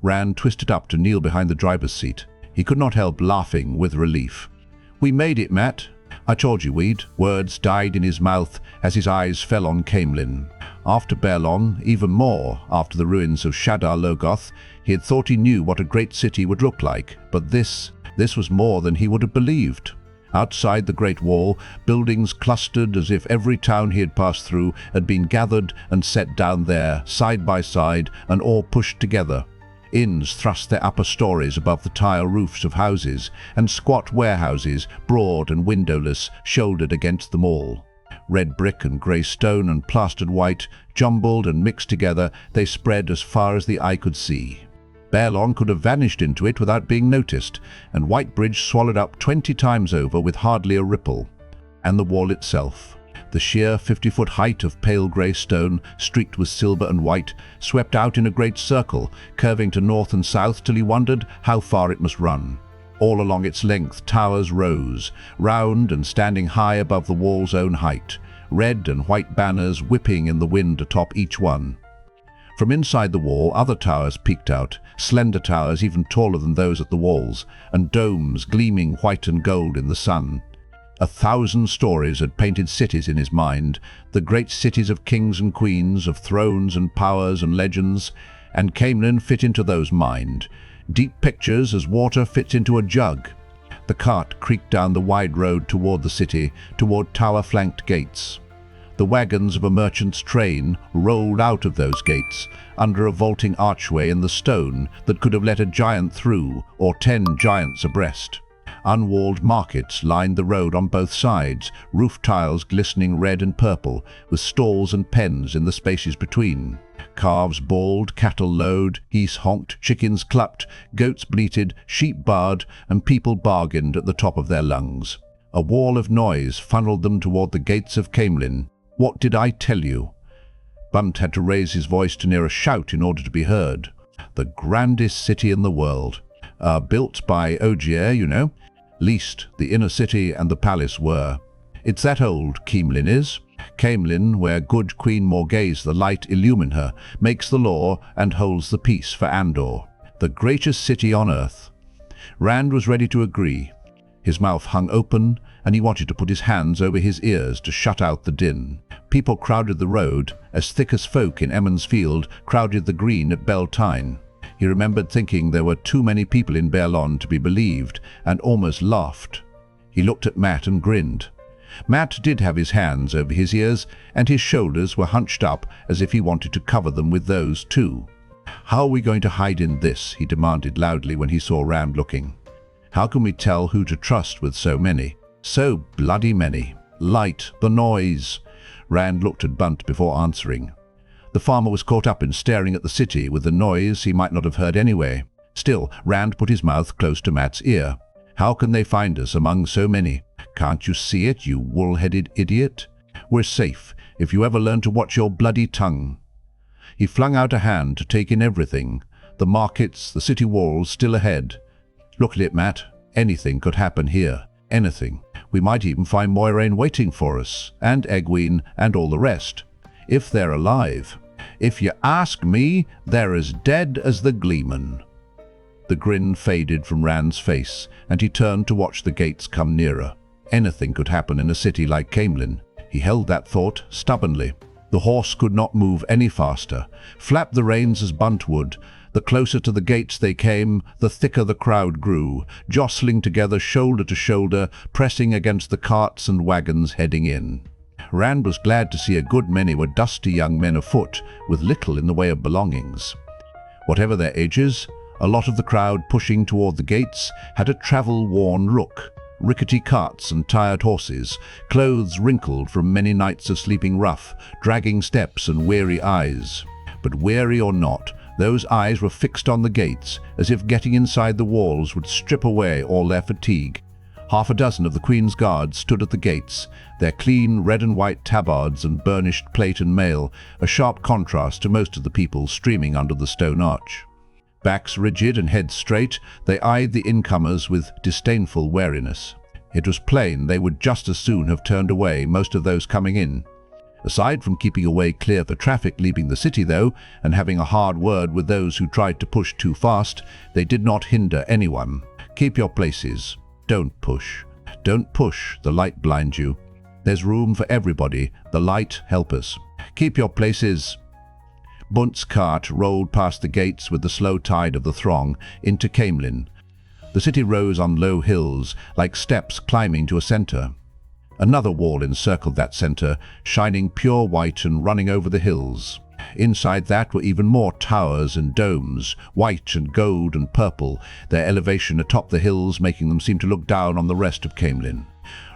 Rand twisted up to kneel behind the driver's seat. He could not help laughing with relief. "We made it, Mat. I told you we'd." Words died in his mouth as his eyes fell on Caemlyn. After Baerlon, even more after the ruins of Shadar Logoth, he had thought he knew what a great city would look like, but this was more than he would have believed. Outside the Great Wall, buildings clustered as if every town he had passed through had been gathered and set down there, side by side, and all pushed together. Inns thrust their upper stories above the tile roofs of houses, and squat warehouses, broad and windowless, shouldered against them all. Red brick and grey stone and plastered white, jumbled and mixed together, they spread as far as the eye could see. Baerlon could have vanished into it without being noticed, and Whitebridge swallowed up 20 times over with hardly a ripple. And the wall itself, the sheer 50-foot height of pale grey stone, streaked with silver and white, swept out in a great circle, curving to north and south till he wondered how far it must run. All along its length towers rose, round and standing high above the wall's own height, red and white banners whipping in the wind atop each one. From inside the wall, other towers peeked out, slender towers even taller than those at the walls, and domes gleaming white and gold in the sun. 1,000 stories had painted cities in his mind, the great cities of kings and queens, of thrones and powers and legends, and Caemlyn fit into those mind. Deep pictures as water fits into a jug. The cart creaked down the wide road toward the city, toward tower-flanked gates. The wagons of a merchant's train rolled out of those gates, under a vaulting archway in the stone that could have let a giant through, or 10 giants abreast. Unwalled markets lined the road on both sides, roof tiles glistening red and purple, with stalls and pens in the spaces between. Calves bawled, cattle lowed, geese honked, chickens clucked, goats bleated, sheep baaed, and people bargained at the top of their lungs. A wall of noise funneled them toward the gates of Caemlyn. "What did I tell you?" Bunt had to raise his voice to near a shout in order to be heard. "The grandest city in the world. Built by Ogier, you know. Least the inner city and the palace were. It's that old, Caemlyn is. Caemlyn, where good Queen Morgase the Light illumine her, makes the law and holds the peace for Andor. The greatest city on earth." Rand was ready to agree. His mouth hung open, and he wanted to put his hands over his ears to shut out the din. People crowded the road, as thick as folk in Emond's Field crowded the green at Beltane. He remembered thinking there were too many people in Baerlon to be believed, and almost laughed. He looked at Mat and grinned. Mat did have his hands over his ears, and his shoulders were hunched up as if he wanted to cover them with those too. "How are we going to hide in this?" he demanded loudly when he saw Rand looking. "How can we tell who to trust with so many? So bloody many. Light, the noise." Rand looked at Bunt before answering. The farmer was caught up in staring at the city with the noise he might not have heard anyway. Still, Rand put his mouth close to Mat's ear. "How can they find us among so many? Can't you see it, you wool-headed idiot? We're safe, if you ever learn to watch your bloody tongue." He flung out a hand to take in everything. The markets, the city walls still ahead. "Look at it, Mat. Anything could happen here. Anything. We might even find Moiraine waiting for us, and Egwene, and all the rest. If they're alive. If you ask me, they're as dead as the Gleeman." The grin faded from Rand's face, and he turned to watch the gates come nearer. Anything could happen in a city like Caemlyn. He held that thought stubbornly. The horse could not move any faster. Flap the reins as Bunt would. The closer to the gates they came, the thicker the crowd grew, jostling together shoulder to shoulder, pressing against the carts and wagons heading in. Rand was glad to see a good many were dusty young men afoot, with little in the way of belongings. Whatever their ages, a lot of the crowd pushing toward the gates had a travel-worn look. Rickety carts and tired horses, clothes wrinkled from many nights of sleeping rough, dragging steps and weary eyes. But weary or not, those eyes were fixed on the gates, as if getting inside the walls would strip away all their fatigue. Half a dozen of the Queen's guards stood at the gates, their clean red and white tabards and burnished plate and mail, a sharp contrast to most of the people streaming under the stone arch. Backs rigid and heads straight, they eyed the incomers with disdainful wariness. It was plain they would just as soon have turned away most of those coming in. Aside from keeping a way clear for traffic leaving the city though, and having a hard word with those who tried to push too fast, they did not hinder anyone. Keep your places. Don't push. Don't push, the light blinds you. There's room for everybody, the light help us. Keep your places. Bunt's cart rolled past the gates with the slow tide of the throng into Caemlyn. The city rose on low hills, like steps climbing to a centre. Another wall encircled that centre, shining pure white and running over the hills. Inside that were even more towers and domes, white and gold and purple, their elevation atop the hills making them seem to look down on the rest of Caemlyn.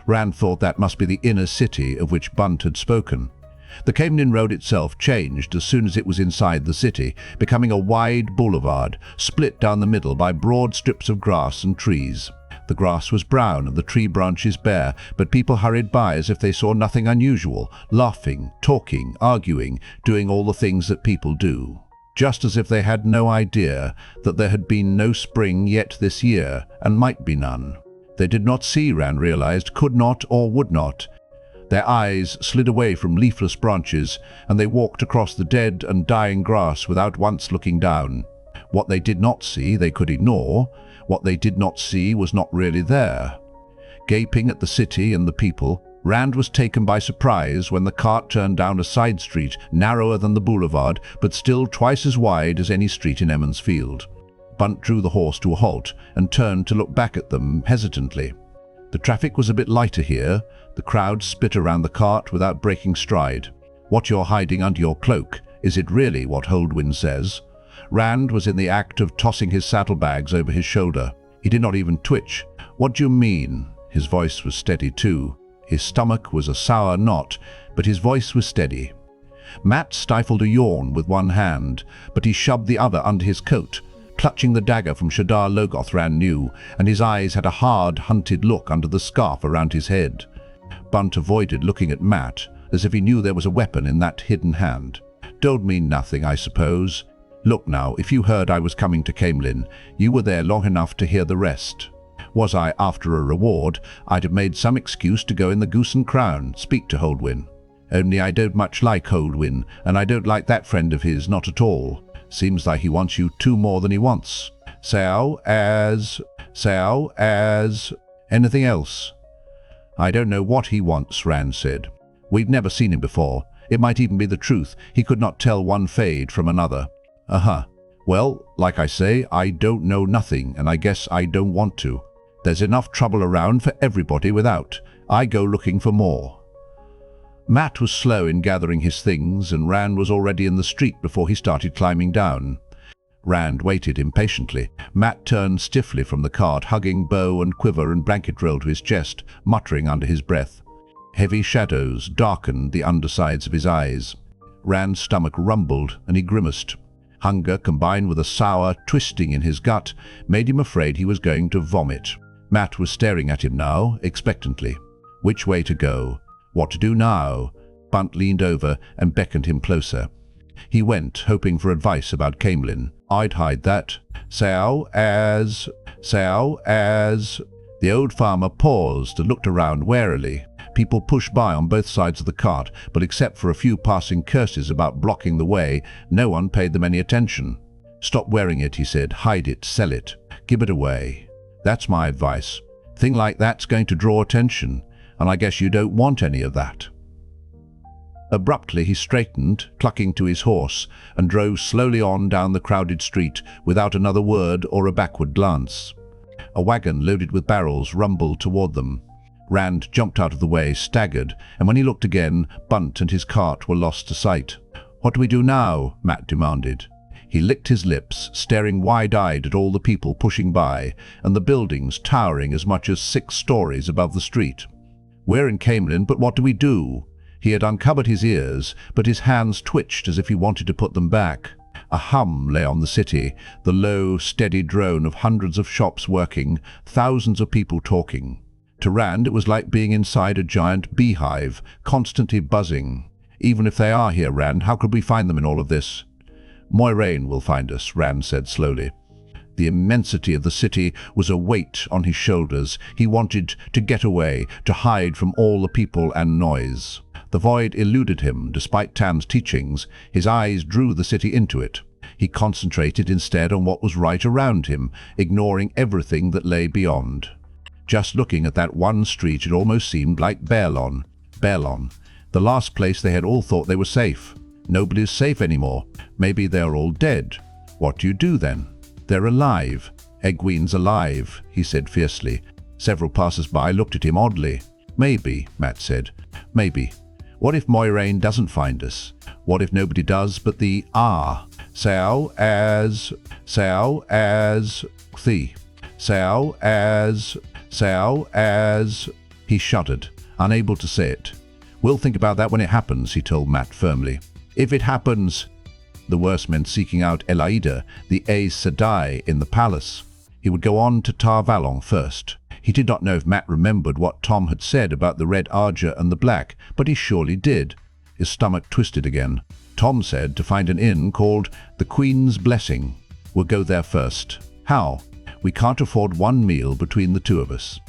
Rand thought that must be the inner city of which Bunt had spoken. The Caemlyn Road itself changed as soon as it was inside the city, becoming a wide boulevard, split down the middle by broad strips of grass and trees. The grass was brown and the tree branches bare, but people hurried by as if they saw nothing unusual, laughing, talking, arguing, doing all the things that people do. Just as if they had no idea that there had been no spring yet this year, and might be none. They did not see, Rand realized, could not or would not. Their eyes slid away from leafless branches, and they walked across the dead and dying grass without once looking down. What they did not see they could ignore. What they did not see was not really there. Gaping at the city and the people, Rand was taken by surprise when the cart turned down a side street narrower than the boulevard, but still twice as wide as any street in Emond's Field. Bunt drew the horse to a halt and turned to look back at them hesitantly. The traffic was a bit lighter here. The crowd spit around the cart without breaking stride. What you're hiding under your cloak, is it really what Holdwyn says? Rand was in the act of tossing his saddlebags over his shoulder. He did not even twitch. What do you mean? His voice was steady too. His stomach was a sour knot, but his voice was steady. Mat stifled a yawn with one hand, but he shoved the other under his coat, clutching the dagger from Shadar Logoth. Rand knew, and his eyes had a hard, hunted look under the scarf around his head. Bunt avoided looking at Mat, as if he knew there was a weapon in that hidden hand. Don't mean nothing, I suppose. Look now, if you heard I was coming to Caemlyn, you were there long enough to hear the rest. Was I after a reward, I'd have made some excuse to go in the Goose and Crown, speak to Holdwyn. Only I don't much like Holdwyn, and I don't like that friend of his, not at all. Seems like he wants you two more than he wants. Aes. Anything else? I don't know what he wants, Rand said. We'd never seen him before. It might even be the truth. He could not tell one fade from another. Well, like I say, I don't know nothing, and I guess I don't want to. There's enough trouble around for everybody without. I go looking for more. Mat was slow in gathering his things, and Rand was already in the street before he started climbing down. Rand waited impatiently. Mat turned stiffly from the cart, hugging bow and quiver and blanket roll to his chest, muttering under his breath. Heavy shadows darkened the undersides of his eyes. Rand's stomach rumbled, and he grimaced. Hunger, combined with a sour twisting in his gut, made him afraid he was going to vomit. Mat was staring at him now, expectantly. Which way to go? What to do now? Bunt leaned over and beckoned him closer. He went, hoping for advice about Caemlyn. I'd hide that. Aes. The old farmer paused and looked around warily. People pushed by on both sides of the cart, but except for a few passing curses about blocking the way, no one paid them any attention. Stop wearing it, he said. Hide it, sell it. Give it away. That's my advice. Thing like that's going to draw attention, and I guess you don't want any of that. Abruptly he straightened, clucking to his horse, and drove slowly on down the crowded street without another word or a backward glance. A wagon loaded with barrels rumbled toward them. Rand jumped out of the way, staggered, and when he looked again, Bunt and his cart were lost to sight. What do we do now? Mat demanded. He licked his lips, staring wide-eyed at all the people pushing by, and the buildings towering as much as 6 stories above the street. We're in Caemlyn, but what do we do? He had uncovered his ears, but his hands twitched as if he wanted to put them back. A hum lay on the city, the low, steady drone of hundreds of shops working, thousands of people talking. To Rand, it was like being inside a giant beehive, constantly buzzing. Even if they are here, Rand, how could we find them in all of this? Moiraine will find us, Rand said slowly. The immensity of the city was a weight on his shoulders. He wanted to get away, to hide from all the people and noise. The void eluded him. Despite Tam's teachings, his eyes drew the city into it. He concentrated instead on what was right around him, ignoring everything that lay beyond. Just looking at that one street, it almost seemed like Baerlon. Baerlon, the last place they had all thought they were safe. Nobody is safe anymore. Maybe they are all dead. What do you do then? They're alive. Egwene's alive, he said fiercely. Several passers-by looked at him oddly. Maybe, Matt said. Maybe. What if Moiraine doesn't find us? What if nobody does but the Sao-As, he shuddered, unable to say it. We'll think about that when it happens, he told Matt firmly. If it happens, the worst meant seeking out Elaida, the Aes Sedai, in the palace. He would go on to Tar Valon first. He did not know if Matt remembered what Tom had said about the red Ogier and the black, but he surely did. His stomach twisted again. Tom said to find an inn called the Queen's Blessing. We'll go there first. How? We can't afford one meal between the two of us.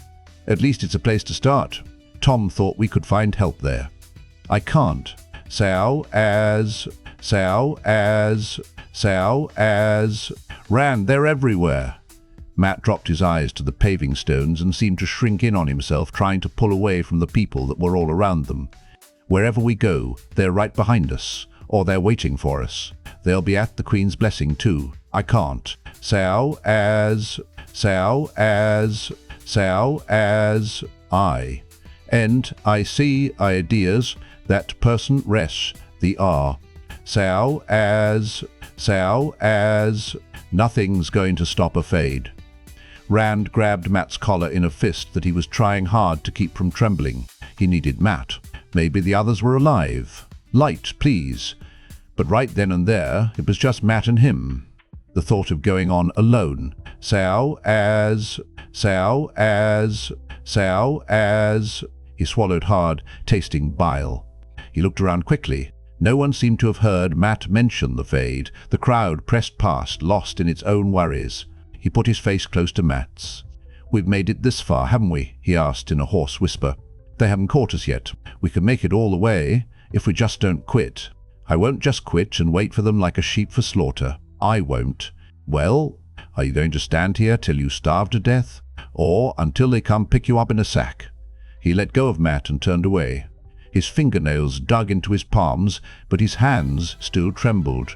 At least it's a place to start. Tom thought we could find help there. I can't. Sao-As. Rand, they're everywhere. Matt dropped his eyes to the paving stones and seemed to shrink in on himself, trying to pull away from the people that were all around them. Wherever we go, they're right behind us, or they're waiting for us. They'll be at the Queen's Blessing too. I can't. Sao-As. And I see ideas that person rests the R. Sao-As. Nothing's going to stop a fade. Rand grabbed Matt's collar in a fist that he was trying hard to keep from trembling. He needed Matt. Maybe the others were alive. Light, please. But right then and there, it was just Matt and him. The thought of going on alone. Sao-As. He swallowed hard, tasting bile. He looked around quickly. No one seemed to have heard Matt mention the fade. The crowd pressed past, lost in its own worries. He put his face close to Matt's. We've made it this far, haven't we? He asked in a hoarse whisper. They haven't caught us yet. We can make it all the way, if we just don't quit. I won't just quit and wait for them like a sheep for slaughter. I won't. Well, are you going to stand here till you starve to death? Or until they come pick you up in a sack? He let go of Matt and turned away. His fingernails dug into his palms, but his hands still trembled.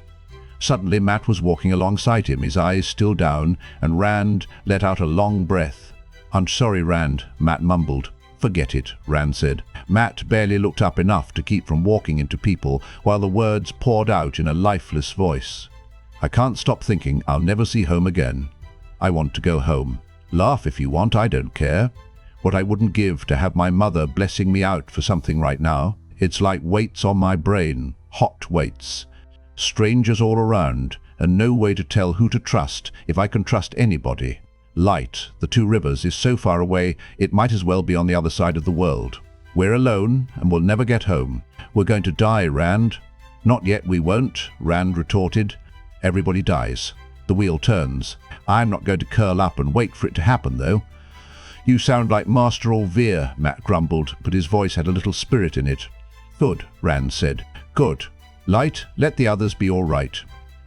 Suddenly Matt was walking alongside him, his eyes still down, and Rand let out a long breath. I'm sorry, Rand, Matt mumbled. Forget it, Rand said. Matt barely looked up enough to keep from walking into people while the words poured out in a lifeless voice. I can't stop thinking I'll never see home again. I want to go home. Laugh if you want, I don't care. What I wouldn't give to have my mother blessing me out for something right now. It's like weights on my brain, hot weights. Strangers all around, and no way to tell who to trust if I can trust anybody. Light, the Two Rivers, is so far away it might as well be on the other side of the world. We're alone, and we'll never get home. We're going to die, Rand. Not yet we won't, Rand retorted. Everybody dies. The wheel turns. I'm not going to curl up and wait for it to happen, though. You sound like Master Ogier, Matt grumbled, but his voice had a little spirit in it. Good, Rand said. Good. Light, let the others be all right.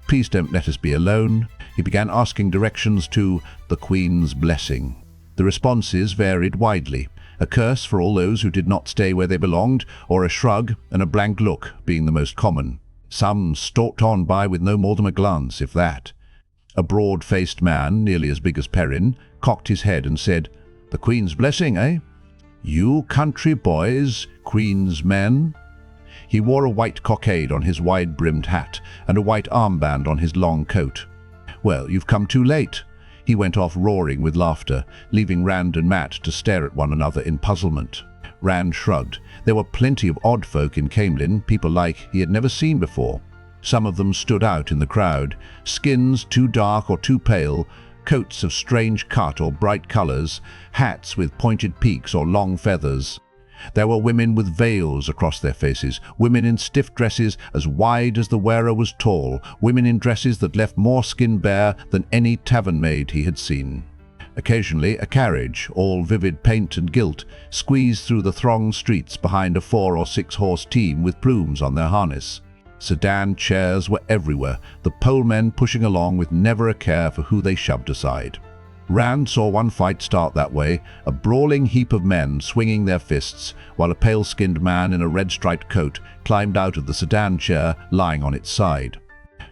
Please don't let us be alone. He began asking directions to the Queen's Blessing. The responses varied widely, a curse for all those who did not stay where they belonged, or a shrug and a blank look being the most common. Some stalked on by with no more than a glance, if that. A broad-faced man, nearly as big as Perrin, cocked his head and said, The Queen's Blessing, eh? You country boys, Queen's men? He wore a white cockade on his wide-brimmed hat and a white armband on his long coat. Well, you've come too late. He went off roaring with laughter, leaving Rand and Matt to stare at one another in puzzlement. Rand shrugged. There were plenty of odd folk in Caemlyn, people like he had never seen before. Some of them stood out in the crowd, skins too dark or too pale, coats of strange cut or bright colors, hats with pointed peaks or long feathers. There were women with veils across their faces, women in stiff dresses as wide as the wearer was tall, women in dresses that left more skin bare than any tavern maid he had seen. Occasionally, a carriage, all vivid paint and gilt, squeezed through the thronged streets behind a 4 or 6 horse team with plumes on their harness. Sedan chairs were everywhere, the polemen pushing along with never a care for who they shoved aside. Rand saw one fight start that way, a brawling heap of men swinging their fists, while a pale-skinned man in a red-striped coat climbed out of the sedan chair lying on its side.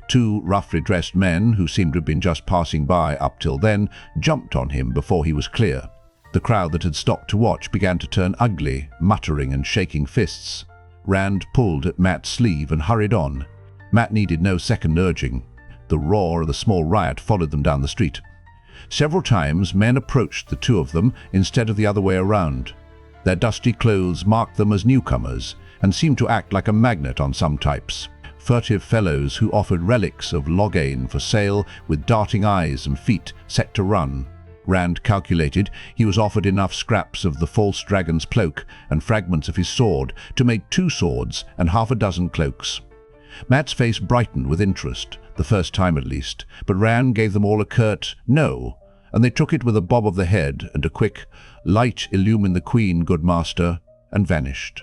2 roughly dressed men, who seemed to have been just passing by up till then, jumped on him before he was clear. The crowd that had stopped to watch began to turn ugly, muttering and shaking fists. Rand pulled at Mat's sleeve and hurried on. Mat needed no second urging. The roar of the small riot followed them down the street. Several times men approached the 2 of them instead of the other way around. Their dusty clothes marked them as newcomers and seemed to act like a magnet on some types. Furtive fellows who offered relics of Logain for sale with darting eyes and feet set to run. Rand calculated he was offered enough scraps of the false dragon's cloak and fragments of his sword to make 2 swords and half a dozen cloaks. Mat's face brightened with interest, the first time at least, but Rand gave them all a curt no, and they took it with a bob of the head and a quick, "Light illumine the Queen, good master," and vanished.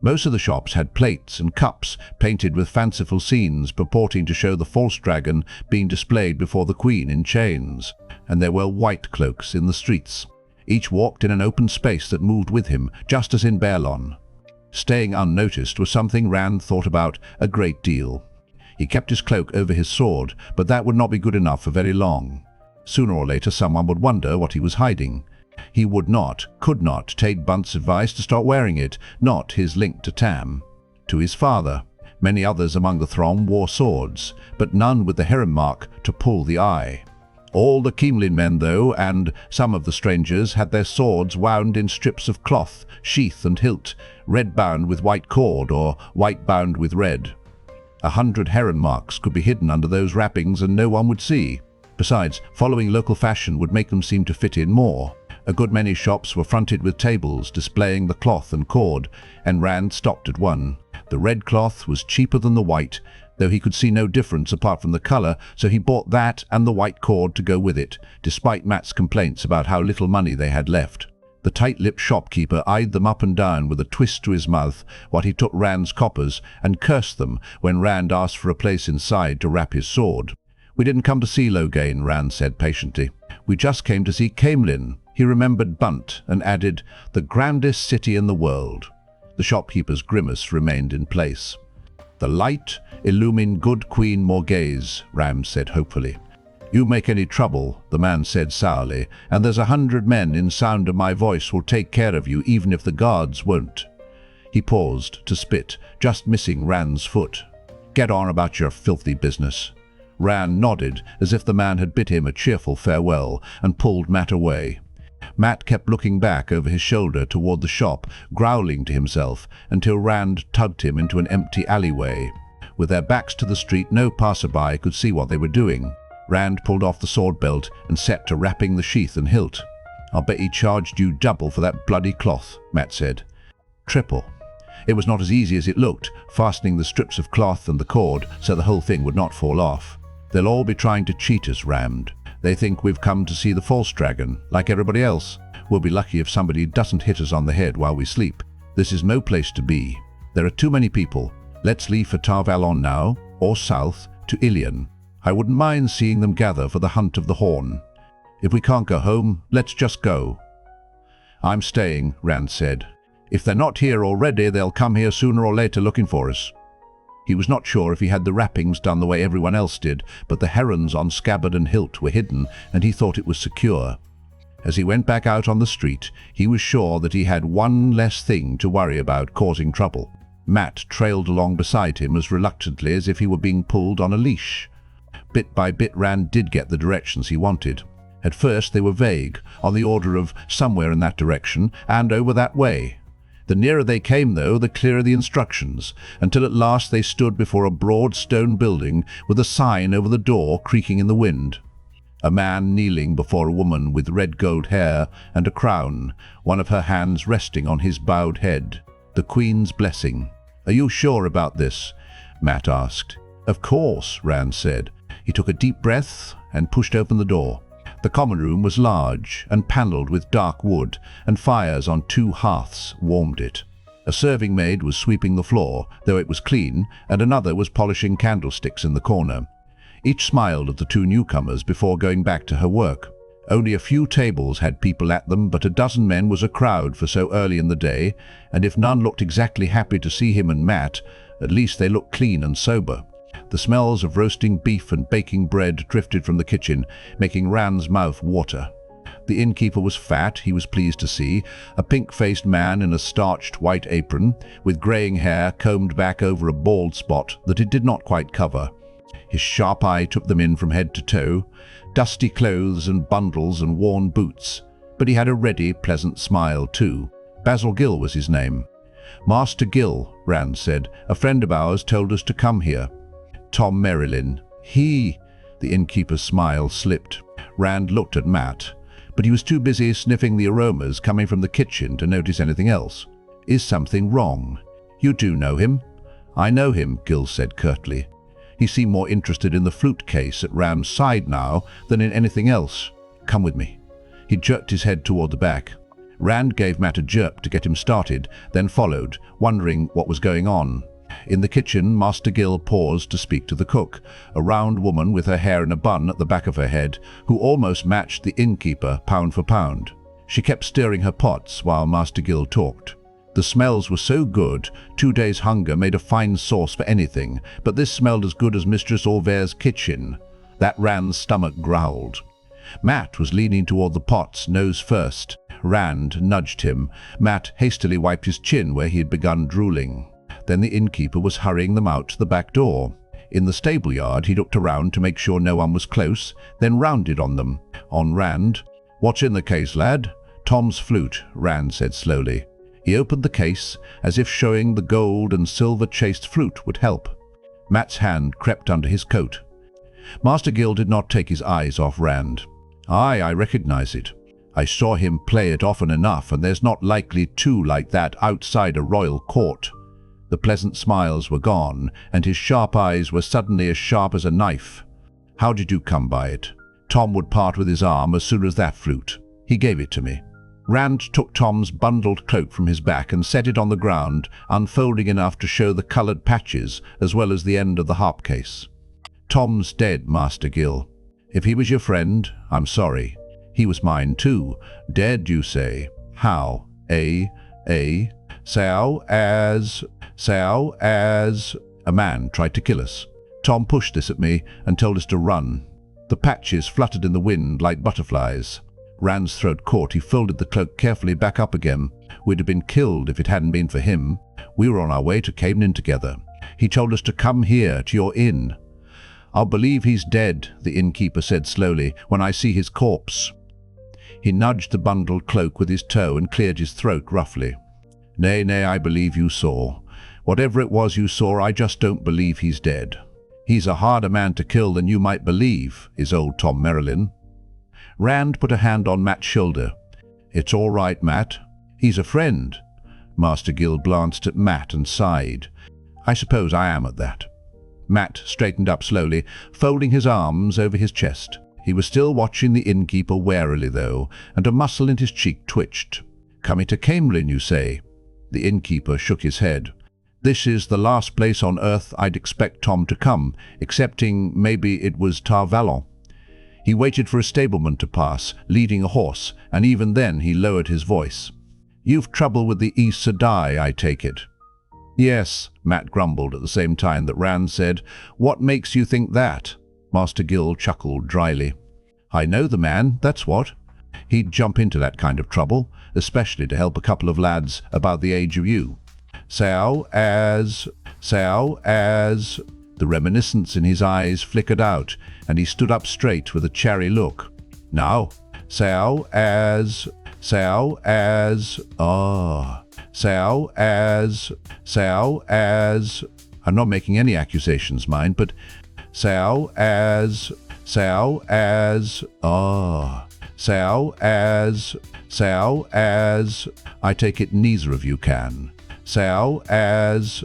Most of the shops had plates and cups painted with fanciful scenes purporting to show the false dragon being displayed before the Queen in chains, and there were white cloaks in the streets. Each walked in an open space that moved with him, just as in Baerlon. Staying unnoticed was something Rand thought about a great deal. He kept his cloak over his sword, but that would not be good enough for very long. Sooner or later someone would wonder what he was hiding. He would not, could not take Bunt's advice to start wearing it, not his link to Tam. To his father. Many others among the throng wore swords, but none with the heron mark to pull the eye. All the Caemlyn men, though, and some of the strangers, had their swords wound in strips of cloth, sheath and hilt, red bound with white cord or white bound with red. 100 heron marks could be hidden under those wrappings and no one would see. Besides, following local fashion would make them seem to fit in more. A good many shops were fronted with tables displaying the cloth and cord, and Rand stopped at one. The red cloth was cheaper than the white, though he could see no difference apart from the colour, so he bought that and the white cord to go with it, despite Mat's complaints about how little money they had left. The tight-lipped shopkeeper eyed them up and down with a twist to his mouth while he took Rand's coppers and cursed them when Rand asked for a place inside to wrap his sword. "We didn't come to see Logain," Rand said patiently. "We just came to see Caemlyn." He remembered Bunt and added, "the grandest city in the world." The shopkeeper's grimace remained in place. "The light illumine good Queen Morgase," Ram said hopefully. "You make any trouble," the man said sourly, "and there's 100 men in sound of my voice will take care of you even if the guards won't." He paused to spit, just missing Rand's foot. "Get on about your filthy business." Rand nodded as if the man had bid him a cheerful farewell and pulled Mat away. Mat kept looking back over his shoulder toward the shop, growling to himself, until Rand tugged him into an empty alleyway. With their backs to the street, no passerby could see what they were doing. Rand pulled off the sword belt and set to wrapping the sheath and hilt. "I'll bet he charged you double for that bloody cloth," Mat said. "Triple." It was not as easy as it looked, fastening the strips of cloth and the cord so the whole thing would not fall off. "They'll all be trying to cheat us, Rand. They think we've come to see the false dragon, like everybody else. We'll be lucky if somebody doesn't hit us on the head while we sleep. This is no place to be. There are too many people. Let's leave for Tar Valon now, or south, to Ilion. I wouldn't mind seeing them gather for the Hunt of the Horn. If we can't go home, let's just go." "I'm staying," Rand said. "If they're not here already, they'll come here sooner or later looking for us." He was not sure if he had the wrappings done the way everyone else did, but the herons on scabbard and hilt were hidden, and he thought it was secure. As he went back out on the street, he was sure that he had one less thing to worry about causing trouble. Mat trailed along beside him as reluctantly as if he were being pulled on a leash. Bit by bit, Rand did get the directions he wanted. At first they were vague, on the order of somewhere in that direction and over that way. The nearer they came, though, the clearer the instructions, until at last they stood before a broad stone building with a sign over the door creaking in the wind. A man kneeling before a woman with red gold hair and a crown, one of her hands resting on his bowed head. The Queen's blessing. "Are you sure about this?" Mat asked. "Of course," Rand said. He took a deep breath and pushed open the door. The common room was large and panelled with dark wood, and fires on 2 hearths warmed it. A serving maid was sweeping the floor, though it was clean, and another was polishing candlesticks in the corner. Each smiled at the 2 newcomers before going back to her work. Only a few tables had people at them, but a dozen men was a crowd for so early in the day, and if none looked exactly happy to see him and Mat, at least they looked clean and sober. The smells of roasting beef and baking bread drifted from the kitchen, making Rand's mouth water. The innkeeper was fat, he was pleased to see, a pink-faced man in a starched white apron, with greying hair combed back over a bald spot that it did not quite cover. His sharp eye took them in from head to toe, dusty clothes and bundles and worn boots, but he had a ready, pleasant smile too. Basil Gill was his name. "Master Gill," Rand said, "a friend of ours told us to come here." "Tom Merrilin." "He—" The innkeeper's smile slipped. Rand looked at Mat, but he was too busy sniffing the aromas coming from the kitchen to notice anything else. "Is something wrong?" "You do know him?" "I know him," Gill said curtly. He seemed more interested in the flute case at Rand's side now than in anything else. "Come with me." He jerked his head toward the back. Rand gave Mat a jerk to get him started, then followed, wondering what was going on. In the kitchen, Master Gill paused to speak to the cook, a round woman with her hair in a bun at the back of her head, who almost matched the innkeeper pound for pound. She kept stirring her pots while Master Gill talked. The smells were so good, 2 days' hunger made a fine sauce for anything, but this smelled as good as Mistress Orvair's kitchen. That Rand's stomach growled. Mat was leaning toward the pots, nose first. Rand nudged him. Mat hastily wiped his chin where he had begun drooling. Then the innkeeper was hurrying them out the back door. In the stable yard, he looked around to make sure no one was close, then rounded on them. On Rand. "What's in the case, lad?" "Tom's flute," Rand said slowly. He opened the case, as if showing the gold and silver-chased flute would help. Mat's hand crept under his coat. Master Gill did not take his eyes off Rand. "Aye, I recognize it. I saw him play it often enough, and there's not likely 2 like that outside a royal court." The pleasant smiles were gone, and his sharp eyes were suddenly as sharp as a knife. "How did you come by it?" "Tom would part with his arm as soon as that flute. He gave it to me." Rand took Tom's bundled cloak from his back and set it on the ground, unfolding enough to show the coloured patches as well as the end of the harp case. "Tom's dead, Master Gill. If he was your friend, I'm sorry. He was mine too. Dead, you say? How? As a man tried to kill us. Tom pushed this at me and told us to run. The patches fluttered in the wind like butterflies." Rand's throat caught. He folded the cloak carefully back up again. "We'd have been killed if it hadn't been for him. We were on our way to Caemlyn together. He told us to come here, to your inn." "I'll believe he's dead," the innkeeper said slowly, "when I see his corpse." He nudged the bundled cloak with his toe and cleared his throat roughly. Nay, I believe you saw. Whatever it was you saw, I just don't believe he's dead. He's a harder man to kill than you might believe, is old Tom Merrilin." Rand put a hand on Mat's shoulder. "It's all right, Mat. He's a friend." Master Gill glanced at Mat and sighed. "I suppose I am at that." Mat straightened up slowly, folding his arms over his chest. He was still watching the innkeeper warily, though, and a muscle in his cheek twitched. "Coming to Caemlyn, you say?" The innkeeper shook his head. "This is the last place on earth I'd expect Tom to come, excepting maybe it was Tar Valon." He waited for a stableman to pass, leading a horse, and even then he lowered his voice. "You've trouble with the Aes Sedai, I take it?" "Yes," Mat grumbled at the same time that Rand said, "What makes you think that?" Master Gill chuckled dryly. "I know the man, that's what. He'd jump into that kind of trouble, especially to help a couple of lads about the age of you. As... The reminiscence in his eyes flickered out, and he stood up straight with a chary look. "Now, as... I'm not making any accusations, mind, but... as... I take it neither of you can. As...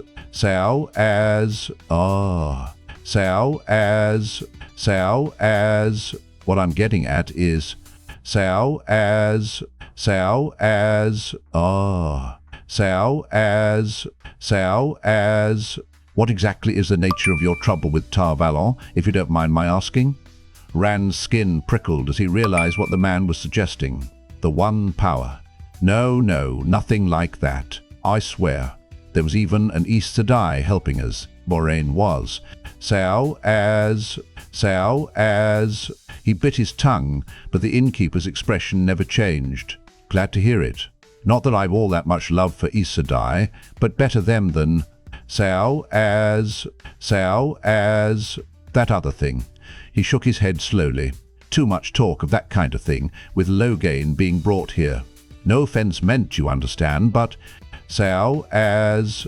What I'm getting at is Aes, what exactly is the nature of your trouble with Tar Valon, if you don't mind my asking? Rand's skin prickled as he realized what the man was suggesting. The one power. No, nothing like that. I swear. There was even an Aes Sedai helping us. Moiraine was. Aes. He bit his tongue, but the innkeeper's expression never changed. Glad to hear it. Not that I've all that much love for Aes Sedai, but better them than Aes, that other thing. He shook his head slowly. Too much talk of that kind of thing, with Logain being brought here. No offense meant, you understand, but Aes.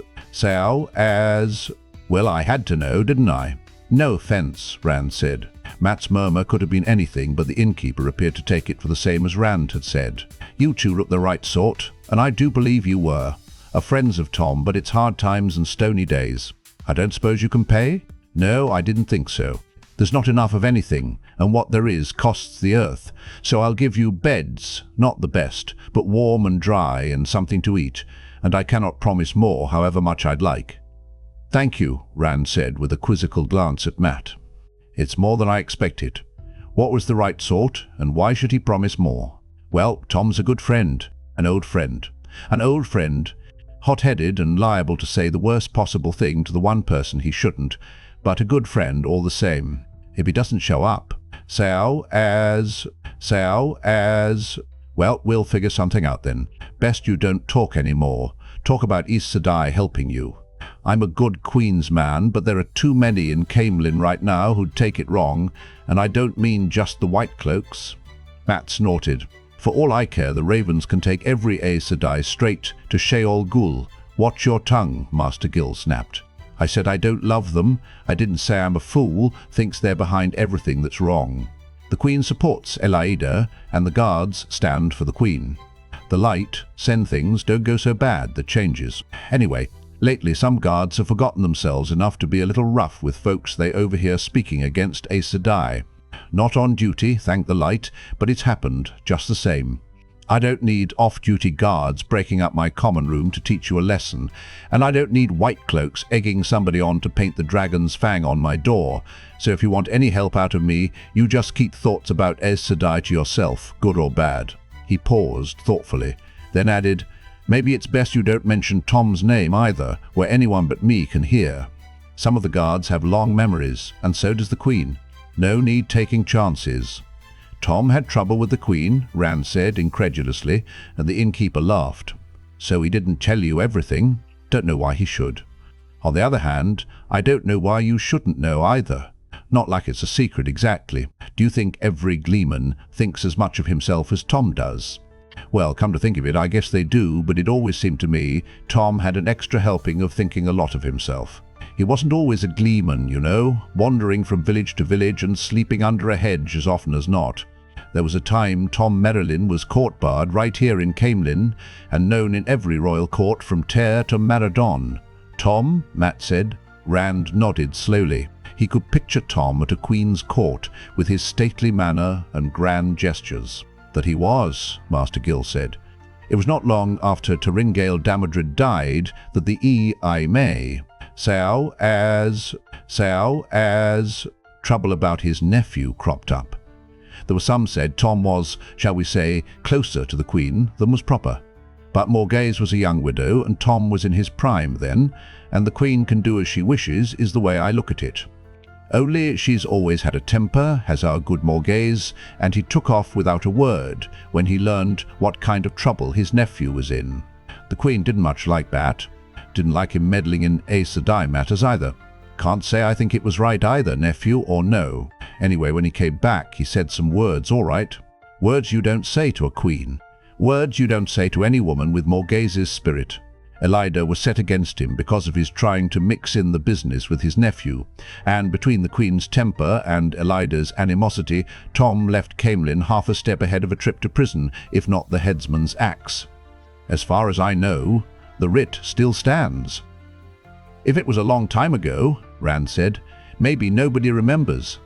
Well, I had to know, didn't I? No offense, Rand said. Matt's murmur could have been anything, but the innkeeper appeared to take it for the same as Rand had said. You two look the right sort, and I do believe you were. Are friends of Tom, but it's hard times and stony days. I don't suppose you can pay? No, I didn't think so. There's not enough of anything, and what there is costs the earth. So I'll give you beds, not the best, but warm and dry and something to eat, and I cannot promise more, however much I'd like. Thank you, Rand said with a quizzical glance at Matt. It's more than I expected. What was the right sort, and why should he promise more? Well, Tom's a good friend, an old friend. An old friend, hot-headed and liable to say the worst possible thing to the one person he shouldn't, but a good friend all the same. If he doesn't show up, Aes. Well, we'll figure something out then. Best you don't talk anymore. Talk about Aes Sedai helping you. I'm a good Queen's man, but there are too many in Caemlyn right now who'd take it wrong, and I don't mean just the white cloaks. Matt snorted. For all I care, the ravens can take every Aes Sedai straight to Sheol Ghul. Watch your tongue, Master Gill snapped. I said I don't love them. I didn't say I'm a fool, thinks they're behind everything that's wrong. The Queen supports Elaida, and the guards stand for the Queen. The light, send things don't go so bad, the changes. Anyway, lately some guards have forgotten themselves enough to be a little rough with folks they overhear speaking against Aes Sedai. Not on duty, thank the light, but it's happened, just the same. I don't need off-duty guards breaking up my common room to teach you a lesson, and I don't need white cloaks egging somebody on to paint the dragon's fang on my door, so if you want any help out of me, you just keep thoughts about Aes Sedai to yourself, good or bad. He paused thoughtfully, then added, maybe it's best you don't mention Tom's name either, where anyone but me can hear. Some of the guards have long memories, and so does the Queen. No need taking chances. Tom had trouble with the Queen, Rand said incredulously, and the innkeeper laughed. So he didn't tell you everything. Don't know why he should. On the other hand, I don't know why you shouldn't know either. Not like it's a secret exactly. Do you think every gleeman thinks as much of himself as Tom does? Well, come to think of it, I guess they do, but it always seemed to me Tom had an extra helping of thinking a lot of himself. He wasn't always a gleeman, you know, wandering from village to village and sleeping under a hedge as often as not. There was a time Tom Merrilin was court-barred right here in Caemlyn, and known in every royal court from Ter to Maradon. Tom, Matt said. Rand nodded slowly. He could picture Tom at a queen's court, with his stately manner and grand gestures. That he was, Master Gill said. It was not long after Taringale Damodred died that the Aes trouble about his nephew cropped up. There were some said Tom was, shall we say, closer to the Queen than was proper. But Morgase was a young widow, and Tom was in his prime then, and the Queen can do as she wishes is the way I look at it. Only she's always had a temper, has our good Morgase, and he took off without a word when he learned what kind of trouble his nephew was in. The Queen didn't much like that. Didn't like him meddling in Aes Sedai matters either. Can't say I think it was right either, nephew or no. Anyway, when he came back, he said some words, all right. Words you don't say to a queen. Words you don't say to any woman with Morgase's spirit. Elaida was set against him because of his trying to mix in the business with his nephew, and between the Queen's temper and Elaida's animosity, Tom left Caemlyn half a step ahead of a trip to prison, if not the headsman's axe. As far as I know, the writ still stands. If it was a long time ago, Rand said, maybe nobody remembers.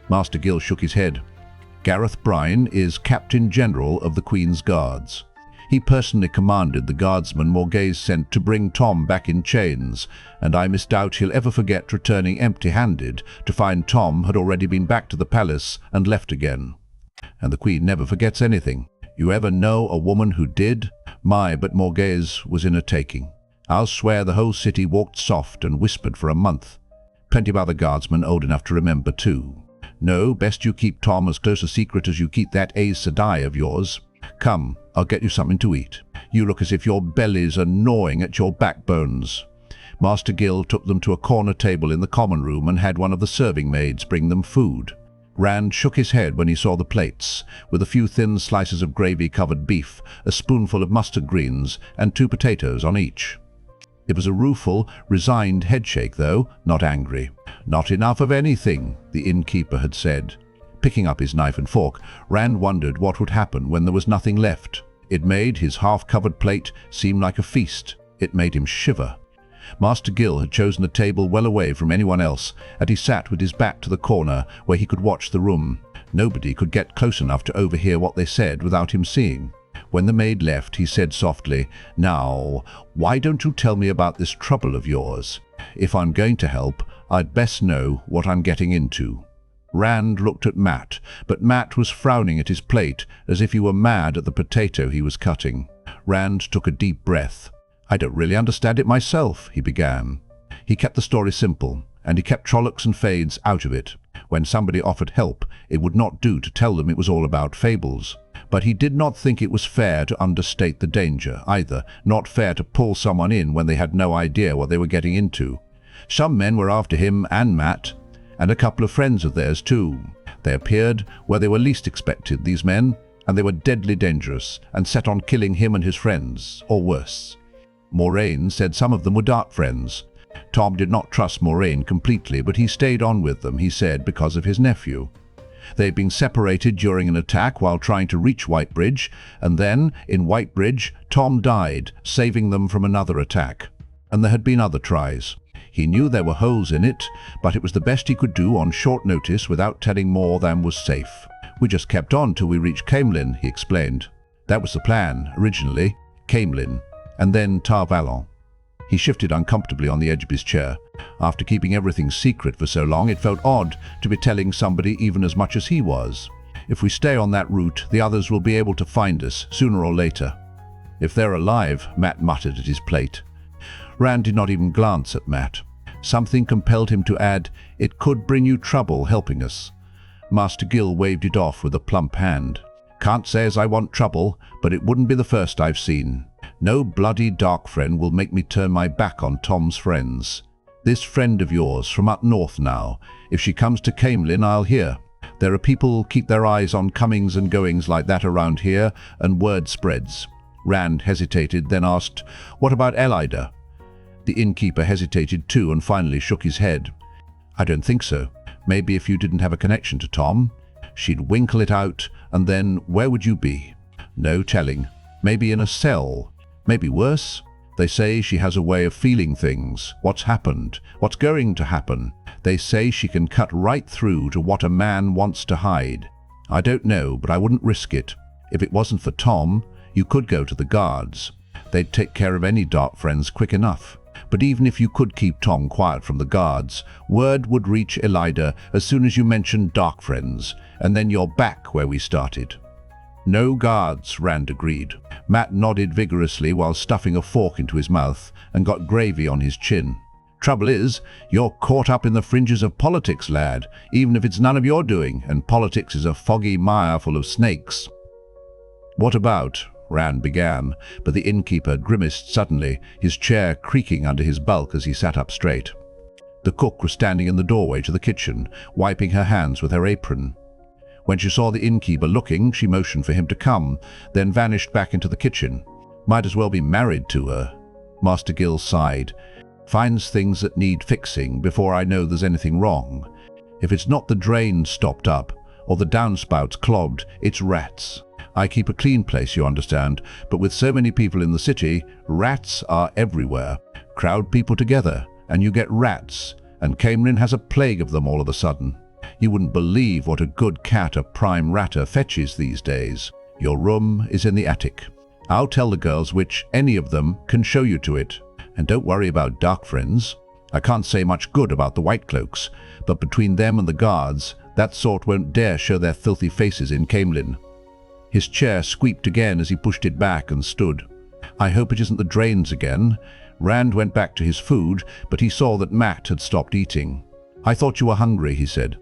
Master Gill shook his head. Gareth Brine is Captain General of the Queen's Guards. He personally commanded the guardsmen Morgase sent to bring Tom back in chains, and I misdoubt he'll ever forget returning empty-handed to find Tom had already been back to the palace and left again. And the Queen never forgets anything. You ever know a woman who did? My, but Morgase was in a taking. I'll swear the whole city walked soft and whispered for a month. Plenty of other guardsmen old enough to remember too. No, best you keep Tom as close a secret as you keep that Aes Sedai of yours. Come, I'll get you something to eat. You look as if your bellies are gnawing at your backbones. Master Gill took them to a corner table in the common room and had one of the serving maids bring them food. Rand shook his head when he saw the plates, with a few thin slices of gravy-covered beef, a spoonful of mustard greens, and 2 potatoes on each. It was a rueful, resigned headshake, though, not angry. "Not enough of anything," the innkeeper had said. Picking up his knife and fork, Rand wondered what would happen when there was nothing left. It made his half-covered plate seem like a feast. It made him shiver. Master Gill had chosen a table well away from anyone else, and he sat with his back to the corner where he could watch the room. Nobody could get close enough to overhear what they said without him seeing. When the maid left, he said softly, "Now, why don't you tell me about this trouble of yours? If I'm going to help, I'd best know what I'm getting into." Rand looked at Mat, but Mat was frowning at his plate as if he were mad at the potato he was cutting. Rand took a deep breath. "I don't really understand it myself," he began. He kept the story simple, and he kept Trollocs and Fades out of it. When somebody offered help, it would not do to tell them it was all about fables. But he did not think it was fair to understate the danger, either, not fair to pull someone in when they had no idea what they were getting into. Some men were after him and Mat, and a couple of friends of theirs too. They appeared where they were least expected, these men, and they were deadly dangerous, and set on killing him and his friends, or worse. Moiraine said some of them were dark friends. Tom did not trust Moiraine completely, but he stayed on with them, he said, because of his nephew. They had been separated during an attack while trying to reach Whitebridge, and then, in Whitebridge, Tom died, saving them from another attack. And there had been other tries. He knew there were holes in it, but it was the best he could do on short notice without telling more than was safe. "We just kept on till we reached Caemlyn," he explained. "That was the plan, originally. Caemlyn, and then Tar Valon." He shifted uncomfortably on the edge of his chair. After keeping everything secret for so long, it felt odd to be telling somebody even as much as he was. "If we stay on that route, the others will be able to find us, sooner or later." "If they're alive," Mat muttered at his plate. Rand did not even glance at Mat. Something compelled him to add, "It could bring you trouble helping us." Master Gill waved it off with a plump hand. "Can't say as I want trouble, but it wouldn't be the first I've seen. No bloody dark friend will make me turn my back on Tom's friends. This friend of yours from up north now, if she comes to Caemlyn, I'll hear. There are people keep their eyes on comings and goings like that around here, and word spreads." Rand hesitated, then asked, "What about Elayne?" The innkeeper hesitated too and finally shook his head. "I don't think so. Maybe if you didn't have a connection to Tom, she'd winkle it out, and then where would you be? No telling. Maybe in a cell. Maybe worse. They say she has a way of feeling things, what's happened, what's going to happen. They say she can cut right through to what a man wants to hide. I don't know, but I wouldn't risk it. If it wasn't for Tom, you could go to the guards. They'd take care of any dark friends quick enough. But even if you could keep Tom quiet from the guards, word would reach Elayne as soon as you mentioned dark friends, and then you're back where we started." "No guards," Rand agreed. Mat nodded vigorously while stuffing a fork into his mouth and got gravy on his chin. "Trouble is, you're caught up in the fringes of politics, lad, even if it's none of your doing, and politics is a foggy mire full of snakes." "What about?" Rand began, but the innkeeper grimaced suddenly, his chair creaking under his bulk as he sat up straight. The cook was standing in the doorway to the kitchen, wiping her hands with her apron. When she saw the innkeeper looking, she motioned for him to come, then vanished back into the kitchen. "Might as well be married to her." Master Gill sighed. "Finds things that need fixing before I know there's anything wrong. If it's not the drain stopped up, or the downspouts clogged, it's rats. I keep a clean place, you understand, but with so many people in the city, rats are everywhere. Crowd people together, and you get rats, and Caemlyn has a plague of them all of a sudden. You wouldn't believe what a good cat a prime ratter fetches these days. Your room is in the attic. I'll tell the girls which any of them can show you to it. And don't worry about dark friends. I can't say much good about the White Cloaks, but between them and the guards, that sort won't dare show their filthy faces in Caemlyn. His chair squeaked again as he pushed it back and stood. I hope it isn't the drains again. Rand went back to his food, but he saw that Matt had stopped eating. I thought you were hungry, he said.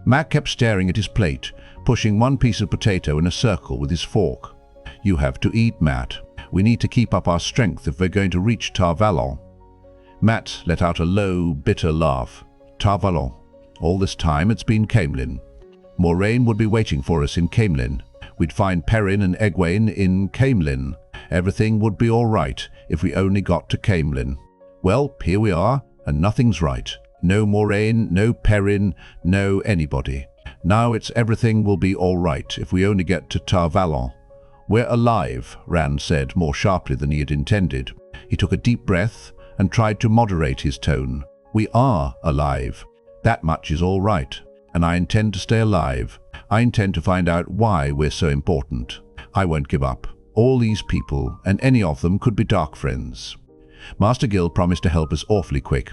Matt kept staring at his plate, pushing one piece of potato in a circle with his fork. You have to eat, Matt. We need to keep up our strength if we're going to reach Tar Valon. Matt let out a low, bitter laugh. Tar Valon. All this time it's been Caemlyn. Moiraine would be waiting for us in Caemlyn. We'd find Perrin and Egwene in Caemlyn. Everything would be all right if we only got to Caemlyn. Well, here we are, and nothing's right. No Moiraine, no Perrin, no anybody. Now it's everything will be all right if we only get to Tar Valon. We're alive, Rand said more sharply than he had intended. He took a deep breath and tried to moderate his tone. We are alive. That much is all right, and I intend to stay alive. I intend to find out why we're so important. I won't give up. All these people, and any of them, could be dark friends. Master Gill promised to help us awfully quick.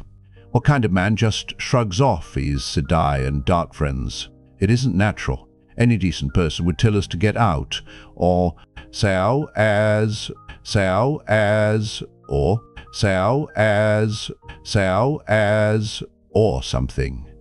What kind of man just shrugs off Aes Sedai and dark friends? It isn't natural. Any decent person would tell us to get out, or Sao as, or Sao as, or something.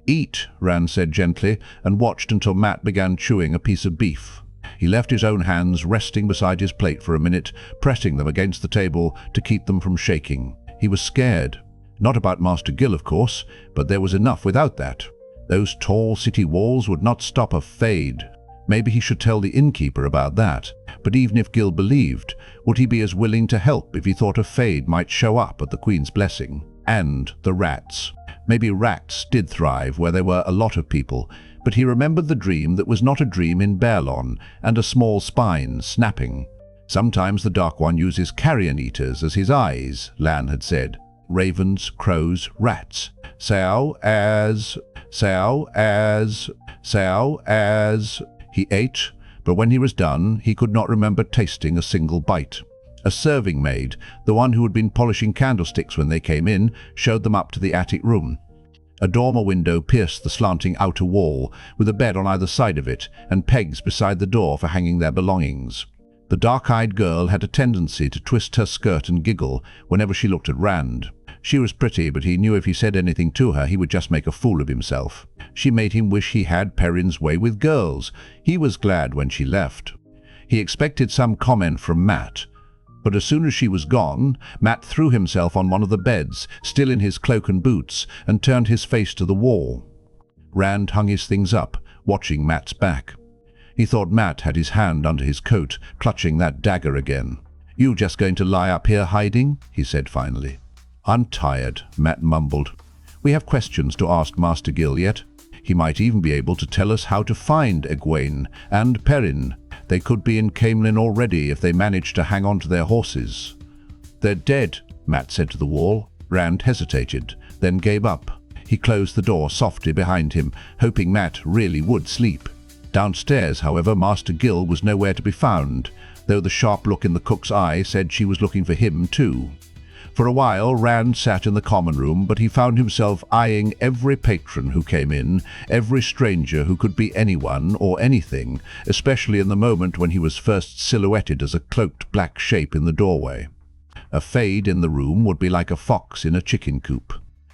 Eat, Rand said gently, and watched until Matt began chewing a piece of beef. He left his own hands resting beside his plate for a minute, pressing them against the table to keep them from shaking. He was scared. Not about Master Gill, of course, but there was enough without that. Those tall city walls would not stop a fade. Maybe he should tell the innkeeper about that. But even if Gill believed, would he be as willing to help if he thought a fade might show up at the Queen's blessing? And the rats. Maybe rats did thrive where there were a lot of people, but he remembered the dream that was not a dream in Baerlon, and a small spine snapping. Sometimes the Dark One uses carrion eaters as his eyes, Lan had said. Ravens, crows, rats. Sao as. He ate, but when he was done, he could not remember tasting a single bite. A serving maid, the one who had been polishing candlesticks when they came in, showed them up to the attic room. A dormer window pierced the slanting outer wall, with a bed on either side of it, and pegs beside the door for hanging their belongings. The dark-eyed girl had a tendency to twist her skirt and giggle whenever she looked at Rand. She was pretty, but he knew if he said anything to her, he would just make a fool of himself. She made him wish he had Perrin's way with girls. He was glad when she left. He expected some comment from Matt, but as soon as she was gone, Matt threw himself on one of the beds, still in his cloak and boots, and turned his face to the wall. Rand hung his things up, watching Matt's back. He thought Matt had his hand under his coat, clutching that dagger again. "You just going to lie up here hiding?" he said finally. "I'm tired," Matt mumbled. "We have questions to ask Master Gill yet. He might even be able to tell us how to find Egwene and Perrin. They could be in Caemlyn already if they managed to hang on to their horses." "They're dead," Matt said to the wall. Rand hesitated, then gave up. He closed the door softly behind him, hoping Matt really would sleep. Downstairs, however, Master Gill was nowhere to be found, though the sharp look in the cook's eye said she was looking for him too. For a while Rand sat in the common room, but he found himself eyeing every patron who came in, every stranger who could be anyone or anything, especially in the moment when he was first silhouetted as a cloaked black shape in the doorway. A fade in the room would be like a fox in a chicken coop.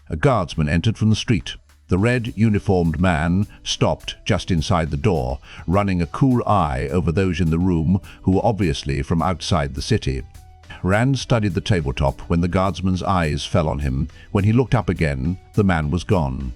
A guardsman entered from the street. The red-uniformed man stopped just inside the door, running a cool eye over those in the room who were obviously from outside the city. Rand studied the tabletop when the guardsman's eyes fell on him. When he looked up again, the man was gone.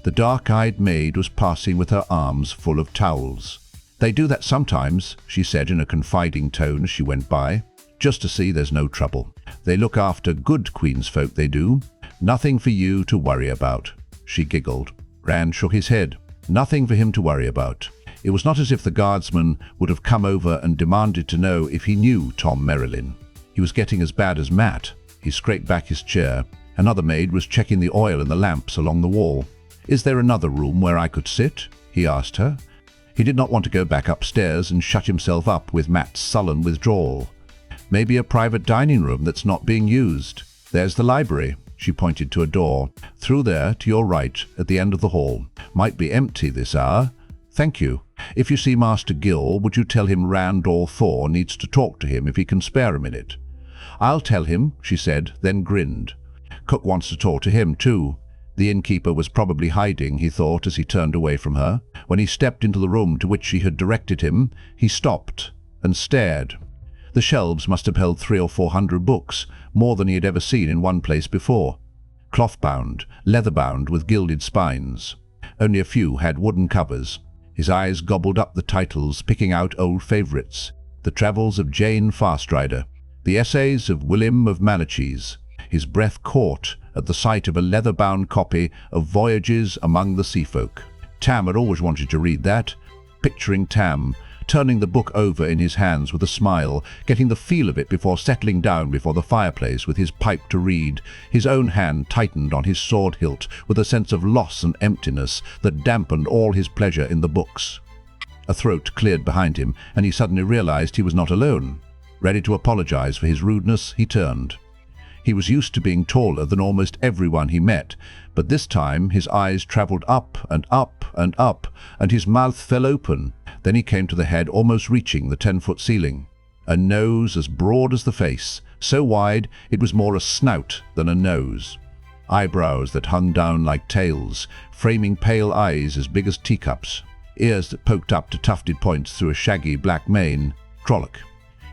The dark-eyed maid was passing with her arms full of towels. "They do that sometimes," she said in a confiding tone as she went by, "just to see there's no trouble. They look after good Queen's folk, they do. Nothing for you to worry about." She giggled. Rand shook his head. Nothing for him to worry about. It was not as if the guardsman would have come over and demanded to know if he knew Tom Merrilin. He was getting as bad as Matt. He scraped back his chair. Another maid was checking the oil in the lamps along the wall. "Is there another room where I could sit?" he asked her. He did not want to go back upstairs and shut himself up with Mat's sullen withdrawal. "Maybe a private dining room that's not being used. There's the library." She pointed to a door. "Through there, to your right, at the end of the hall. Might be empty this hour." "Thank you. If you see Master Gill, would you tell him Rand or Thor needs to talk to him if he can spare a minute?" "I'll tell him," she said, then grinned. "Cook wants to talk to him too." The innkeeper was probably hiding, he thought as he turned away from her. When he stepped into the room to which she had directed him, he stopped and stared. The shelves must have held 300 or 400 books, more than he had ever seen in one place before. Cloth-bound, leather-bound with gilded spines. Only a few had wooden covers. His eyes gobbled up the titles, picking out old favourites. The Travels of Jane Fastrider, the Essays of William of Malachese. His breath caught at the sight of a leather-bound copy of Voyages Among the Seafolk. Tam had always wanted to read that. Picturing Tam, turning the book over in his hands with a smile, getting the feel of it before settling down before the fireplace with his pipe to read, his own hand tightened on his sword hilt with a sense of loss and emptiness that dampened all his pleasure in the books. A throat cleared behind him, and he suddenly realized he was not alone. Ready to apologize for his rudeness, he turned. He was used to being taller than almost everyone he met, but this time his eyes travelled up and up and up, and his mouth fell open. Then he came to the head, almost reaching the 10-foot ceiling. A nose as broad as the face, so wide it was more a snout than a nose. Eyebrows that hung down like tails, framing pale eyes as big as teacups. Ears that poked up to tufted points through a shaggy black mane. Trolloc.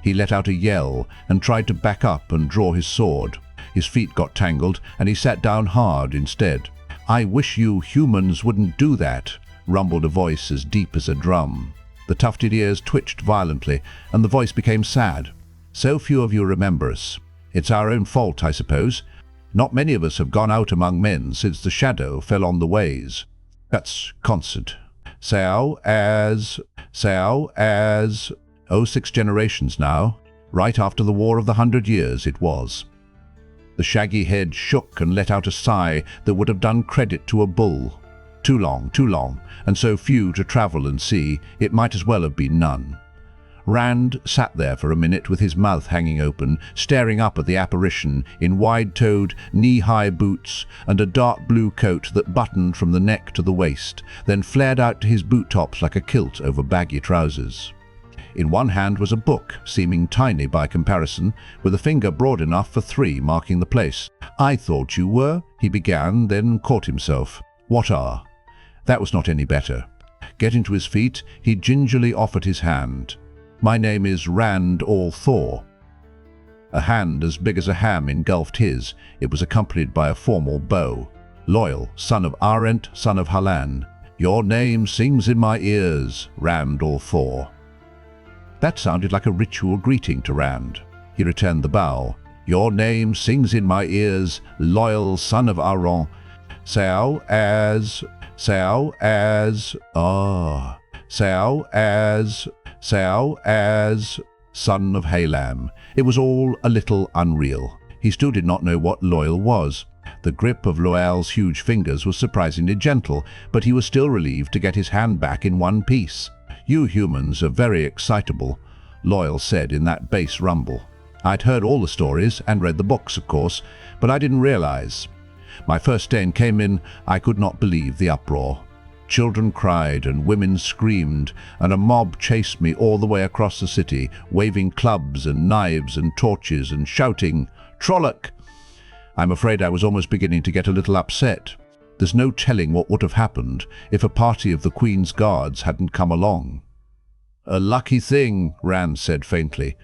He let out a yell and tried to back up and draw his sword. His feet got tangled and he sat down hard instead. "I wish you humans wouldn't do that," rumbled a voice as deep as a drum. The tufted ears twitched violently and the voice became sad. "So few of you remember us. It's our own fault, I suppose. Not many of us have gone out among men since the shadow fell on the ways." That's constant. Aes. Oh, 6 generations now. Right after the War of the 100 Years it was. The shaggy head shook and let out a sigh that would have done credit to a bull. Too long, and so few to travel and see, it might as well have been none. Rand sat there for a minute with his mouth hanging open, staring up at the apparition in wide-toed, knee-high boots and a dark blue coat that buttoned from the neck to the waist, then flared out to his boot tops like a kilt over baggy trousers. In one hand was a book, seeming tiny by comparison, with a finger broad enough for 3 marking the place. "I thought you were," he began, then caught himself. "What are?" That was not any better. Getting to his feet, he gingerly offered his hand. "My name is Rand or Thor." A hand as big as a ham engulfed his. It was accompanied by a formal bow. "Loial, son of Arent, son of Hallan. Your name sings in my ears, Rand or Thor." That sounded like a ritual greeting to Rand. He returned the bow. "Your name sings in my ears, Loial, son of Aron. Aes. Son of Halam." It was all a little unreal. He still did not know what Loial was. The grip of Loial's huge fingers was surprisingly gentle, but he was still relieved to get his hand back in one piece. "You humans are very excitable," Loial said in that bass rumble. "I'd heard all the stories and read the books, of course, but I didn't realize. My first day in Caemlyn, I could not believe the uproar. Children cried and women screamed, and a mob chased me all the way across the city, waving clubs and knives and torches and shouting, 'Trolloc!' I'm afraid I was almost beginning to get a little upset. There's no telling what would have happened if a party of the Queen's guards hadn't come along." "A lucky thing," Rand said faintly.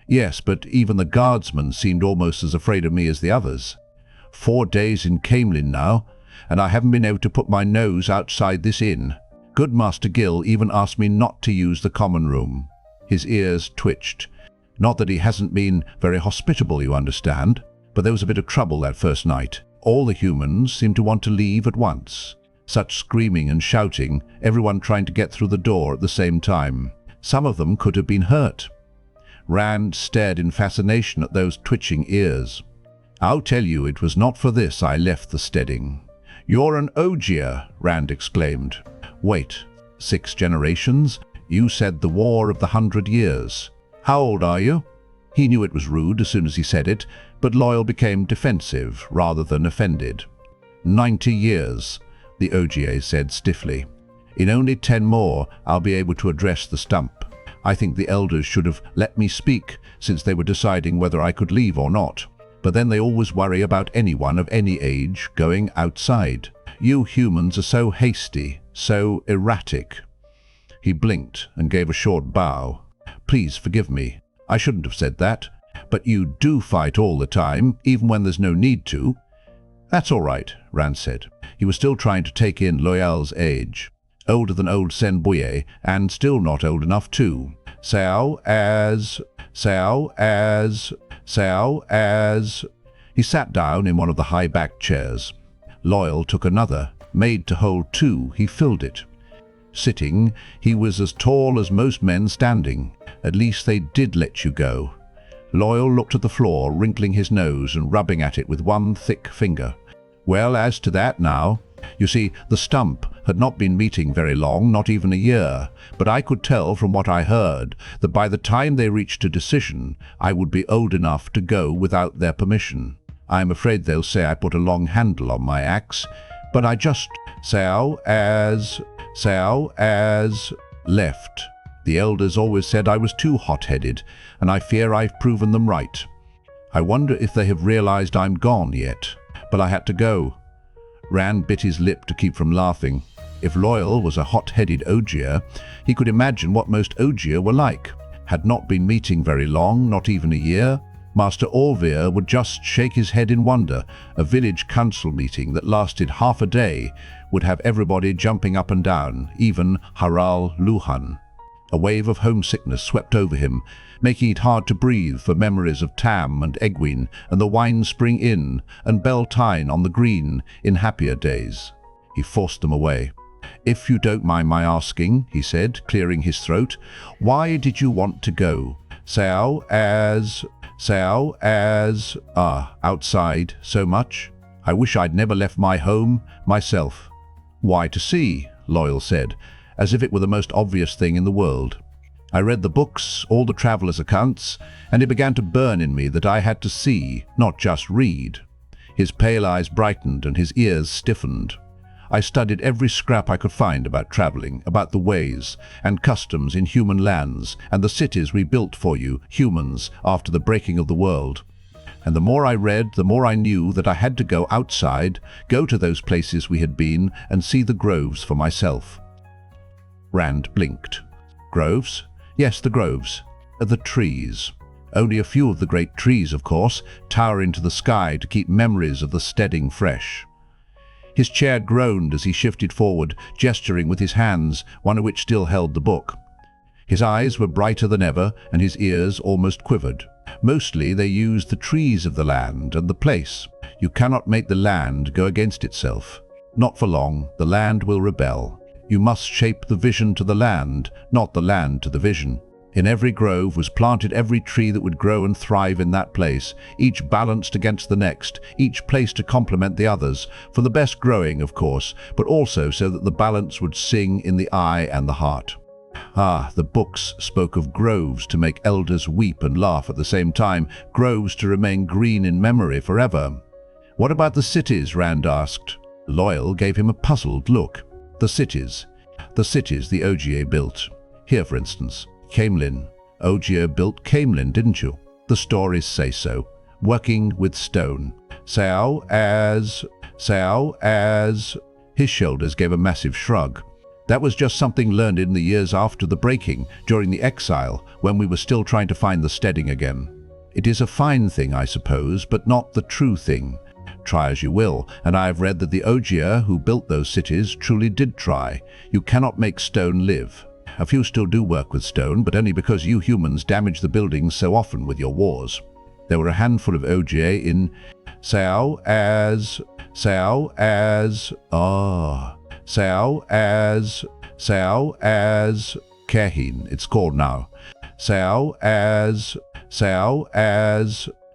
"Yes, but even the guardsmen seemed almost as afraid of me as the others. 4 days in Caemlyn now, and I haven't been able to put my nose outside this inn. Good Master Gill even asked me not to use the common room." His ears twitched. "Not that he hasn't been very hospitable, you understand, but there was a bit of trouble that first night. All the humans seemed to want to leave at once. Such screaming and shouting, everyone trying to get through the door at the same time. Some of them could have been hurt." Rand stared in fascination at those twitching ears. "I'll tell you, it was not for this I left the steading. "You're an Ogier," Rand exclaimed. "Wait, 6 generations? You said the War of the 100 Years. How old are you?" He knew it was rude as soon as he said it, but Loial became defensive rather than offended. 90 years, the Ogier said stiffly. "In only 10 more, I'll be able to address the stump. I think the elders should have let me speak, since they were deciding whether I could leave or not. But then they always worry about anyone of any age going outside. You humans are so hasty, so erratic." He blinked and gave a short bow. "Please forgive me. I shouldn't have said that. But you do fight all the time, even when there's no need to." "That's all right," Rand said. He was still trying to take in Loial's age. Older than old Sen Buye, and still not old enough too. Aes. He sat down in one of the high-backed chairs. Loial took another, made to hold 2. He filled it. Sitting, he was as tall as most men standing. At least they did let you go. Loial looked at the floor, wrinkling his nose and rubbing at it with one thick finger. "Well, as to that now. You see, the stump had not been meeting very long, not even a year, but I could tell from what I heard that by the time they reached a decision, I would be old enough to go without their permission. I'm afraid they'll say I put a long handle on my axe, but I just Aes left. The elders always said I was too hot-headed, and I fear I've proven them right. I wonder if they have realized I'm gone yet, but I had to go." Rand bit his lip to keep from laughing. If Loial was a hot-headed Ogier, he could imagine what most Ogier were like. Had not been meeting very long, not even a year. Master Ogier would just shake his head in wonder. A village council meeting that lasted half a day would have everybody jumping up and down, even Haral Luhan. A wave of homesickness swept over him, making it hard to breathe for memories of Tam and Egwene and the Wine Spring Inn and Beltane on the Green in happier days. He forced them away. "If you don't mind my asking," he said, clearing his throat, "why did you want to go? Outside so much? I wish I'd never left my home myself." "Why to see?" Loial said, as if it were the most obvious thing in the world. "I read the books, all the travelers' accounts, and it began to burn in me that I had to see, not just read." His pale eyes brightened and his ears stiffened. "I studied every scrap I could find about traveling, about the ways and customs in human lands, and the cities we built for you, humans, after the breaking of the world. And the more I read, the more I knew that I had to go outside, go to those places we had been, and see the groves for myself." Rand blinked. "Groves?" "Yes, the groves. The trees. Only a few of the great trees, of course, tower into the sky to keep memories of the steading fresh." His chair groaned as he shifted forward, gesturing with his hands, one of which still held the book. His eyes were brighter than ever, and his ears almost quivered. "Mostly they use the trees of the land and the place. You cannot make the land go against itself. Not for long, the land will rebel. You must shape the vision to the land, not the land to the vision. In every grove was planted every tree that would grow and thrive in that place, each balanced against the next, each placed to complement the others, for the best growing, of course, but also so that the balance would sing in the eye and the heart." The books spoke of groves to make elders weep and laugh at the same time, groves to remain green in memory forever. "What about the cities?" Rand asked. Loial gave him a puzzled look. The cities the Ogier built. Here, for instance, Caemlyn. Ogier built Caemlyn, didn't you? The stories say so. Working with stone. Aes. His shoulders gave a massive shrug. "That was just something learned in the years after the breaking, during the exile, when we were still trying to find the steading again. It is a fine thing, I suppose, but not the true thing. Try as you will, and I have read that the Ogier who built those cities truly did try. You cannot make stone live. A few still do work with stone, but only because you humans damage the buildings so often with your wars. There were a handful of Ogier in Aes. Cauthon, it's called now.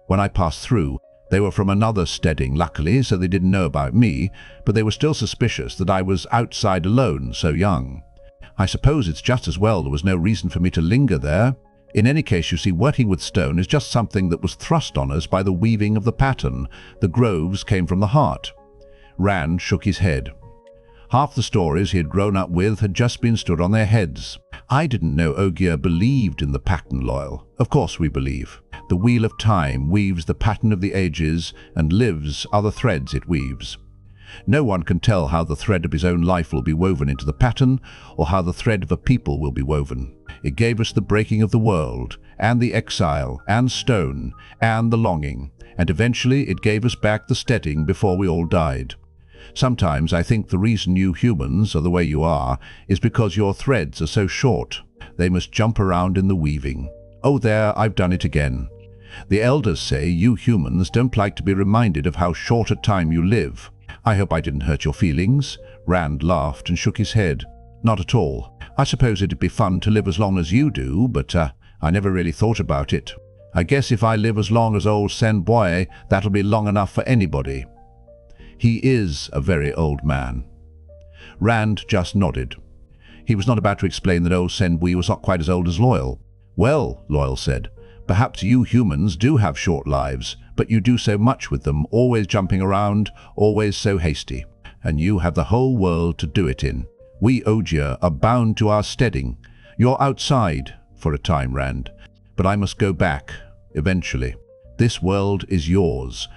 When I passed through, They were from another steading, luckily, so they didn't know about me, but they were still suspicious that I was outside alone, so young. I suppose it's just as well there was no reason for me to linger there. In any case, you see, working with stone is just something that was thrust on us by the weaving of the pattern. The groves came from the heart. Rand shook his head. Half the stories he had grown up with had just been stood on their heads. I didn't know Ogier believed in the pattern, Loial. Of course we believe. The wheel of time weaves the pattern of the ages, and lives are the threads it weaves. No one can tell how the thread of his own life will be woven into the pattern, or how the thread of a people will be woven. It gave us the breaking of the world, and the exile, and stone, and the longing, and eventually it gave us back the steading before we all died. Sometimes I think the reason you humans are the way you are is because your threads are so short. They must jump around in the weaving. Oh, there, I've done it again. The elders say you humans don't like to be reminded of how short a time you live. I hope I didn't hurt your feelings. Rand laughed and shook his head. Not at all. I suppose it'd be fun to live as long as you do, but I never really thought about it. I guess if I live as long as old Senboy, that'll be long enough for anybody. He is a very old man. Rand just nodded. He was not about to explain that old Senboy was not quite as old as Loial. Well, Loial said, perhaps you humans do have short lives, but you do so much with them, always jumping around, always so hasty. And you have the whole world to do it in. We Ogier are bound to our steading. You're outside, for a time, Rand, but I must go back, eventually. This world is yours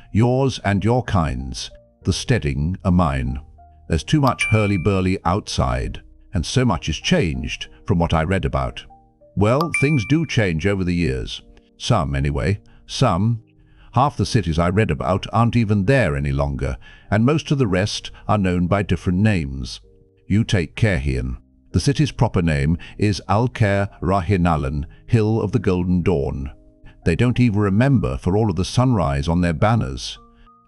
and your kind's. The steading are mine. There's too much hurly-burly outside, and so much is changed from what I read about. Well, things do change over the years. Some, anyway. Some. Half the cities I read about aren't even there any longer, and most of the rest are known by different names. You take Caerhien. The city's proper name is Alcaer Rahinalan, Hill of the Golden Dawn. They don't even remember for all of the sunrise on their banners.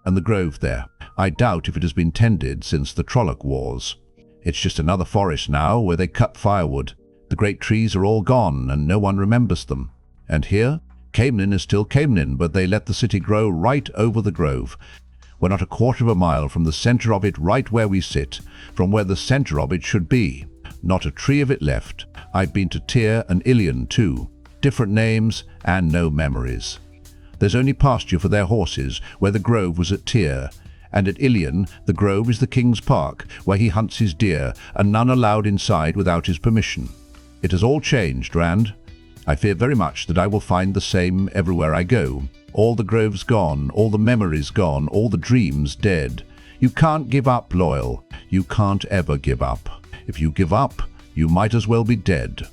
And the grove there. I doubt if it has been tended since the Trolloc Wars. It's just another forest now where they cut firewood. The great trees are all gone and no one remembers them. And here, Caemlyn is still Caemlyn, but they let the city grow right over the grove. We're not a quarter of a mile from the center of it, right where we sit, from where the center of it should be. Not a tree of it left. I've been to Tyr and Ilion too. Different names and no memories. There's only pasture for their horses, where the grove was at Tyr, and at Ilion the grove is the king's park, where he hunts his deer, and none allowed inside without his permission. It has all changed, Rand. I fear very much that I will find the same everywhere I go. All the groves gone, all the memories gone, all the dreams dead. You can't give up, Loial. You can't ever give up. If you give up, you might as well be dead.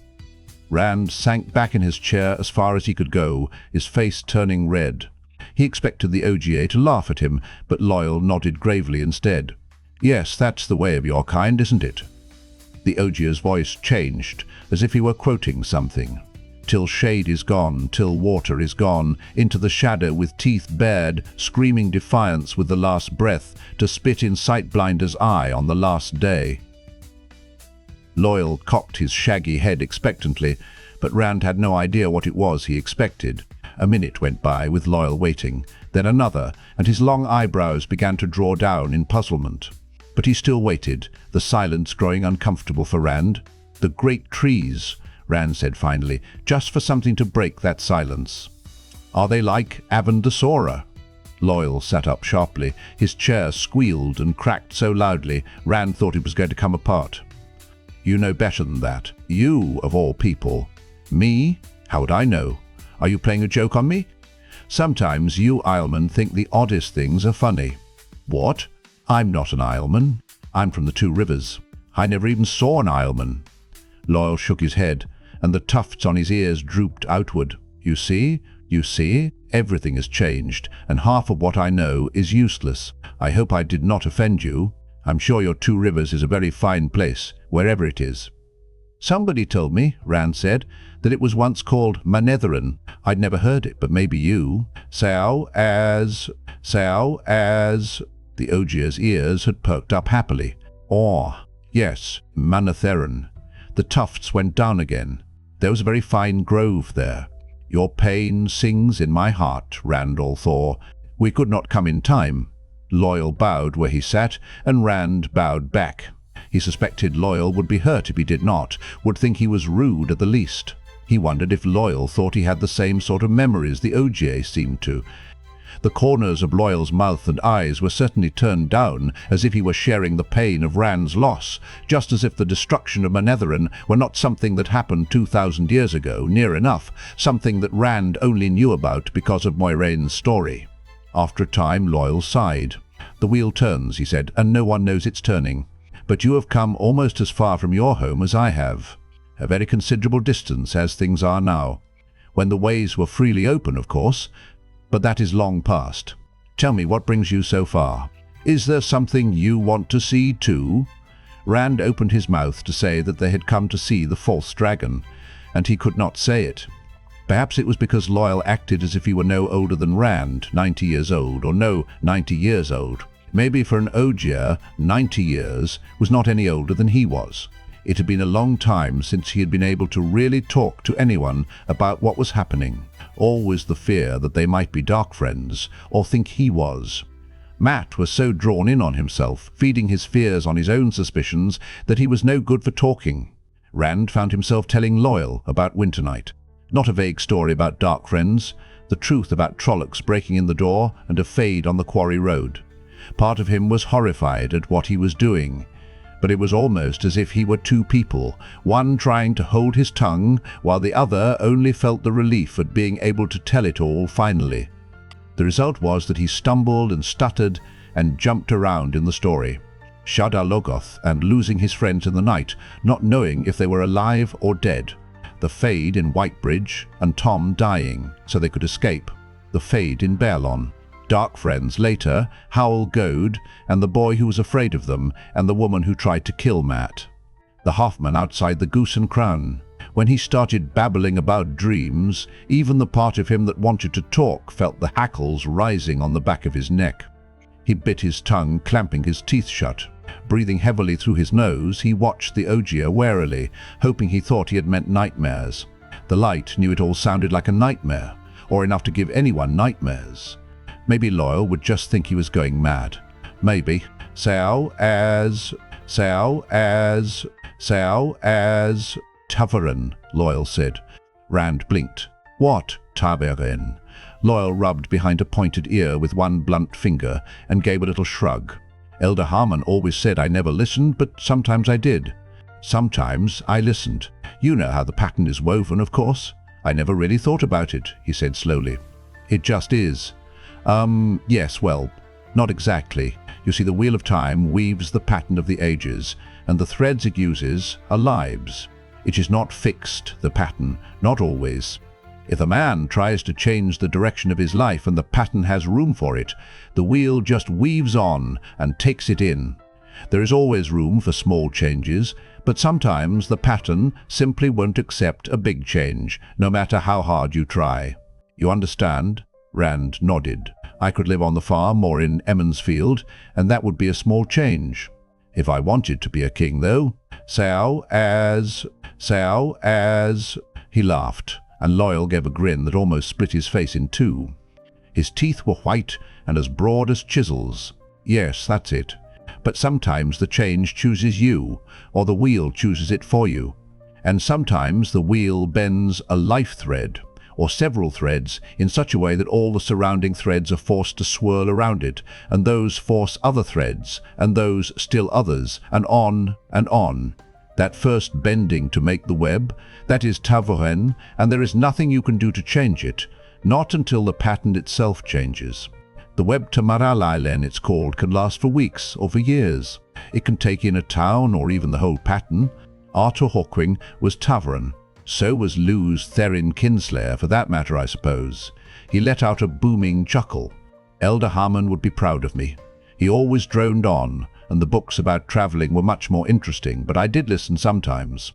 Rand sank back in his chair as far as he could go, his face turning red. He expected the Ogier to laugh at him, but Loial nodded gravely instead. Yes, that's the way of your kind, isn't it? The Ogier's voice changed, as if he were quoting something. Till shade is gone, till water is gone, into the shadow with teeth bared, screaming defiance with the last breath, to spit in Sightblinder's eye on the last day. Loial cocked his shaggy head expectantly, but Rand had no idea what it was he expected. A minute went by with Loial waiting, then another, and his long eyebrows began to draw down in puzzlement. But he still waited, the silence growing uncomfortable for Rand. The great trees, Rand said finally, just for something to break that silence. Are they like Avendasora? Loial sat up sharply. His chair squealed and cracked so loudly, Rand thought it was going to come apart. You know better than that. You, of all people. Me? How would I know? Are you playing a joke on me? Sometimes you Islemen think the oddest things are funny. What? I'm not an Isleman. I'm from the Two Rivers. I never even saw an Isleman. Loial shook his head, and the tufts on his ears drooped outward. You see? Everything has changed, and half of what I know is useless. I hope I did not offend you. I'm sure your Two Rivers is a very fine place, wherever it is. Somebody told me, Rand said, that it was once called Manetherin. I'd never heard it, but maybe you. Aes. The Ogier's ears had perked up happily. Yes, Manetherin. The tufts went down again. There was a very fine grove there. Your pain sings in my heart, Randall Thor. We could not come in time. Loial bowed where he sat, and Rand bowed back. He suspected Loial would be hurt if he did not, would think he was rude at the least. He wondered if Loial thought he had the same sort of memories the Ogier seemed to. The corners of Loial's mouth and eyes were certainly turned down, as if he were sharing the pain of Rand's loss, just as if the destruction of Manetheren were not something that happened 2,000 years ago, near enough, something that Rand only knew about because of Moiraine's story. After a time, Loial sighed. "The wheel turns," he said, "and no one knows it's turning. But you have come almost as far from your home as I have. A very considerable distance as things are now. When the ways were freely open, of course, but that is long past. Tell me what brings you so far. Is there something you want to see too?" Rand opened his mouth to say that they had come to see the false dragon, and he could not say it. Perhaps it was because Loial acted as if he were no older than Rand, 90 years old, or no, 90 years old. Maybe for an Ogier, 90 years was not any older than he was. It had been a long time since he had been able to really talk to anyone about what was happening. Always the fear that they might be dark friends, or think he was. Mat was so drawn in on himself, feeding his fears on his own suspicions, that he was no good for talking. Rand found himself telling Loial about Winternight. Not a vague story about dark friends, the truth about Trollocs breaking in the door and a fade on the quarry road. Part of him was horrified at what he was doing, but it was almost as if he were two people, one trying to hold his tongue, while the other only felt the relief at being able to tell it all finally. The result was that he stumbled and stuttered and jumped around in the story. Shadar Logoth and losing his friends in the night, not knowing if they were alive or dead. The Fade in Whitebridge, and Tom dying, so they could escape. The Fade in Baerlon. Dark friends later, Howl Goad, and the boy who was afraid of them, and the woman who tried to kill Mat. The Halfman outside the Goose and Crown. When he started babbling about dreams, even the part of him that wanted to talk felt the hackles rising on the back of his neck. He bit his tongue, clamping his teeth shut. Breathing heavily through his nose, he watched the Ogier warily, hoping he thought he had meant nightmares. The light knew it all sounded like a nightmare, or enough to give anyone nightmares. Maybe Loial would just think he was going mad. Maybe. Aes Taveren, Loial said. Rand blinked. What Taveren? Loial rubbed behind a pointed ear with one blunt finger and gave a little shrug. Elder Harmon always said I never listened, but sometimes I did. Sometimes I listened. You know how the pattern is woven, of course. I never really thought about it, he said slowly. It just is. Yes, well, not exactly. You see, the Wheel of Time weaves the pattern of the ages, and the threads it uses are lives. It is not fixed, the pattern, not always. If a man tries to change the direction of his life and the pattern has room for it, the wheel just weaves on and takes it in. There is always room for small changes, but sometimes the pattern simply won't accept a big change, no matter how hard you try. You understand? Rand nodded. I could live on the farm or in Emond's field, and that would be a small change. If I wanted to be a king, though, Aes. He laughed, and Loial gave a grin that almost split his face in two. His teeth were white and as broad as chisels. Yes, that's it. But sometimes the change chooses you, or the wheel chooses it for you. And sometimes the wheel bends a life thread, or several threads, in such a way that all the surrounding threads are forced to swirl around it, and those force other threads, and those still others, and on and on. That first bending to make the web, that is Taveren, and there is nothing you can do to change it, not until the pattern itself changes. The web Tamaral Island, it's called, can last for weeks or for years. It can take in a town or even the whole pattern. Arthur Hawkwing was Taveren. So was Lu's Therin Kinslayer, for that matter, I suppose. He let out a booming chuckle. Elder Harmon would be proud of me. He always droned on, and the books about travelling were much more interesting, but I did listen sometimes.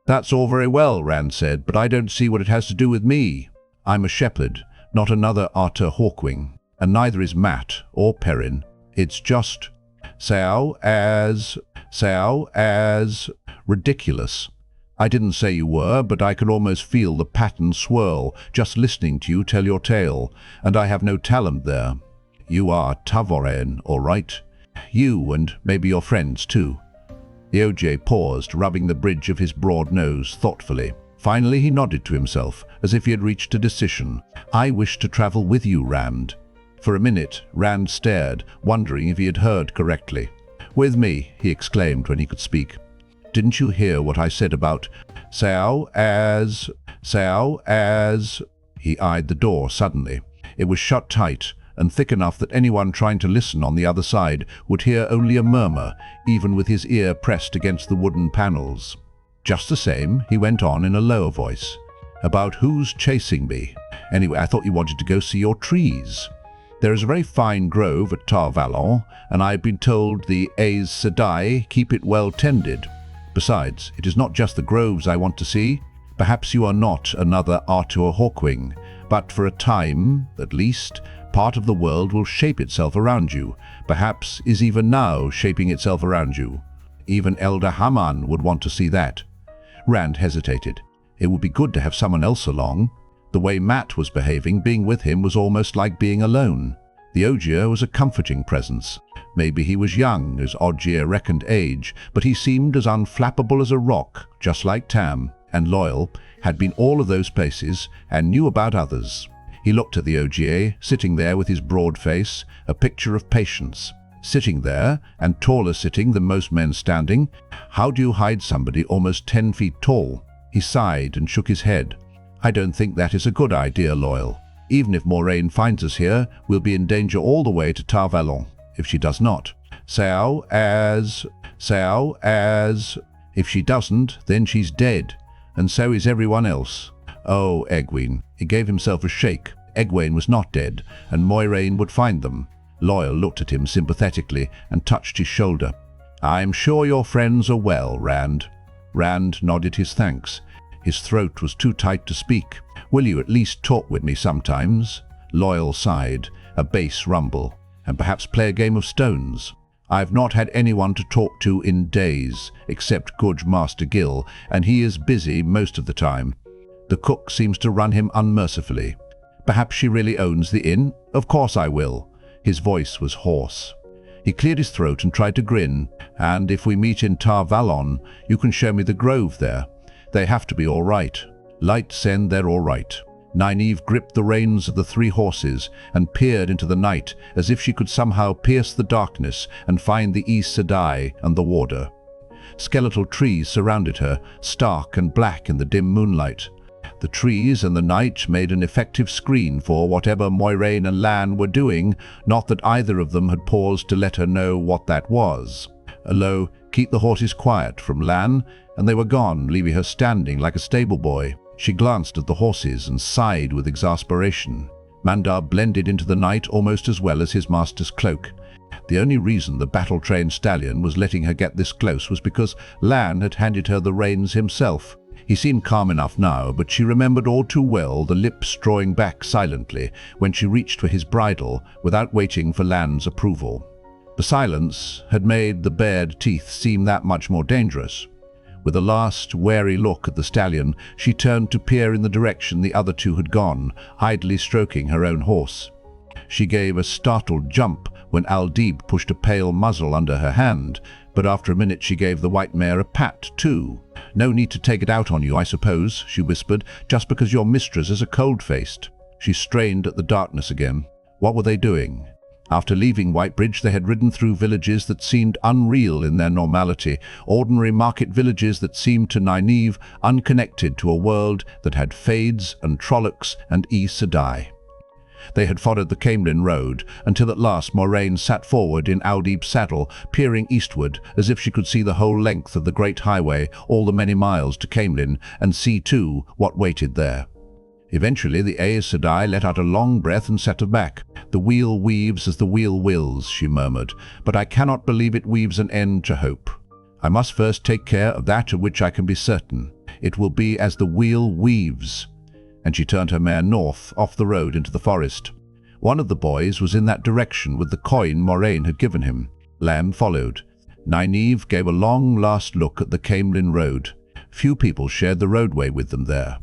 That's all very well, Rand said, but I don't see what it has to do with me. I'm a shepherd, not another Arthur Hawkwing, and neither is Mat or Perrin. It's just Aes ridiculous. I didn't say you were, but I could almost feel the pattern swirl just listening to you tell your tale, and I have no talent there. You are Tavorain, all right. You and maybe your friends too." The Ogier paused, rubbing the bridge of his broad nose thoughtfully. Finally he nodded to himself, as if he had reached a decision. "I wish to travel with you, Rand." For a minute, Rand stared, wondering if he had heard correctly. "With me," he exclaimed when he could speak. "Didn't you hear what I said about Aes? He eyed the door suddenly. It was shut tight, and thick enough that anyone trying to listen on the other side would hear only a murmur, even with his ear pressed against the wooden panels. "Just the same," he went on in a lower voice, "about who's chasing me. Anyway, I thought you wanted to go see your trees. There is a very fine grove at Tar Valon, and I've been told the Aes Sedai keep it well tended. Besides, it is not just the groves I want to see. Perhaps you are not another Arthur Hawkwing, but for a time, at least, part of the world will shape itself around you, perhaps is even now shaping itself around you. Even Elder Haman would want to see that." Rand hesitated. It would be good to have someone else along. The way Matt was behaving, being with him was almost like being alone. The Ogier was a comforting presence. Maybe he was young, as Ogier reckoned age, but he seemed as unflappable as a rock, just like Tam, and Loial, had been all of those places, and knew about others. He looked at the Ogier, sitting there with his broad face, a picture of patience. Sitting there, and taller sitting than most men standing. How do you hide somebody almost 10 feet tall? He sighed and shook his head. "I don't think that is a good idea, Loial. Even if Moiraine finds us here, we'll be in danger all the way to Tar Valon, if she does not. Aes. If she doesn't, then she's dead, and so is everyone else. Oh, Egwene." He gave himself a shake. Egwene was not dead, and Moiraine would find them. Loial looked at him sympathetically and touched his shoulder. "I'm sure your friends are well, Rand." Rand nodded his thanks. His throat was too tight to speak. "Will you at least talk with me sometimes?" Loial sighed, a bass rumble, "and perhaps play a game of stones. I've not had anyone to talk to in days, except good Master Gill, and he is busy most of the time. The cook seems to run him unmercifully. Perhaps she really owns the inn? Of course I will." His voice was hoarse. He cleared his throat and tried to grin. "And if we meet in Tar Valon, you can show me the grove there. They have to be all right. Light send they're all right." Nynaeve gripped the reins of the 3 horses and peered into the night as if she could somehow pierce the darkness and find the Aes Sedai and the warder. Skeletal trees surrounded her, stark and black in the dim moonlight. The trees and the night made an effective screen for whatever Moiraine and Lan were doing, not that either of them had paused to let her know what that was. A low, "Keep the horses quiet," from Lan, and they were gone, leaving her standing like a stable boy. She glanced at the horses and sighed with exasperation. Mandar blended into the night almost as well as his master's cloak. The only reason the battle-trained stallion was letting her get this close was because Lan had handed her the reins himself. He seemed calm enough now, but she remembered all too well the lips drawing back silently when she reached for his bridle without waiting for Lan's approval. The silence had made the bared teeth seem that much more dangerous. With a last wary look at the stallion, she turned to peer in the direction the other 2 had gone, idly stroking her own horse. She gave a startled jump when Aldib pushed a pale muzzle under her hand, but after a minute she gave the white mare a pat too. "No need to take it out on you, I suppose," she whispered, "just because your mistress is a cold-faced." She strained at the darkness again. What were they doing? After leaving Whitebridge, they had ridden through villages that seemed unreal in their normality, ordinary market villages that seemed to Nynaeve unconnected to a world that had Fades and Trollocs and Aes Sedai. They had followed the Caemlyn road until at last Moiraine sat forward in Aldib's saddle, peering eastward as if she could see the whole length of the great highway, all the many miles to Caemlyn, and see too what waited there. Eventually the Aes Sedai let out a long breath and set her back. "The wheel weaves as the wheel wills," she murmured, "but I cannot believe it weaves an end to hope. I must first take care of that of which I can be certain. It will be as the wheel weaves." And she turned her mare north, off the road into the forest. One of the boys was in that direction with the coin Moiraine had given him. Lan followed. Nynaeve gave a long last look at the Caemlyn road. Few people shared the roadway with them there.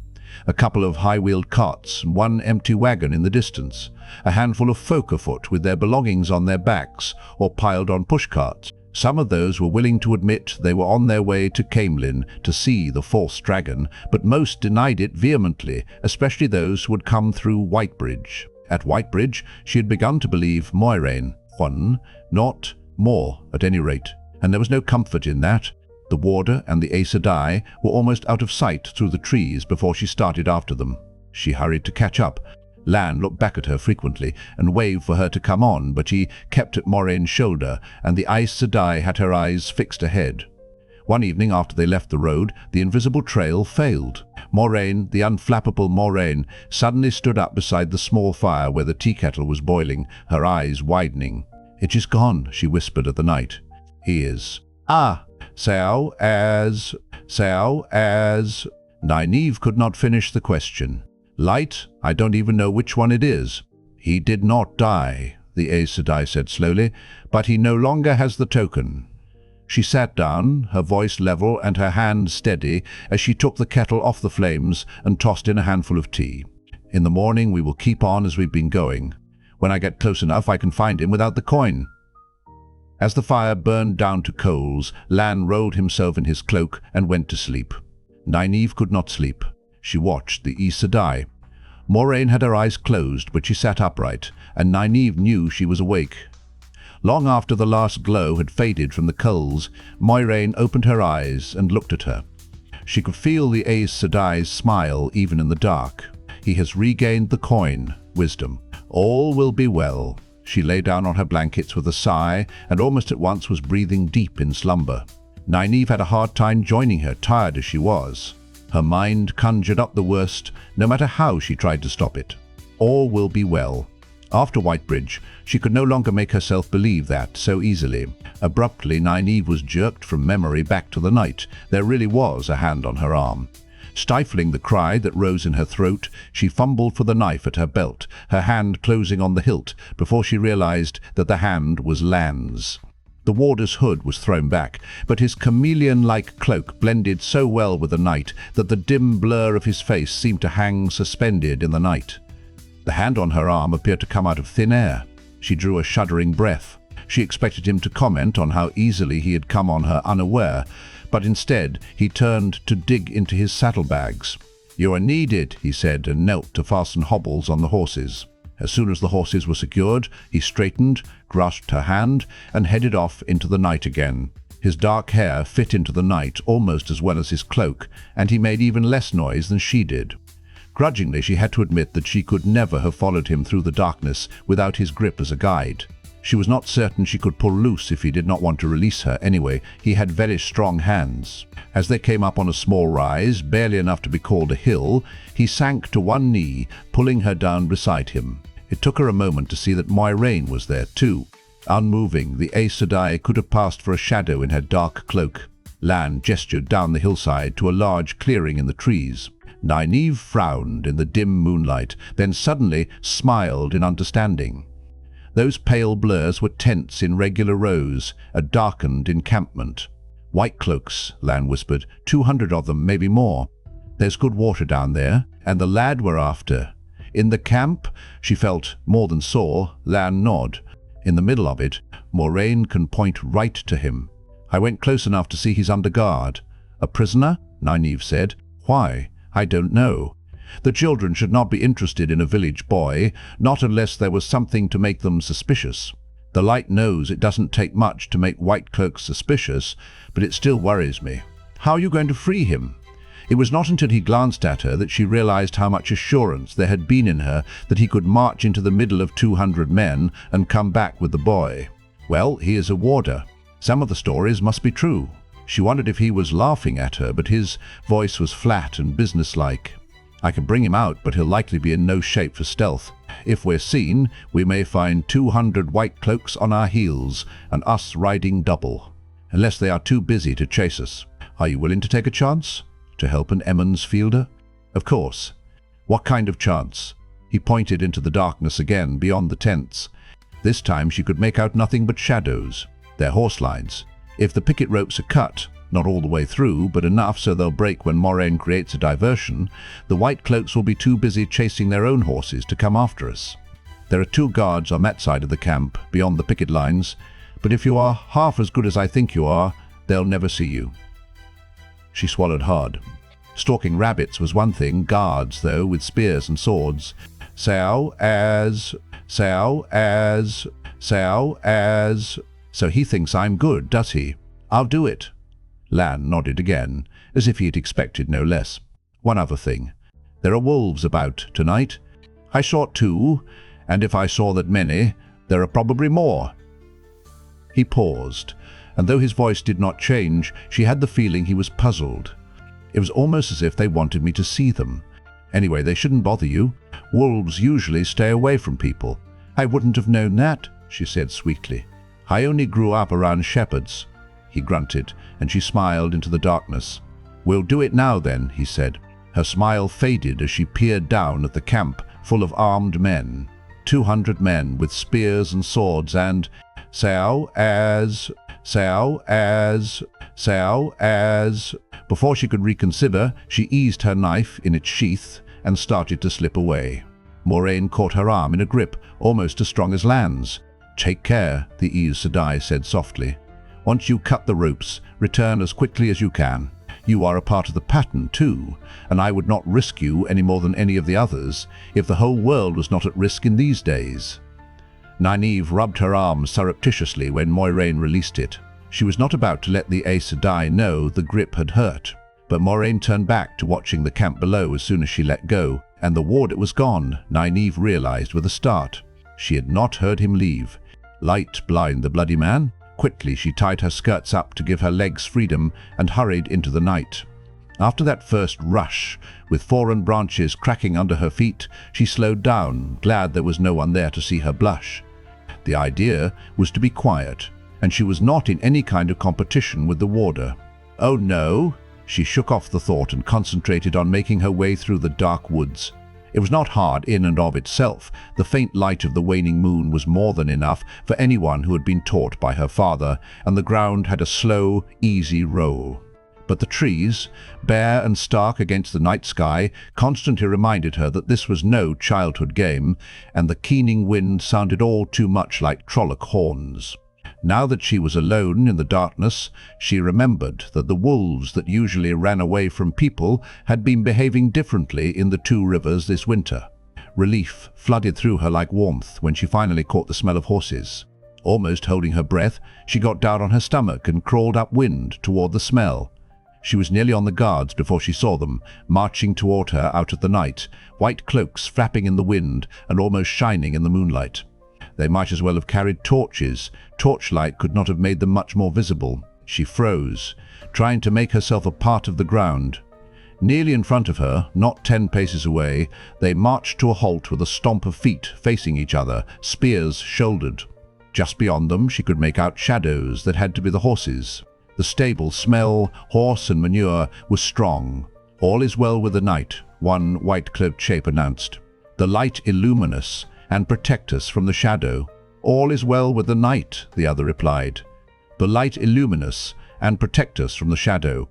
A couple of high-wheeled carts and one empty wagon in the distance. A handful of folk afoot with their belongings on their backs or piled on pushcarts. Some of those were willing to admit they were on their way to Caemlyn to see the false dragon, but most denied it vehemently, especially those who had come through Whitebridge. At Whitebridge, she had begun to believe Moiraine, one, not more at any rate, and there was no comfort in that. The warder and the Aes Sedai were almost out of sight through the trees before she started after them. She hurried to catch up. Lan looked back at her frequently and waved for her to come on, but he kept at Moraine's shoulder, and the Aes Sedai had her eyes fixed ahead. One evening after they left the road, the invisible trail failed. Moiraine, the unflappable Moiraine, suddenly stood up beside the small fire where the tea kettle was boiling, her eyes widening. "It is gone," she whispered at the night. "He is." "Ah, Aes. Nynaeve could not finish the question. "Light, I don't even know which one it is." "He did not die," the Aes Sedai said slowly, "but he no longer has the token." She sat down, her voice level and her hand steady, as she took the kettle off the flames and tossed in a handful of tea. "In the morning we will keep on as we've been going. When I get close enough I can find him without the coin." As the fire burned down to coals, Lan rolled himself in his cloak and went to sleep. Nynaeve could not sleep. She watched the Aes Sedai. Moiraine had her eyes closed, but she sat upright, and Nynaeve knew she was awake. Long after the last glow had faded from the coals, Moiraine opened her eyes and looked at her. She could feel the Aes Sedai's smile even in the dark. "He has regained the coin, wisdom. All will be well." She lay down on her blankets with a sigh, and almost at once was breathing deep in slumber. Nynaeve had a hard time joining her, tired as she was. Her mind conjured up the worst, no matter how she tried to stop it. All will be well. After Whitebridge, she could no longer make herself believe that so easily. Abruptly, Nynaeve was jerked from memory back to the night. There really was a hand on her arm. Stifling the cry that rose in her throat, she fumbled for the knife at her belt, her hand closing on the hilt, before she realized that the hand was Lan's. The warder's hood was thrown back, but his chameleon-like cloak blended so well with the night that the dim blur of his face seemed to hang suspended in the night. The hand on her arm appeared to come out of thin air. She drew a shuddering breath. She expected him to comment on how easily he had come on her unaware, but instead he turned to dig into his saddlebags. "You are needed," he said, and knelt to fasten hobbles on the horses. As soon as the horses were secured, he straightened, grasped her hand, and headed off into the night again. His dark hair fit into the night almost as well as his cloak, and he made even less noise than she did. Grudgingly, she had to admit that she could never have followed him through the darkness without his grip as a guide. She was not certain she could pull loose if he did not want to release her. Anyway, he had very strong hands. As they came up on a small rise, barely enough to be called a hill, he sank to one knee, pulling her down beside him. It took her a moment to see that Moiraine was there too. Unmoving, the Aes Sedai could have passed for a shadow in her dark cloak. Lan gestured down the hillside to a large clearing in the trees. Nynaeve frowned in the dim moonlight, then suddenly smiled in understanding. Those pale blurs were tents in regular rows, a darkened encampment. "White cloaks," Lan whispered. 200 of them, maybe more. "There's good water down there, and the lad we're after. In the camp," she felt more than saw Lan nod. "In the middle of it, Moiraine can point right to him. I went close enough to see he's under guard." "A prisoner?" Nynaeve said. "Why? I don't know. The children should not be interested in a village boy, not unless there was something to make them suspicious. The light knows it doesn't take much to make white cloaks suspicious, but it still worries me. How are you going to free him?" It was not until he glanced at her that she realized how much assurance there had been in her that he could march into the middle of 200 men and come back with the boy. Well, he is a warder. Some of the stories must be true. She wondered if he was laughing at her, but his voice was flat and businesslike. "I can bring him out, but he'll likely be in no shape for stealth. If we're seen, we may find 200 white cloaks on our heels, and us riding double. Unless they are too busy to chase us. Are you willing to take a chance? To help an Emond's fielder?" "Of course." "What kind of chance?" He pointed into the darkness again, beyond the tents. This time she could make out nothing but shadows. Their horse lines. If the picket ropes are cut, Not all the way through, but enough so they'll break when Moiraine creates a diversion. The White Cloaks will be too busy chasing their own horses to come after us. There are 2 guards on that side of the camp, beyond the picket lines, but if you are half as good as I think you are, they'll never see you." She swallowed hard. Stalking rabbits was one thing, guards, though, with spears and swords. "So he thinks I'm good, does he? I'll do it." Lan nodded again, as if he had expected no less. "One other thing. There are wolves about tonight. I saw 2, and if I saw that many, there are probably more." He paused, and though his voice did not change, she had the feeling he was puzzled. It was almost as if they wanted me to see them. "Anyway, they shouldn't bother you. Wolves usually stay away from people." "I wouldn't have known that," she said sweetly. "I only grew up around shepherds." He grunted, and she smiled into the darkness. "We'll do it now then," he said. Her smile faded as she peered down at the camp full of armed men. 200 men with spears and swords and "Aes." Before she could reconsider, she eased her knife in its sheath and started to slip away. Moiraine caught her arm in a grip almost as strong as Lan's. "Take care," the Aes Sedai said softly. "Once you cut the ropes, return as quickly as you can. You are a part of the pattern too, and I would not risk you any more than any of the others if the whole world was not at risk in these days." Nynaeve rubbed her arm surreptitiously when Moiraine released it. She was not about to let the Aes Sedai know the grip had hurt, but Moiraine turned back to watching the camp below as soon as she let go, and the warder was gone, Nynaeve realized with a start. She had not heard him leave. Light blind the bloody man? Quickly she tied her skirts up to give her legs freedom and hurried into the night. After that first rush, with foreign branches cracking under her feet, she slowed down, glad there was no one there to see her blush. The idea was to be quiet, and she was not in any kind of competition with the warder. "Oh no!" She shook off the thought and concentrated on making her way through the dark woods. It was not hard in and of itself. The faint light of the waning moon was more than enough for anyone who had been taught by her father, and the ground had a slow, easy roll. But the trees, bare and stark against the night sky, constantly reminded her that this was no childhood game, and the keening wind sounded all too much like Trolloc horns. Now that she was alone in the darkness, she remembered that the wolves that usually ran away from people had been behaving differently in the 2 rivers this winter. Relief flooded through her like warmth when she finally caught the smell of horses. Almost holding her breath, she got down on her stomach and crawled upwind toward the smell. She was nearly on the guards before she saw them, marching toward her out of the night, white cloaks flapping in the wind and almost shining in the moonlight. They might as well have carried torches. Torchlight could not have made them much more visible. She froze, trying to make herself a part of the ground. Nearly in front of her, not 10 paces away, they marched to a halt with a stomp of feet facing each other, spears shouldered. Just beyond them she could make out shadows that had to be the horses. The stable smell, horse and manure, was strong. "All is well with the night," one white-cloaked shape announced. "The light illumine us and protect us from the shadow." "All is well with the night," the other replied. "The light illumine us and protect us from the shadow."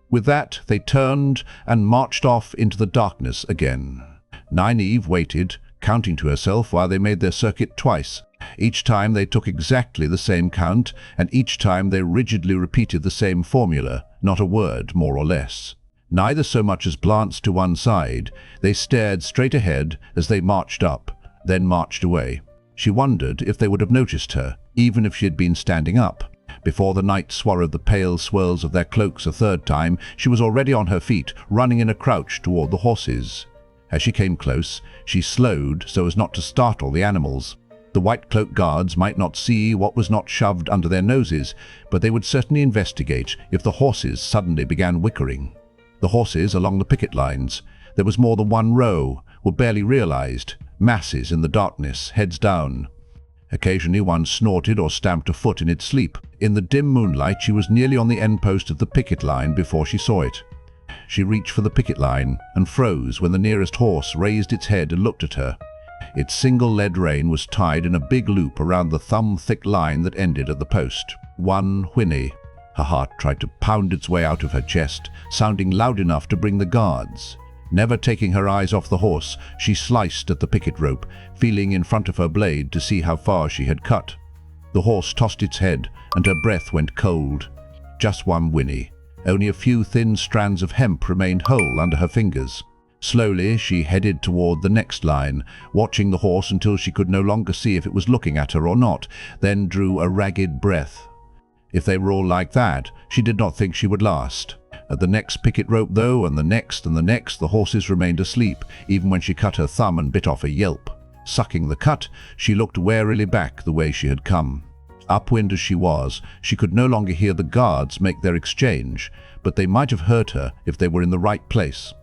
With that, they turned and marched off into the darkness again. Nynaeve waited, counting to herself while they made their circuit twice. Each time they took exactly the same count, and each time they rigidly repeated the same formula, not a word more or less. Neither so much as glanced to one side. They stared straight ahead as they marched up, then marched away. She wondered if they would have noticed her, even if she had been standing up. Before the night swallowed the pale swirls of their cloaks a third time, she was already on her feet, running in a crouch toward the horses. As she came close, she slowed so as not to startle the animals. The white-cloaked guards might not see what was not shoved under their noses, but they would certainly investigate if the horses suddenly began whickering. The horses along the picket lines, there was more than one row, were barely realized, masses in the darkness, heads down. Occasionally one snorted or stamped a foot in its sleep. In the dim moonlight she was nearly on the end post of the picket line before she saw it. She reached for the picket line and froze when the nearest horse raised its head and looked at her. Its single lead rein was tied in a big loop around the thumb-thick line that ended at the post. One whinny. Her heart tried to pound its way out of her chest, sounding loud enough to bring the guards. Never taking her eyes off the horse, she sliced at the picket rope, feeling in front of her blade to see how far she had cut. The horse tossed its head, and her breath went cold. Just one whinny. Only a few thin strands of hemp remained whole under her fingers. Slowly, she headed toward the next line, watching the horse until she could no longer see if it was looking at her or not, then drew a ragged breath. If they were all like that, she did not think she would last. At the next picket rope, though, and the next, the horses remained asleep, even when she cut her thumb and bit off a yelp. Sucking the cut, she looked warily back the way she had come. Upwind as she was, she could no longer hear the guards make their exchange, but they might have heard her if they were in the right place.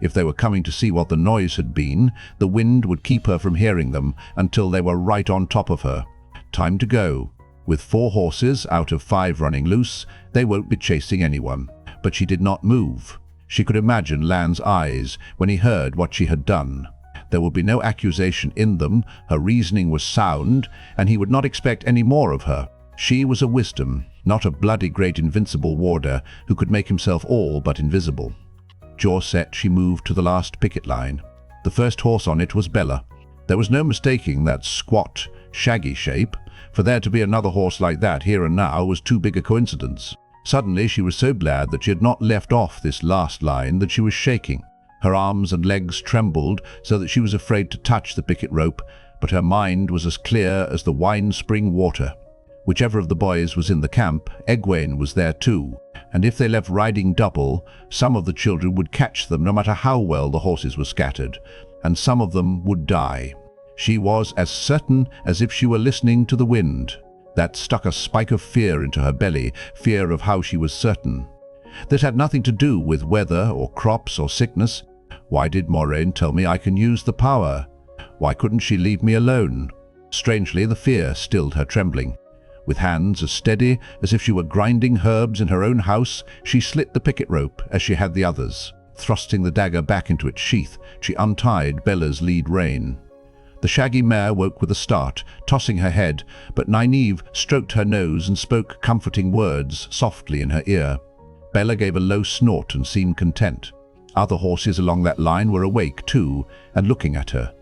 If they were coming to see what the noise had been, the wind would keep her from hearing them until they were right on top of her. Time to go. With 4 horses out of 5 running loose, they won't be chasing anyone. But she did not move. She could imagine Lan's eyes when he heard what she had done. There would be no accusation in them, her reasoning was sound, and he would not expect any more of her. She was a wisdom, not a bloody great invincible warder who could make himself all but invisible. Jaw set, she moved to the last picket line. The first horse on it was Bella. There was no mistaking that squat, shaggy shape. For there to be another horse like that here and now was too big a coincidence. Suddenly she was so glad that she had not left off this last line that she was shaking. Her arms and legs trembled so that she was afraid to touch the picket rope, but her mind was as clear as the wine spring water. Whichever of the boys was in the camp, Egwene was there too, and if they left riding double, some of the children would catch them no matter how well the horses were scattered, and some of them would die. She was as certain as if she were listening to the wind. That stuck a spike of fear into her belly, fear of how she was certain. That had nothing to do with weather or crops or sickness. Why did Moiraine tell me I can use the power? Why couldn't she leave me alone? Strangely, the fear stilled her trembling. With hands as steady as if she were grinding herbs in her own house, she slit the picket rope as she had the others. Thrusting the dagger back into its sheath, she untied Bella's lead rein. The shaggy mare woke with a start, tossing her head, but Nynaeve stroked her nose and spoke comforting words softly in her ear. Bella gave a low snort and seemed content. Other horses along that line were awake too, and looking at her.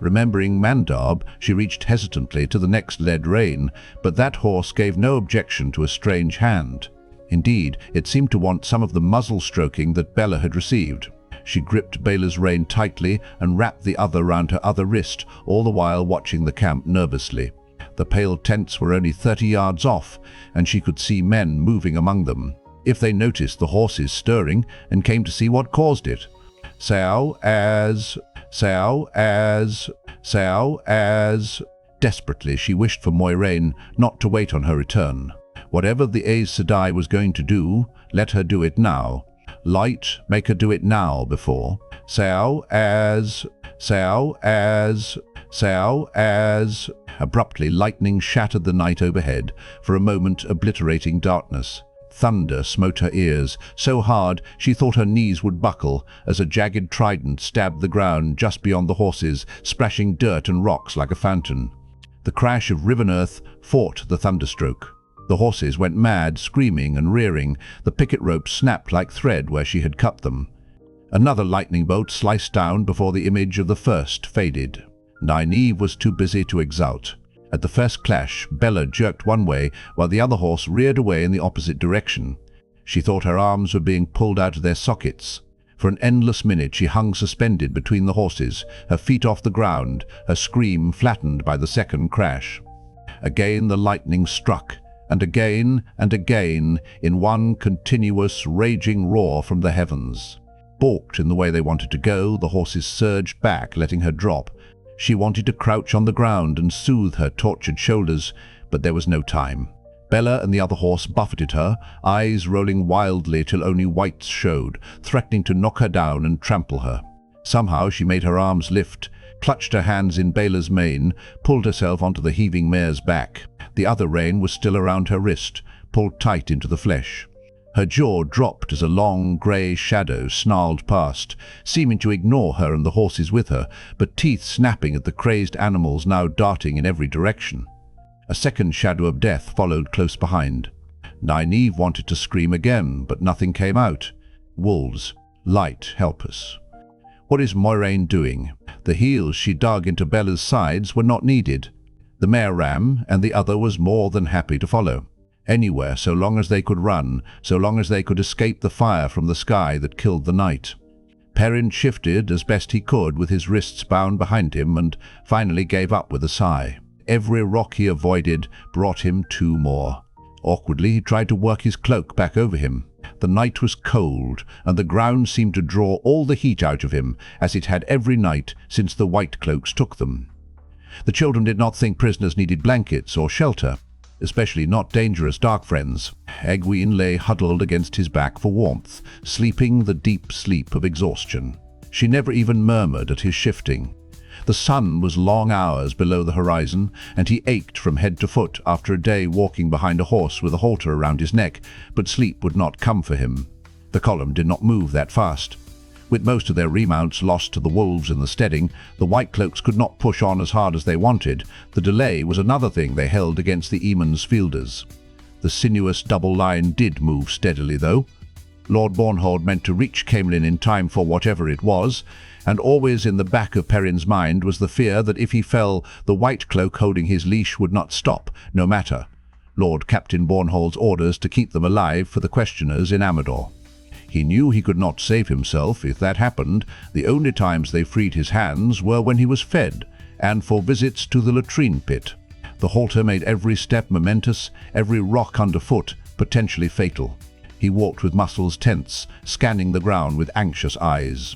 Remembering Mandab, she reached hesitantly to the next led rein, but that horse gave no objection to a strange hand. Indeed, it seemed to want some of the muzzle stroking that Bella had received. She gripped Bella's rein tightly and wrapped the other round her other wrist, all the while watching the camp nervously. The pale tents were only 30 yards off, and she could see men moving among them. If they noticed the horses stirring and came to see what caused it. Aes. Desperately she wished for Moiraine not to wait on her return. Whatever the Aes Sedai was going to do, let her do it now. Light, make her do it now before. Aes. Abruptly, lightning shattered the night overhead, for a moment obliterating darkness. Thunder smote her ears, so hard she thought her knees would buckle as a jagged trident stabbed the ground just beyond the horses, splashing dirt and rocks like a fountain. The crash of riven earth fought the thunderstroke. The horses went mad, screaming and rearing. The picket ropes snapped like thread where she had cut them. Another lightning bolt sliced down before the image of the first faded. Nynaeve was too busy to exult. At the first clash, Bella jerked one way while the other horse reared away in the opposite direction. She thought her arms were being pulled out of their sockets. For an endless minute she hung suspended between the horses, her feet off the ground, her scream flattened by the second crash. Again the lightning struck, and again in one continuous raging roar from the heavens. Balked in the way they wanted to go, the horses surged back, letting her drop. She wanted to crouch on the ground and soothe her tortured shoulders, but there was no time. Bella and the other horse buffeted her, eyes rolling wildly till only whites showed, threatening to knock her down and trample her. Somehow she made her arms lift, clutched her hands in Bella's mane, pulled herself onto the heaving mare's back. The other rein was still around her wrist, pulled tight into the flesh. Her jaw dropped as a long grey shadow snarled past, seeming to ignore her and the horses with her, but teeth snapping at the crazed animals now darting in every direction. A second shadow of death followed close behind. Nynaeve wanted to scream again, but nothing came out. Wolves, light, help us. What is Moiraine doing? The heels she dug into Bella's sides were not needed. The mare ran, and the other was more than happy to follow. Anywhere, so long as they could run, so long as they could escape the fire from the sky that killed the night. Perrin shifted as best he could with his wrists bound behind him and finally gave up with a sigh. Every rock he avoided brought him 2 more. Awkwardly, he tried to work his cloak back over him. The night was cold, and the ground seemed to draw all the heat out of him, as it had every night since the White Cloaks took them. The children did not think prisoners needed blankets or shelter, especially not dangerous dark friends. Egwene lay huddled against his back for warmth, sleeping the deep sleep of exhaustion. She never even murmured at his shifting. The sun was long hours below the horizon, and he ached from head to foot after a day walking behind a horse with a halter around his neck, but sleep would not come for him. The column did not move that fast. With most of their remounts lost to the wolves in the steading, the White Cloaks could not push on as hard as they wanted. The delay was another thing they held against the Emond's fielders. The sinuous double line did move steadily, though. Lord Bornhold meant to reach Caemlyn in time for whatever it was, and always in the back of Perrin's mind was the fear that if he fell, the White Cloak holding his leash would not stop, no matter. Lord Captain Bornhold's orders to keep them alive for the questioners in Amador. He knew he could not save himself if that happened. The only times they freed his hands were when he was fed, and for visits to the latrine pit. The halter made every step momentous, every rock underfoot potentially fatal. He walked with muscles tense, scanning the ground with anxious eyes.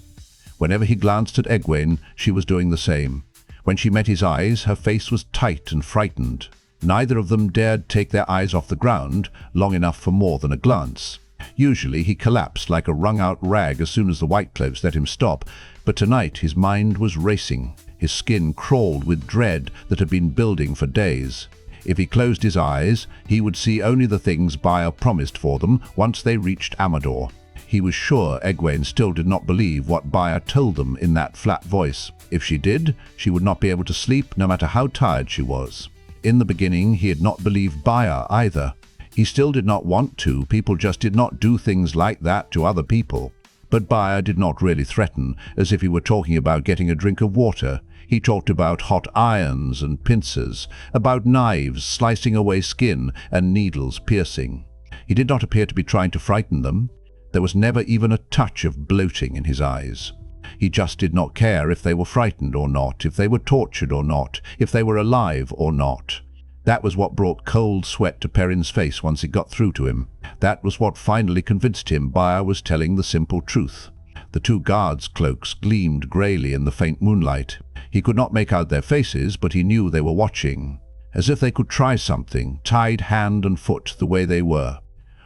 Whenever he glanced at Egwene, she was doing the same. When she met his eyes, her face was tight and frightened. Neither of them dared take their eyes off the ground long enough for more than a glance. Usually he collapsed like a wrung-out rag as soon as the White Cloaks let him stop, but tonight his mind was racing. His skin crawled with dread that had been building for days. If he closed his eyes, he would see only the things Baia promised for them once they reached Amador. He was sure Egwene still did not believe what Baia told them in that flat voice. If she did, she would not be able to sleep no matter how tired she was. In the beginning, he had not believed Baia either. He still did not want to. People just did not do things like that to other people. But Baia did not really threaten, as if he were talking about getting a drink of water. He talked about hot irons and pincers, about knives slicing away skin and needles piercing. He did not appear to be trying to frighten them. There was never even a touch of bloating in his eyes. He just did not care if they were frightened or not, if they were tortured or not, if they were alive or not. That was what brought cold sweat to Perrin's face once it got through to him. That was what finally convinced him Baia was telling the simple truth. The 2 guards' cloaks gleamed greyly in the faint moonlight. He could not make out their faces, but he knew they were watching, as if they could try something, tied hand and foot the way they were.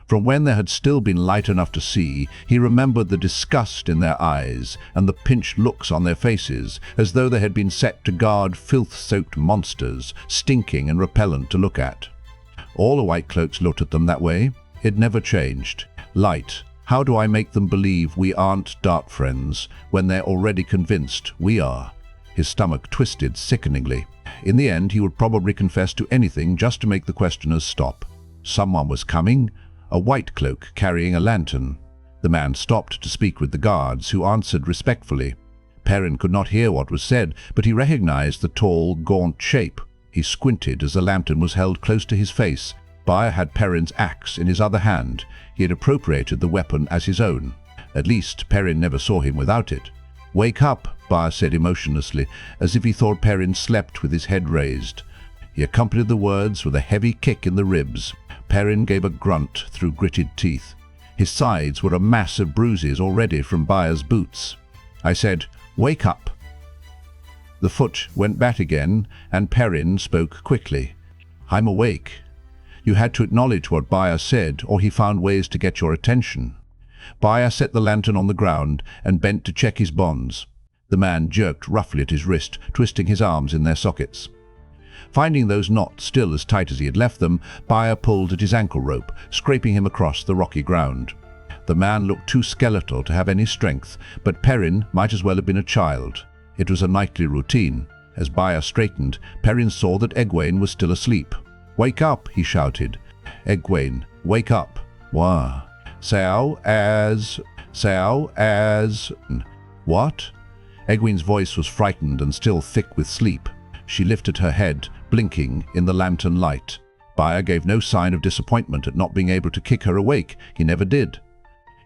From when there had still been light enough to see, he remembered the disgust in their eyes and the pinched looks on their faces, as though they had been set to guard filth-soaked monsters, stinking and repellent to look at. All the White Cloaks looked at them that way. It never changed. Light. How do I make them believe we aren't dark friends when they're already convinced we are? His stomach twisted sickeningly. In the end, he would probably confess to anything just to make the questioners stop. Someone was coming. A White Cloak carrying a lantern. The man stopped to speak with the guards, who answered respectfully. Perrin could not hear what was said, but he recognized the tall, gaunt shape. He squinted as the lantern was held close to his face. Baia had Perrin's axe in his other hand. He had appropriated the weapon as his own. At least Perrin never saw him without it. "Wake up," Baia said emotionlessly, as if he thought Perrin slept with his head raised. He accompanied the words with a heavy kick in the ribs. Perrin gave a grunt through gritted teeth. His sides were a mass of bruises already from Baia's boots. I said, "Wake up." The foot went back again, and Perrin spoke quickly. "I'm awake." You had to acknowledge what Baia said, or he found ways to get your attention. Baia set the lantern on the ground and bent to check his bonds. The man jerked roughly at his wrist, twisting his arms in their sockets. Finding those knots still as tight as he had left them, Baia pulled at his ankle rope, scraping him across the rocky ground. The man looked too skeletal to have any strength, but Perrin might as well have been a child. It was a nightly routine. As Baia straightened, Perrin saw that Egwene was still asleep. "Wake up," he shouted. Egwene, Wake up. Wah. Aes. What? Egwene's voice was frightened and still thick with sleep. She lifted her head, blinking in the lantern light. Baer gave no sign of disappointment at not being able to kick her awake. He never did.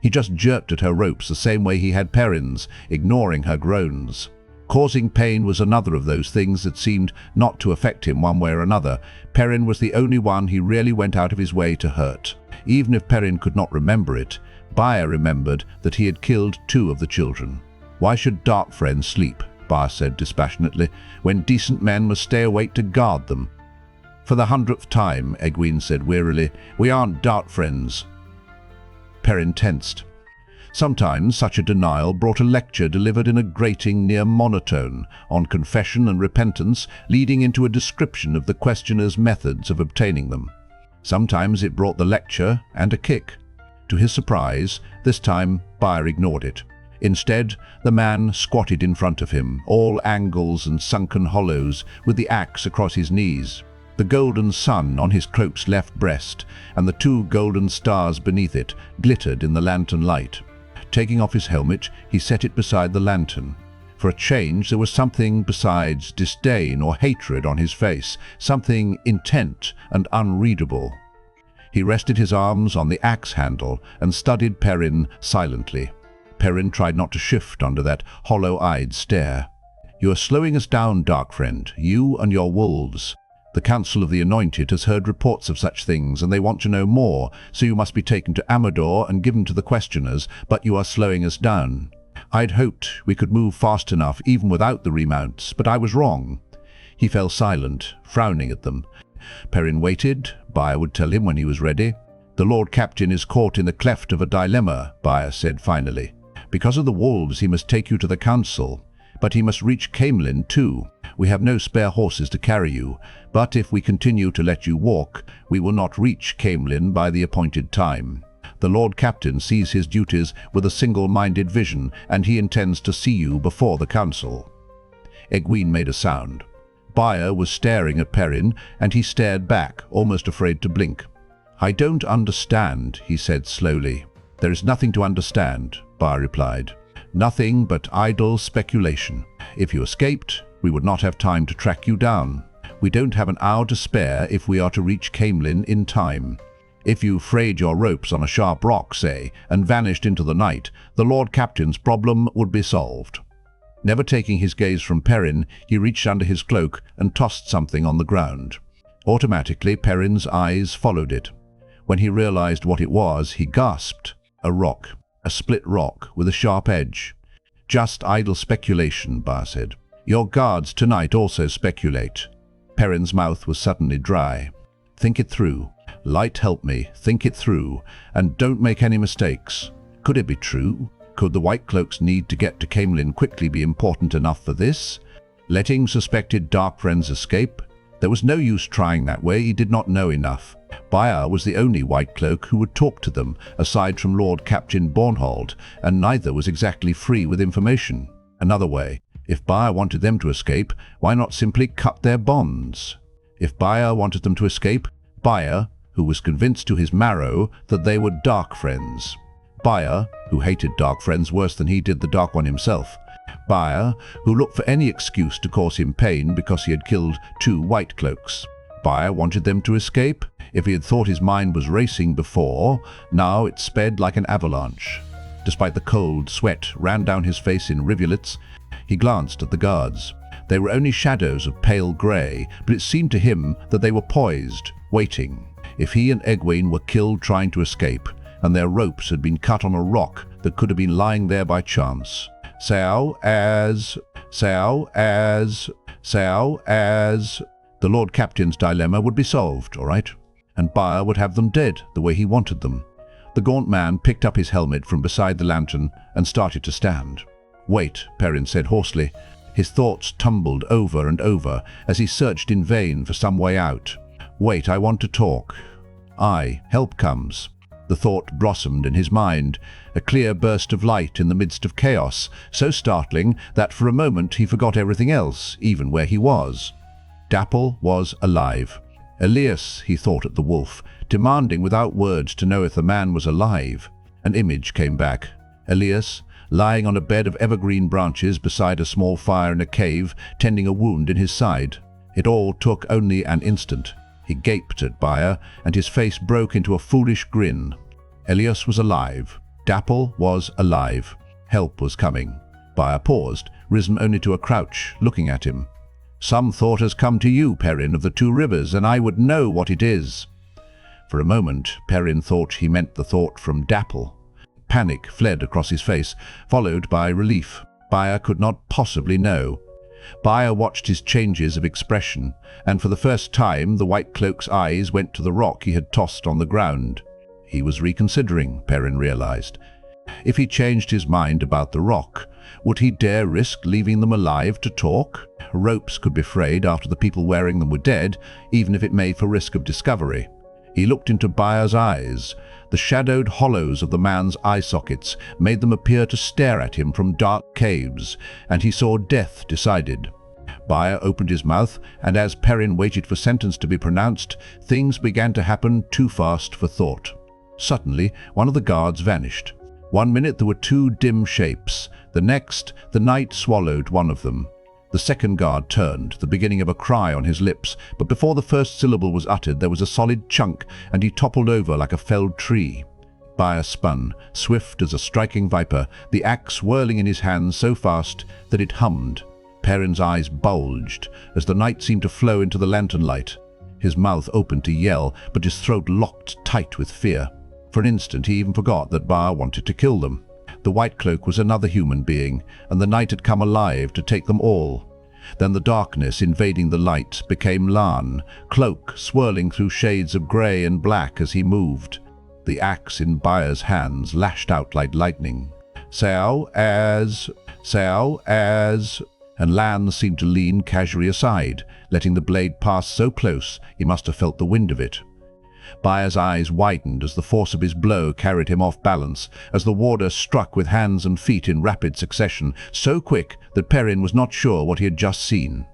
He just jerked at her ropes the same way he had Perrin's, ignoring her groans. Causing pain was another of those things that seemed not to affect him one way or another. Perrin was the only one he really went out of his way to hurt. Even if Perrin could not remember it, Baer remembered that he had killed 2 of the children. Why should dark friends sleep, Baer said dispassionately, when decent men must stay awake to guard them? For the 100th time, Egwene said wearily, we aren't dark friends. Perrin tensed. Sometimes such a denial brought a lecture delivered in a grating near monotone on confession and repentance, leading into a description of the questioner's methods of obtaining them. Sometimes it brought the lecture and a kick. To his surprise, this time Baer ignored it. Instead, the man squatted in front of him, all angles and sunken hollows, with the axe across his knees, the golden sun on his cloak's left breast, and the 2 golden stars beneath it glittered in the lantern light. Taking off his helmet, he set it beside the lantern. For a change, there was something besides disdain or hatred on his face, something intent and unreadable. He rested his arms on the axe handle and studied Perrin silently. Perrin tried not to shift under that hollow-eyed stare. You are slowing us down, dark friend, you and your wolves. The Council of the Anointed has heard reports of such things, and they want to know more, so you must be taken to Amador and given to the questioners, but you are slowing us down. I'd hoped we could move fast enough even without the remounts, but I was wrong. He fell silent, frowning at them. Perrin waited. Baer would tell him when he was ready. The Lord Captain is caught in the cleft of a dilemma, Baer said finally. Because of the wolves, he must take you to the Council. But he must reach Caemlyn too. We have no spare horses to carry you, but if we continue to let you walk, we will not reach Caemlyn by the appointed time. The Lord Captain sees his duties with a single-minded vision, and he intends to see you before the Council. Egwene made a sound. Baer was staring at Perrin, and he stared back, almost afraid to blink. I don't understand, he said slowly. There is nothing to understand, Baer replied. Nothing but idle speculation. If you escaped, we would not have time to track you down. We don't have an hour to spare if we are to reach Caemlyn in time. If you frayed your ropes on a sharp rock, say, and vanished into the night, the Lord Captain's problem would be solved. Never taking his gaze from Perrin, he reached under his cloak and tossed something on the ground. Automatically, Perrin's eyes followed it. When he realized what it was, he gasped. A rock. A split rock with a sharp edge. Just idle speculation, Baer said. Your guards tonight also speculate. Perrin's mouth was suddenly dry. Think it through. Light help me. Think it through. And don't make any mistakes. Could it be true? Could the White Cloaks' need to get to Caemlyn quickly be important enough for this? Letting suspected dark friends escape? There was no use trying that way. He did not know enough. Baer was the only White Cloak who would talk to them, aside from Lord Captain Bornhold, and neither was exactly free with information. Another way. If Baer wanted them to escape, why not simply cut their bonds? If Baer wanted them to escape, Baer, who was convinced to his marrow that they were dark friends. Baer, who hated dark friends worse than he did the Dark One himself. Baer, who looked for any excuse to cause him pain because he had killed 2 White Cloaks. Baer wanted them to escape. If he had thought his mind was racing before, now it sped like an avalanche. Despite the cold, sweat ran down his face in rivulets. He glanced at the guards. They were only shadows of pale grey, but it seemed to him that they were poised, waiting. If he and Egwene were killed trying to escape, and their ropes had been cut on a rock that could have been lying there by chance. Aes. The Lord Captain's dilemma would be solved, all right? And Baer would have them dead the way he wanted them. The gaunt man picked up his helmet from beside the lantern and started to stand. Wait, Perrin said hoarsely. His thoughts tumbled over and over as he searched in vain for some way out. Wait, I want to talk. Help comes. The thought blossomed in his mind, a clear burst of light in the midst of chaos, so startling that for a moment he forgot everything else, even where he was. Dapple was alive. Elias, he thought at the wolf, demanding without words to know if the man was alive. An image came back. Elias, lying on a bed of evergreen branches beside a small fire in a cave, tending a wound in his side. It all took only an instant. He gaped at Baia, and his face broke into a foolish grin. Elias was alive. Dapple was alive. Help was coming. Baia paused, risen only to a crouch, looking at him. "Some thought has come to you, Perrin of the Two Rivers, and I would know what it is." For a moment, Perrin thought he meant the thought from Dapple. Panic fled across his face, followed by relief. Baia could not possibly know. Baia watched his changes of expression, and for the first time the White Cloak's eyes went to the rock he had tossed on the ground. He was reconsidering, Perrin realized. If he changed his mind about the rock, would he dare risk leaving them alive to talk? Ropes could be frayed after the people wearing them were dead, even if it made for risk of discovery. He looked into Baia's eyes. The shadowed hollows of the man's eye sockets made them appear to stare at him from dark caves, and he saw death decided. Baia opened his mouth, and as Perrin waited for sentence to be pronounced, things began to happen too fast for thought. Suddenly, one of the guards vanished. 1 minute there were 2 dim shapes. The next, the night swallowed one of them. The second guard turned, the beginning of a cry on his lips, but before the first syllable was uttered there was a solid chunk, and he toppled over like a felled tree. Baia spun, swift as a striking viper, the axe whirling in his hands so fast that it hummed. Perrin's eyes bulged as the night seemed to flow into the lantern light. His mouth opened to yell, but his throat locked tight with fear. For an instant he even forgot that Baia wanted to kill them. The White Cloak was another human being, and the night had come alive to take them all. Then the darkness invading the light became Lan, cloak swirling through shades of grey and black as he moved. The axe in Baia's hands lashed out like lightning. "Sao-Aes, Sao-Aes," and Lan seemed to lean casually aside, letting the blade pass so close he must have felt the wind of it. Baia's eyes widened as the force of his blow carried him off balance, as the warder struck with hands and feet in rapid succession, so quick that Perrin was not sure what he had just seen.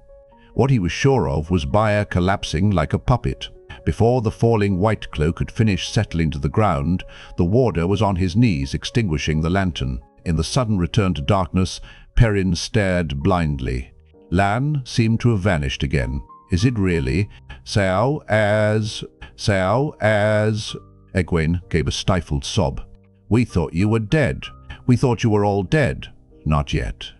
What he was sure of was Baia collapsing like a puppet. Before the falling White Cloak had finished settling to the ground, the warder was on his knees extinguishing the lantern. In the sudden return to darkness, Perrin stared blindly. Lan seemed to have vanished again. "Is it really? Sao-Aes, Sao-Aes." Egwene gave a stifled sob. "We thought you were dead. We thought you were all dead." "Not yet."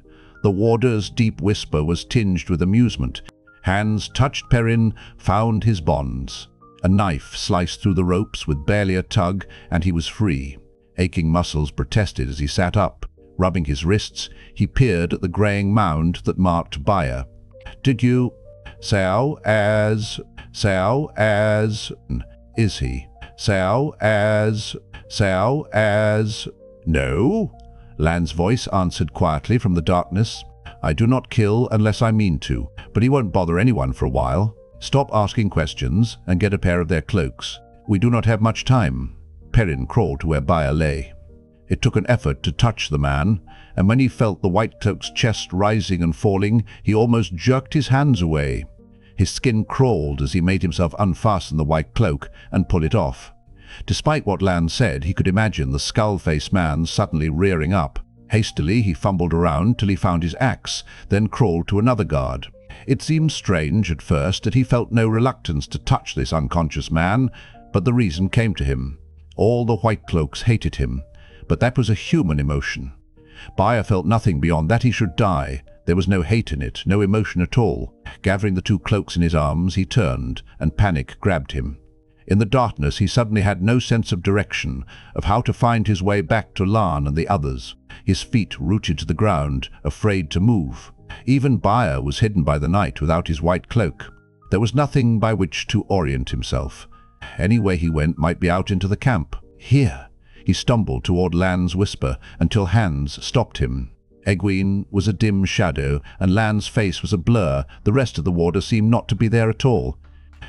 The warder's deep whisper was tinged with amusement. Hands touched Perrin, found his bonds. A knife sliced through the ropes with barely a tug, and he was free. Aching muscles protested as he sat up. Rubbing his wrists, he peered at the greying mound that marked Baia. "Did you... Sao-Aes, Sao-Aes... Is he? Sao-Aes, Sao-Aes..." "No," Lan's voice answered quietly from the darkness. "I do not kill unless I mean to, but he won't bother anyone for a while. Stop asking questions and get a pair of their cloaks. We do not have much time." Perrin crawled to where Baia lay. It took an effort to touch the man, and when he felt the White Cloak's chest rising and falling, he almost jerked his hands away. His skin crawled as he made himself unfasten the White Cloak and pull it off. Despite what Lan said, he could imagine the skull-faced man suddenly rearing up. Hastily he fumbled around till he found his axe, then crawled to another guard. It seemed strange at first that he felt no reluctance to touch this unconscious man, but the reason came to him. All the White Cloaks hated him, but that was a human emotion. Baia felt nothing beyond that he should die. There was no hate in it, no emotion at all. Gathering the 2 cloaks in his arms, he turned, and panic grabbed him. In the darkness he suddenly had no sense of direction, of how to find his way back to Lan and the others. His feet rooted to the ground, afraid to move. Even Baia was hidden by the night without his White Cloak. There was nothing by which to orient himself. Any way he went might be out into the camp. Here! He stumbled toward Lan's whisper until hands stopped him. Egwene was a dim shadow, and Lan's face was a blur. The rest of the warder seemed not to be there at all.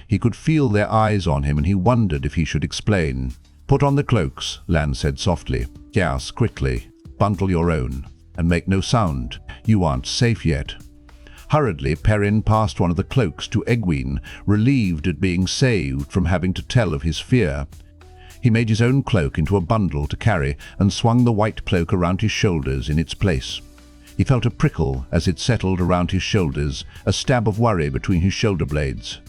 He could feel their eyes on him, and he wondered if he should explain. "Put on the cloaks," Lan said softly. "Yes, quickly. Bundle your own. And make no sound. You aren't safe yet." Hurriedly, Perrin passed one of the cloaks to Egwene, relieved at being saved from having to tell of his fear. He made his own cloak into a bundle to carry and swung the white cloak around his shoulders in its place. He felt a prickle as it settled around his shoulders, a stab of worry between his shoulder blades.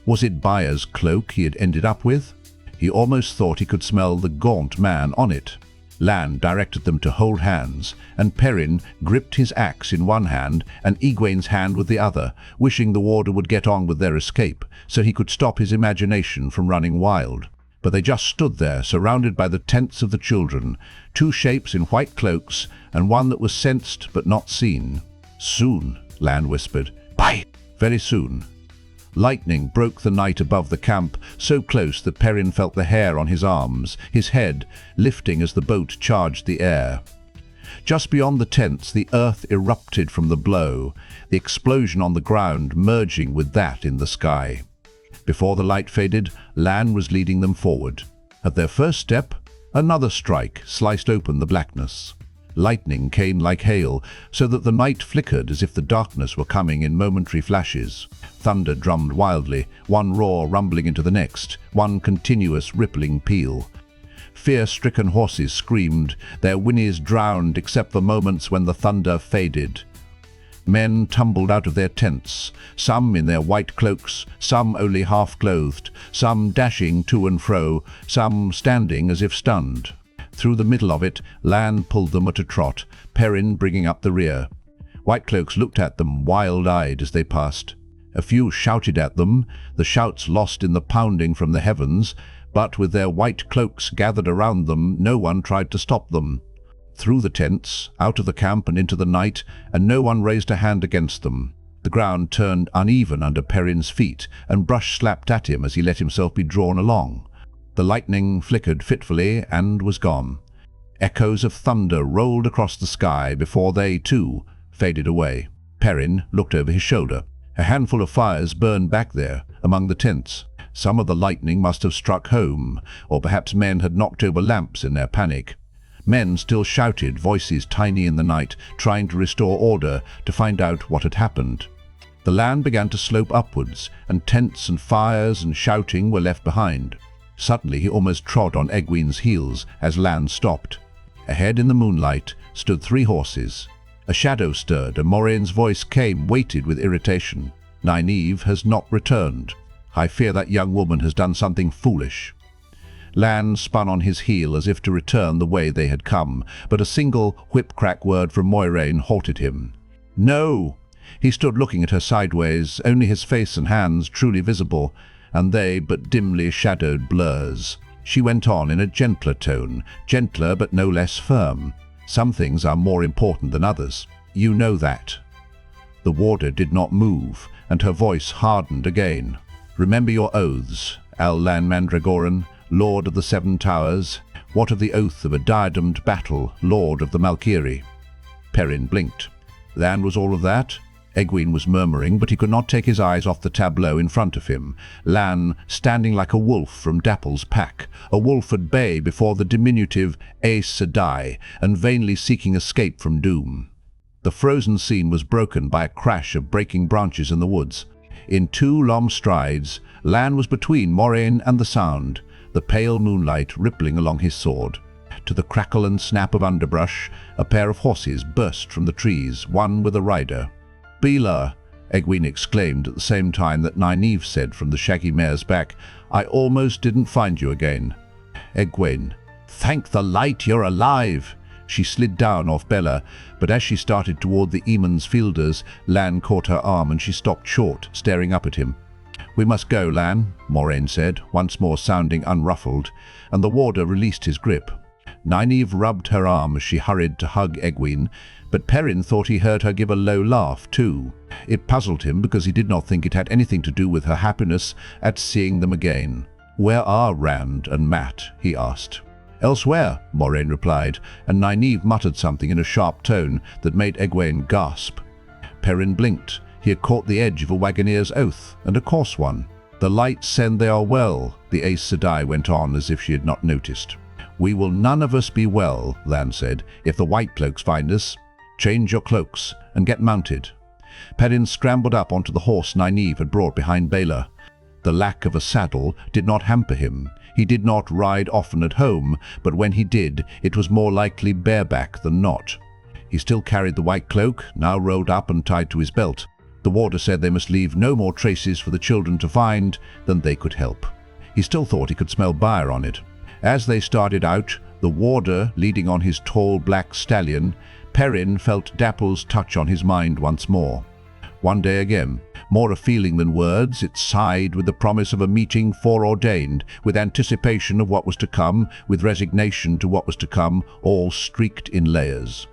Was it Bayer's cloak he had ended up with? He almost thought he could smell the gaunt man on it. Lan directed them to hold hands, and Perrin gripped his axe in one hand and Egwene's hand with the other, wishing the warder would get on with their escape, so he could stop his imagination from running wild. But they just stood there, surrounded by the tents of the children, two shapes in white cloaks, and one that was sensed but not seen. "Soon," Lan whispered. "Bye!" Very soon. Lightning broke the night above the camp, so close that Perrin felt the hair on his arms, his head lifting as the boat charged the air. Just beyond the tents, the earth erupted from the blow, the explosion on the ground merging with that in the sky. Before the light faded, Lan was leading them forward. At their first step, another strike sliced open the blackness. Lightning came like hail, so that the night flickered as if the darkness were coming in momentary flashes. Thunder drummed wildly, one roar rumbling into the next, one continuous rippling peal. Fear-stricken horses screamed, their whinnies drowned except for moments when the thunder faded. Men tumbled out of their tents, some in their white cloaks, some only half-clothed, some dashing to and fro, some standing as if stunned. Through the middle of it, Lan pulled them at a trot, Perrin bringing up the rear. White cloaks looked at them wild-eyed as they passed. A few shouted at them, the shouts lost in the pounding from the heavens, but with their white cloaks gathered around them, no one tried to stop them. Through the tents, out of the camp and into the night, and no one raised a hand against them. The ground turned uneven under Perrin's feet, and brush slapped at him as he let himself be drawn along. The lightning flickered fitfully and was gone. Echoes of thunder rolled across the sky before they, too, faded away. Perrin looked over his shoulder. A handful of fires burned back there, among the tents. Some of the lightning must have struck home, or perhaps men had knocked over lamps in their panic. Men still shouted, voices tiny in the night, trying to restore order, to find out what had happened. The land began to slope upwards, and tents and fires and shouting were left behind. Suddenly he almost trod on Egwene's heels as Lan stopped. Ahead in the moonlight stood 3 horses. A shadow stirred, and Moiraine's voice came, weighted with irritation. "Nynaeve has not returned. I fear that young woman has done something foolish." Lan spun on his heel as if to return the way they had come, but a single whip-crack word from Moiraine halted him. "No!" He stood looking at her sideways, only his face and hands truly visible, and they but dimly shadowed blurs. She went on in a gentler tone, gentler but no less firm. "Some things are more important than others. You know that." The warder did not move, and her voice hardened again. "Remember your oaths, Lan Mandragoran, Lord of the Seven Towers. What of the oath of a diademed battle, Lord of the Malkiri?" Perrin blinked. Lan was all of that? Egwene was murmuring, but he could not take his eyes off the tableau in front of him. Lan standing like a wolf from Dapple's pack, a wolf at bay before the diminutive Aes Sedai, and vainly seeking escape from doom. The frozen scene was broken by a crash of breaking branches in the woods. In 2 long strides, Lan was between Moiraine and the sound, the pale moonlight rippling along his sword. To the crackle and snap of underbrush, a pair of horses burst from the trees, one with a rider. "Bela!" Egwene exclaimed at the same time that Nynaeve said from the shaggy mare's back, "I almost didn't find you again." Egwene, "Thank the light you're alive!" She slid down off Bela, but as she started toward the Emond's fielders, Lan caught her arm and she stopped short, staring up at him. "We must go, Lan," Moiraine said, once more sounding unruffled, and the warder released his grip. Nynaeve rubbed her arm as she hurried to hug Egwene, but Perrin thought he heard her give a low laugh, too. It puzzled him because he did not think it had anything to do with her happiness at seeing them again. "Where are Rand and Mat?" he asked. "Elsewhere," Moiraine replied, and Nynaeve muttered something in a sharp tone that made Egwene gasp. Perrin blinked. He had caught the edge of a wagoneer's oath, and a coarse one. "The lights send they are well," the Aes Sedai went on as if she had not noticed. "We will none of us be well," Lan said, "if the white cloaks find us. Change your cloaks and get mounted." Perrin scrambled up onto the horse Nynaeve had brought behind Baela. The lack of a saddle did not hamper him. He did not ride often at home, but when he did, it was more likely bareback than not. He still carried the white cloak, now rolled up and tied to his belt. The warder said they must leave no more traces for the children to find than they could help. He still thought he could smell byre on it. As they started out, the warder leading on his tall black stallion, Perrin felt Dapple's touch on his mind once more. One day again, more a feeling than words, it sighed with the promise of a meeting foreordained, with anticipation of what was to come, with resignation to what was to come, all streaked in layers.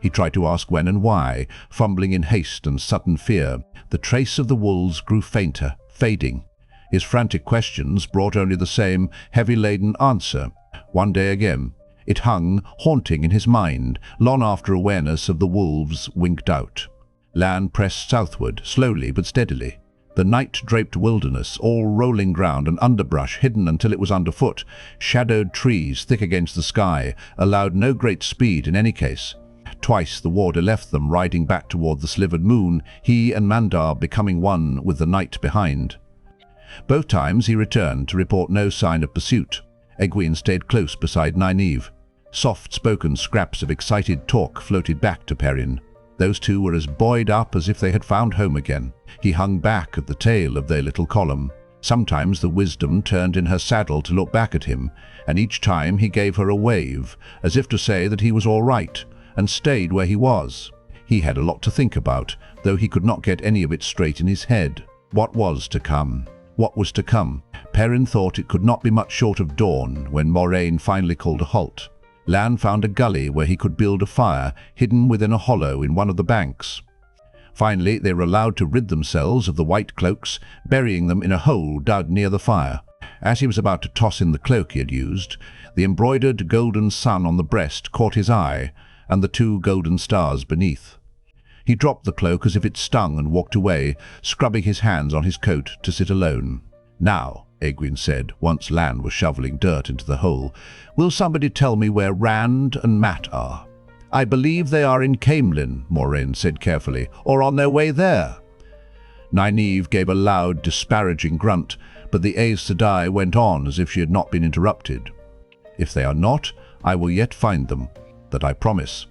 He tried to ask when and why, fumbling in haste and sudden fear. The trace of the wolves grew fainter, fading. His frantic questions brought only the same heavy-laden answer. One day again, it hung, haunting in his mind, long after awareness of the wolves winked out. Land pressed southward, slowly but steadily. The night-draped wilderness, all rolling ground and underbrush hidden until it was underfoot, shadowed trees thick against the sky, allowed no great speed in any case. Twice the warder left them, riding back toward the slivered moon, he and Mandar becoming one with the night behind. Both times he returned to report no sign of pursuit. Egwene stayed close beside Nynaeve. Soft-spoken scraps of excited talk floated back to Perrin. Those two were as buoyed up as if they had found home again. He hung back at the tail of their little column. Sometimes the wisdom turned in her saddle to look back at him, and each time he gave her a wave, as if to say that he was all right, and stayed where he was. He had a lot to think about, though he could not get any of it straight in his head. What was to come? What was to come? Perrin thought it could not be much short of dawn when Moiraine finally called a halt. Lan found a gully where he could build a fire, hidden within a hollow in one of the banks. Finally, they were allowed to rid themselves of the white cloaks, burying them in a hole dug near the fire. As he was about to toss in the cloak he had used, the embroidered golden sun on the breast caught his eye, and the two golden stars beneath. He dropped the cloak as if it stung and walked away, scrubbing his hands on his coat to sit alone. "Now," Egwene said, once Lan was shoveling dirt into the hole, "will somebody tell me where Rand and Mat are?" "I believe they are in Caemlyn," Moiraine said carefully, "or on their way there." Nynaeve gave a loud, disparaging grunt, but the Aes Sedai went on as if she had not been interrupted. "If they are not, I will yet find them. That I promise."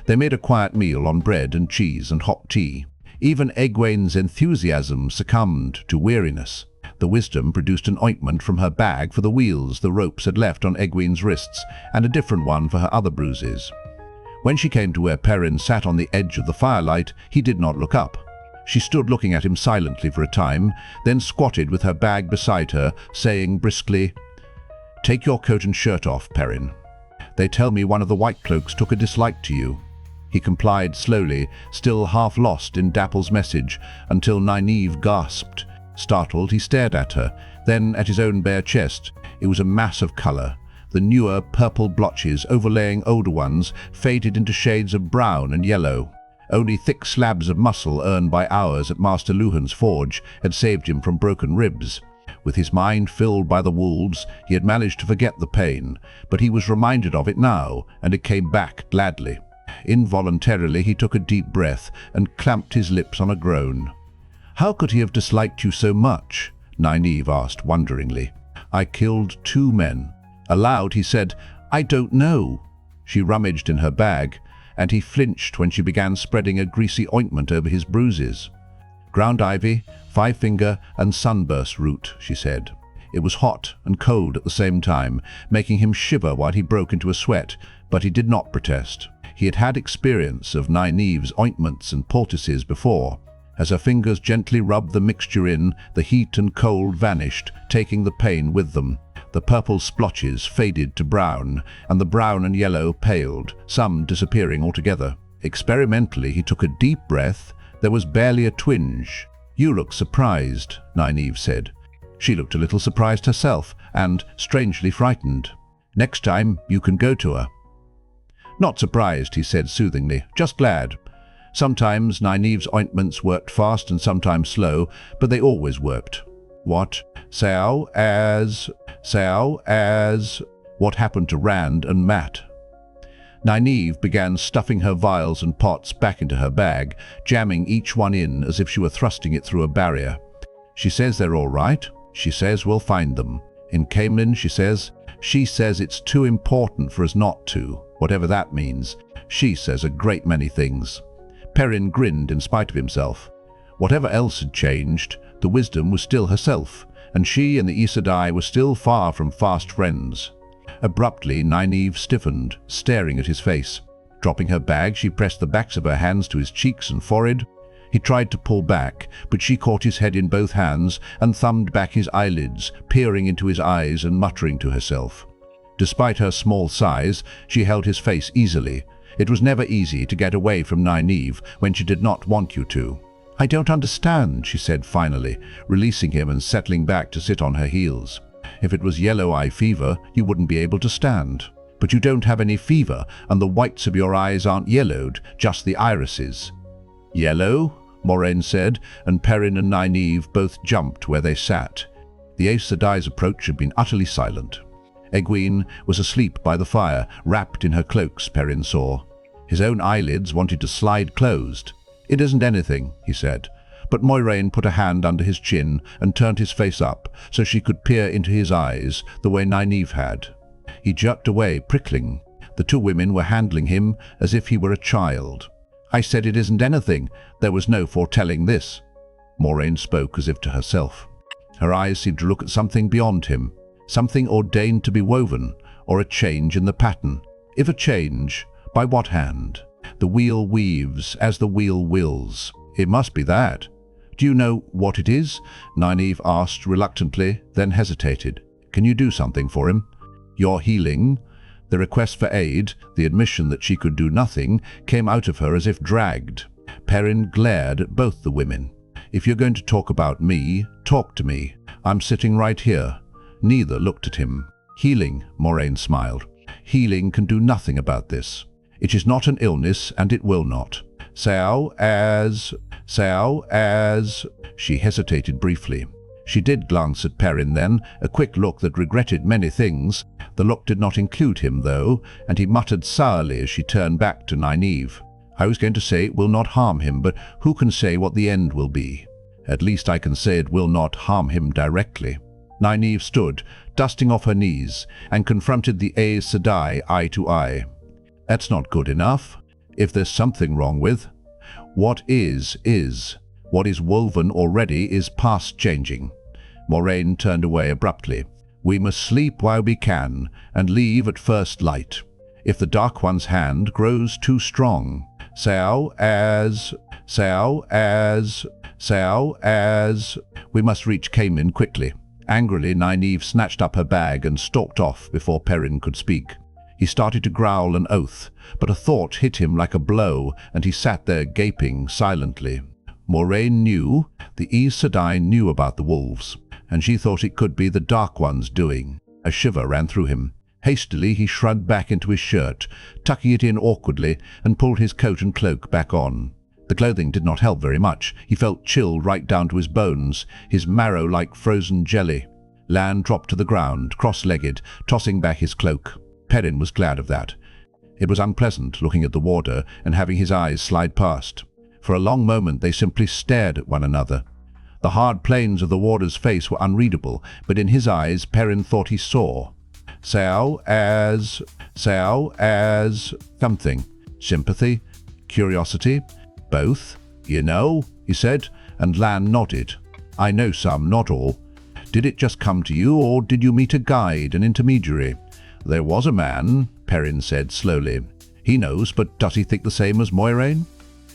They made a quiet meal on bread and cheese and hot tea. Even Egwene's enthusiasm succumbed to weariness. The wisdom produced an ointment from her bag for the wheals the ropes had left on Egwene's wrists, and a different one for her other bruises. When she came to where Perrin sat on the edge of the firelight, he did not look up. She stood looking at him silently for a time, then squatted with her bag beside her, saying briskly, "Take your coat and shirt off, Perrin. They tell me one of the white cloaks took a dislike to you." He complied slowly, still half lost in Dapple's message, until Nynaeve gasped. Startled, he stared at her, then at his own bare chest. It was a mass of colour. The newer purple blotches overlaying older ones faded into shades of brown and yellow. Only thick slabs of muscle earned by hours at Master Luhan's forge had saved him from broken ribs. With his mind filled by the wolves, he had managed to forget the pain, but he was reminded of it now, and it came back gladly. Involuntarily he took a deep breath and clamped his lips on a groan. "How could he have disliked you so much?" Nynaeve asked wonderingly. "I killed 2 men. Aloud he said, "I don't know." She rummaged in her bag, and he flinched when she began spreading a greasy ointment over his bruises. "Ground ivy, 5-finger, and sunburst root," she said. It was hot and cold at the same time, making him shiver while he broke into a sweat, but he did not protest. He had had experience of Nynaeve's ointments and poultices before. As her fingers gently rubbed the mixture in, the heat and cold vanished, taking the pain with them. The purple splotches faded to brown, and the brown and yellow paled, some disappearing altogether. Experimentally he took a deep breath. There was barely a twinge. "You look surprised," Nynaeve said. She looked a little surprised herself, and strangely frightened. "Next time you can go to her." "Not surprised," he said soothingly, "just glad." Sometimes Nynaeve's ointments worked fast and sometimes slow, but they always worked. "What? Sao as... What happened to Rand and Mat?" Nynaeve began stuffing her vials and pots back into her bag, jamming each one in as if she were thrusting it through a barrier. She says they're all right. She says we'll find them. In Caemlyn, she says it's too important for us not to, whatever that means. She says a great many things. Perrin grinned in spite of himself. Whatever else had changed, the wisdom was still herself, and she and the Aes Sedai were still far from fast friends. Abruptly, Nynaeve stiffened, staring at his face. Dropping her bag, she pressed the backs of her hands to his cheeks and forehead. He tried to pull back, but she caught his head in both hands and thumbed back his eyelids, peering into his eyes and muttering to herself. Despite her small size, she held his face easily. It was never easy to get away from Nynaeve when she did not want you to. "I don't understand," she said finally, releasing him and settling back to sit on her heels. "If it was yellow eye fever, you wouldn't be able to stand. But you don't have any fever, and the whites of your eyes aren't yellowed, just the irises." "Yellow?" Moiraine said, and Perrin and Nynaeve both jumped where they sat. The Aes Sedai's approach had been utterly silent. Egwene was asleep by the fire, wrapped in her cloaks, Perrin saw. His own eyelids wanted to slide closed. "It isn't anything," he said. But Moiraine put a hand under his chin and turned his face up so she could peer into his eyes the way Nynaeve had. He jerked away, prickling. The two women were handling him as if he were a child. "I said it isn't anything. There was no foretelling this." Moiraine spoke as if to herself. Her eyes seemed to look at something beyond him, something ordained to be woven, or a change in the pattern. If a change, by what hand? The wheel weaves as the wheel wills. It must be that. "Do you know what it is?" Nynaeve asked reluctantly, then hesitated. "Can you do something for him?" "Your healing?" The request for aid, the admission that she could do nothing, came out of her as if dragged. Perrin glared at both the women. "If you're going to talk about me, talk to me. I'm sitting right here." Neither looked at him. "Healing," Moiraine smiled. "Healing can do nothing about this. It is not an illness, and it will not. Aes. She hesitated briefly. She did glance at Perrin then, a quick look that regretted many things. The look did not include him, though, and he muttered sourly as she turned back to Nynaeve. "I was going to say it will not harm him, but who can say what the end will be? At least I can say it will not harm him directly." Nynaeve stood, dusting off her knees, and confronted the Aes Sedai eye to eye. "That's not good enough. If there's something wrong with... What is. What is woven already is past changing." Moiraine turned away abruptly. "We must sleep while we can, and leave at first light. If the Dark One's hand grows too strong... Aes. We must reach Caemlyn quickly." Angrily, Nynaeve snatched up her bag and stalked off before Perrin could speak. He started to growl an oath, but a thought hit him like a blow, and he sat there gaping silently. Moiraine knew, the Aes Sedai knew about the wolves, and she thought it could be the Dark One's doing. A shiver ran through him. Hastily he shrugged back into his shirt, tucking it in awkwardly, and pulled his coat and cloak back on. The clothing did not help very much. He felt chilled right down to his bones, his marrow like frozen jelly. Lan dropped to the ground, cross-legged, tossing back his cloak. Perrin was glad of that. It was unpleasant looking at the warder and having his eyes slide past. For a long moment they simply stared at one another. The hard planes of the warder's face were unreadable, but in his eyes Perrin thought he saw. Aes. Something. Sympathy? Curiosity? Both? "You know," he said, and Lan nodded. "I know some, not all. Did it just come to you, or did you meet a guide, an intermediary?" "There was a man," Perrin said slowly. "He knows, but does he think the same as Moiraine?"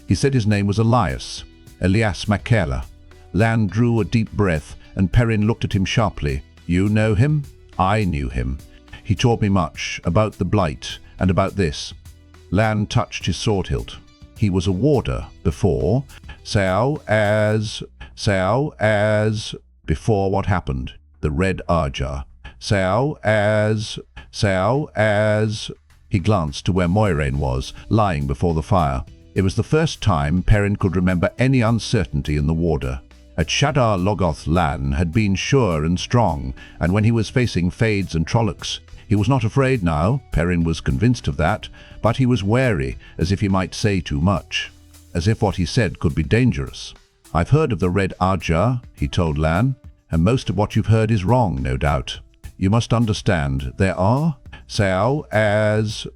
"He said his name was Elias McKellar." Lan drew a deep breath, and Perrin looked at him sharply. "You know him?" "I knew him. He taught me much, about the Blight, and about this." Lan touched his sword hilt. "He was a warder before. Aes. Before what happened? The Red Arjar. Aes. He glanced to where Moiraine was, lying before the fire. It was the first time Perrin could remember any uncertainty in the warder. At Shadar Logoth Lan had been sure and strong, and when he was facing Fades and Trollocs, He was not afraid now, Perrin was convinced of that, but he was wary, as if he might say too much, as if what he said could be dangerous. "I've heard of the Red Ogier," he told Lan, "and most of what you've heard is wrong, no doubt. You must understand, there are Aes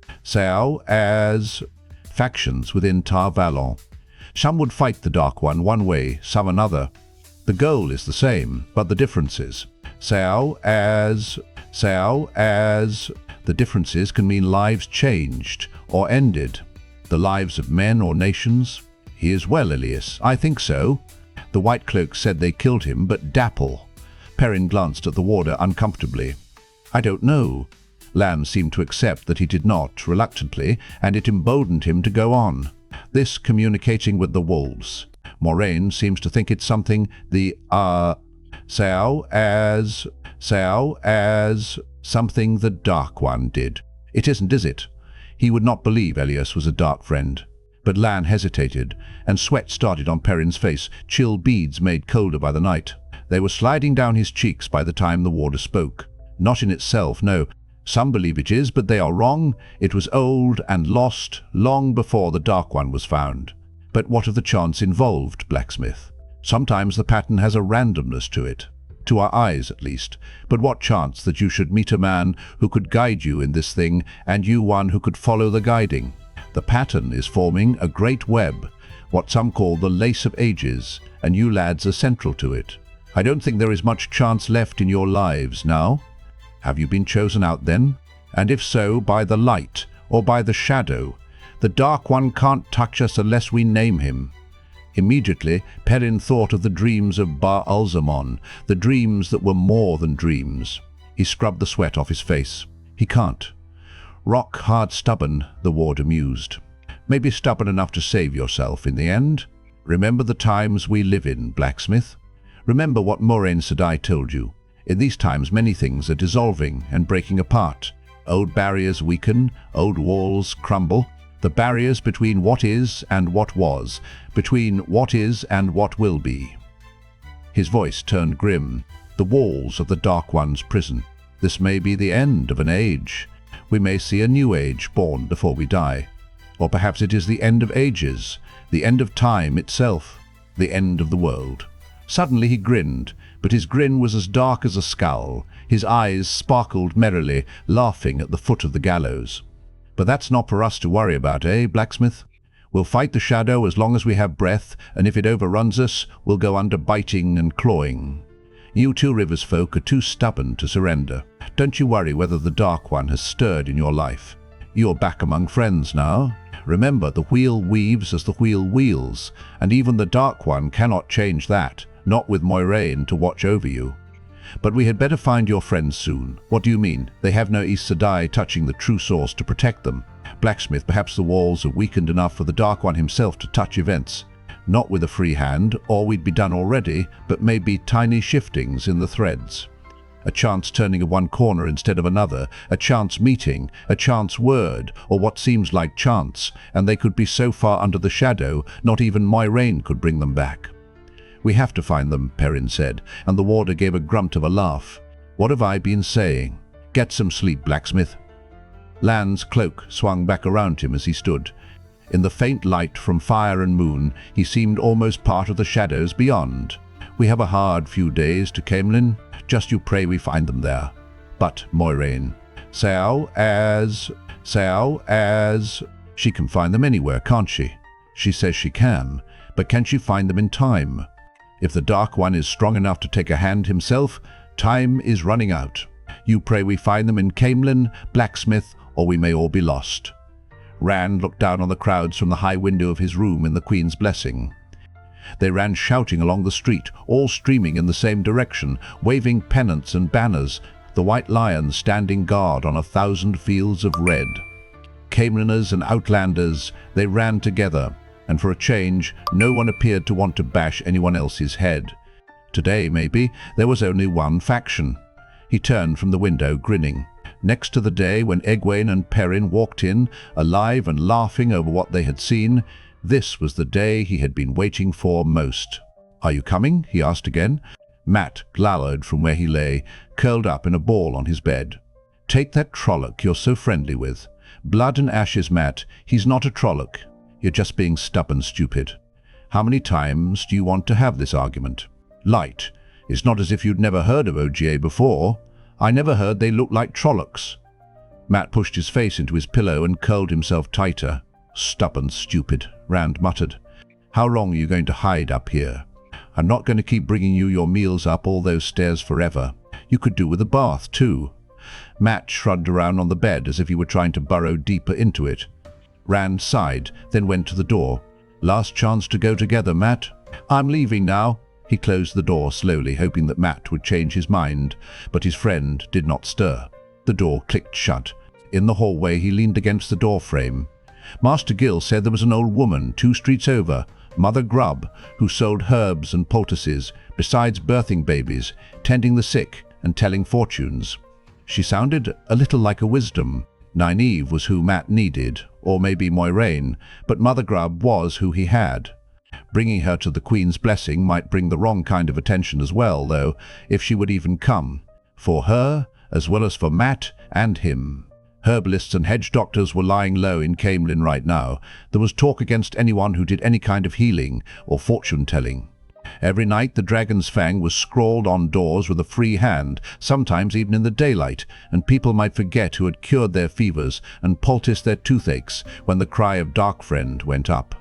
factions within Tar Valon. Some would fight the Dark one way, some another. The goal is the same, but the differences. The differences can mean lives changed or ended. The lives of men or nations. He is well, Elias. I think so. The White Cloak said they killed him, but Dapple. Perrin glanced at the warder uncomfortably. I don't know. Lan seemed to accept that he did not, reluctantly, and it emboldened him to go on. This communicating with the wolves. Moiraine seems to think it's something the something the Dark One did. It isn't, is it? He would not believe Elias was a dark friend. But Lan hesitated, and sweat started on Perrin's face, chill beads made colder by the night. They were sliding down his cheeks by the time the warder spoke. Not in itself, no. Some believe it is, but they are wrong. It was old and lost long before the Dark One was found. But what of the chance involved, blacksmith? Sometimes the pattern has a randomness to it. To our eyes, at least. But what chance that you should meet a man who could guide you in this thing, and you one who could follow the guiding? The pattern is forming a great web, what some call the lace of ages, and you lads are central to it. I don't think there is much chance left in your lives now. Have you been chosen out then? And if so, by the light, or by the shadow? The Dark One can't touch us unless we name him. Immediately, Perrin thought of the dreams of Ba-Alzamon, the dreams that were more than dreams. He scrubbed the sweat off his face. He can't. Rock hard stubborn, the warder mused. Maybe stubborn enough to save yourself in the end. Remember the times we live in, blacksmith. Remember what Aes Sedai told you. In these times many things are dissolving and breaking apart. Old barriers weaken, old walls crumble. The barriers between what is and what was, between what is and what will be. His voice turned grim. The walls of the Dark One's prison. This may be the end of an age. We may see a new age born before we die. Or perhaps it is the end of ages, the end of time itself, the end of the world. Suddenly he grinned, but his grin was as dark as a skull. His eyes sparkled merrily, laughing at the foot of the gallows. But that's not for us to worry about, eh, blacksmith? We'll fight the shadow as long as we have breath, and if it overruns us, we'll go under biting and clawing. You two Rivers folk are too stubborn to surrender. Don't you worry whether the Dark One has stirred in your life. You're back among friends now. Remember, the wheel weaves as the wheel wheels, and even the Dark One cannot change that, not with Moiraine to watch over you. But we had better find your friends soon. What do you mean? They have no Aes Sedai touching the true source to protect them. Blacksmith, perhaps the walls are weakened enough for the Dark One himself to touch events. Not with a free hand, or we'd be done already, but maybe tiny shiftings in the threads. A chance turning of one corner instead of another, a chance meeting, a chance word, or what seems like chance, and they could be so far under the shadow, not even Moiraine could bring them back. We have to find them, Perrin said, and the warder gave a grunt of a laugh. What have I been saying? Get some sleep, blacksmith. Lan's cloak swung back around him as he stood. In the faint light from fire and moon, he seemed almost part of the shadows beyond. We have a hard few days to Caemlyn. Just you pray we find them there. But, Moiraine, Aes, she can find them anywhere, can't she? She says she can, but can she find them in time? If the Dark One is strong enough to take a hand himself, time is running out. You pray we find them in Caemlyn, blacksmith, or we may all be lost. Rand looked down on the crowds from the high window of his room in the Queen's blessing. They ran shouting along the street, all streaming in the same direction, waving pennants and banners, the White Lion standing guard on 1,000 fields of red. Caemlyners and Outlanders, they ran together, and for a change, no one appeared to want to bash anyone else's head. Today, maybe, there was only one faction. He turned from the window, grinning. Next to the day when Egwene and Perrin walked in, alive and laughing over what they had seen, this was the day he had been waiting for most. "Are you coming?" he asked again. Mat glowered from where he lay, curled up in a ball on his bed. Take that Trolloc you're so friendly with. Blood and ashes, Matt. He's not a Trolloc. You're just being stubborn stupid. How many times do you want to have this argument? Light. It's not as if you'd never heard of Ogier before. I never heard they looked like Trollocs. Matt pushed his face into his pillow and curled himself tighter. Stubborn stupid, Rand muttered. How long are you going to hide up here? I'm not going to keep bringing you your meals up all those stairs forever. You could do with a bath, too. Matt shrugged around on the bed as if he were trying to burrow deeper into it. Rand sighed, then went to the door. Last chance to go together, Matt. I'm leaving now. He closed the door slowly, hoping that Matt would change his mind, but his friend did not stir. The door clicked shut. In the hallway, he leaned against the door frame. Master Gill said there was an old woman 2 streets over, Mother Grubb, who sold herbs and poultices, besides birthing babies, tending the sick, and telling fortunes. She sounded a little like a wisdom. Nynaeve was who Matt needed, or maybe Moiraine, but Mother Grubb was who he had. Bringing her to the Queen's blessing might bring the wrong kind of attention as well, though, if she would even come. For her, as well as for Matt and him. Herbalists and hedge doctors were lying low in Caemlyn right now. There was talk against anyone who did any kind of healing or fortune-telling. Every night the Dragon's Fang was scrawled on doors with a free hand, sometimes even in the daylight, and people might forget who had cured their fevers and poulticed their toothaches when the cry of Dark Friend went up.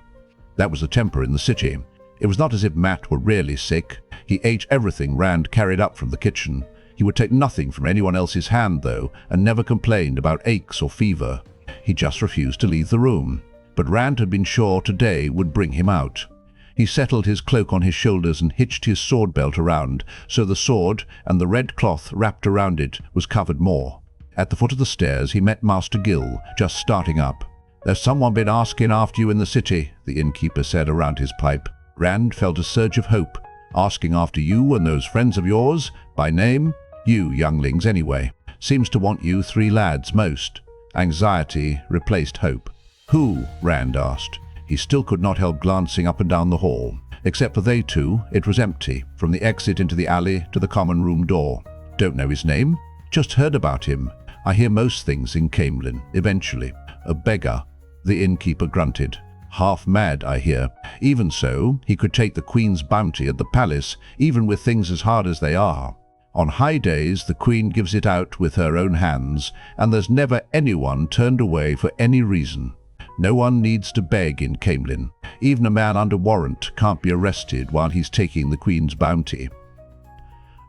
That was the temper in the city. It was not as if Matt were really sick. He ate everything Rand carried up from the kitchen. He would take nothing from anyone else's hand, though, and never complained about aches or fever. He just refused to leave the room. But Rand had been sure today would bring him out. He settled his cloak on his shoulders and hitched his sword belt around, so the sword and the red cloth wrapped around it was covered more. At the foot of the stairs he met Master Gill, just starting up. "There's someone been asking after you in the city," the innkeeper said around his pipe. Rand felt a surge of hope. "Asking after you and those friends of yours, by name? You younglings anyway. Seems to want you 3 lads most." Anxiety replaced hope. "Who?" Rand asked. He still could not help glancing up and down the hall. Except for they 2, it was empty, from the exit into the alley to the common room door. "Don't know his name? Just heard about him. I hear most things in Caemlyn, eventually. A beggar," the innkeeper grunted. "Half mad, I hear. Even so, he could take the Queen's bounty at the palace, even with things as hard as they are. On high days, the Queen gives it out with her own hands, and there's never anyone turned away for any reason. No one needs to beg in Caemlyn. Even a man under warrant can't be arrested while he's taking the Queen's bounty."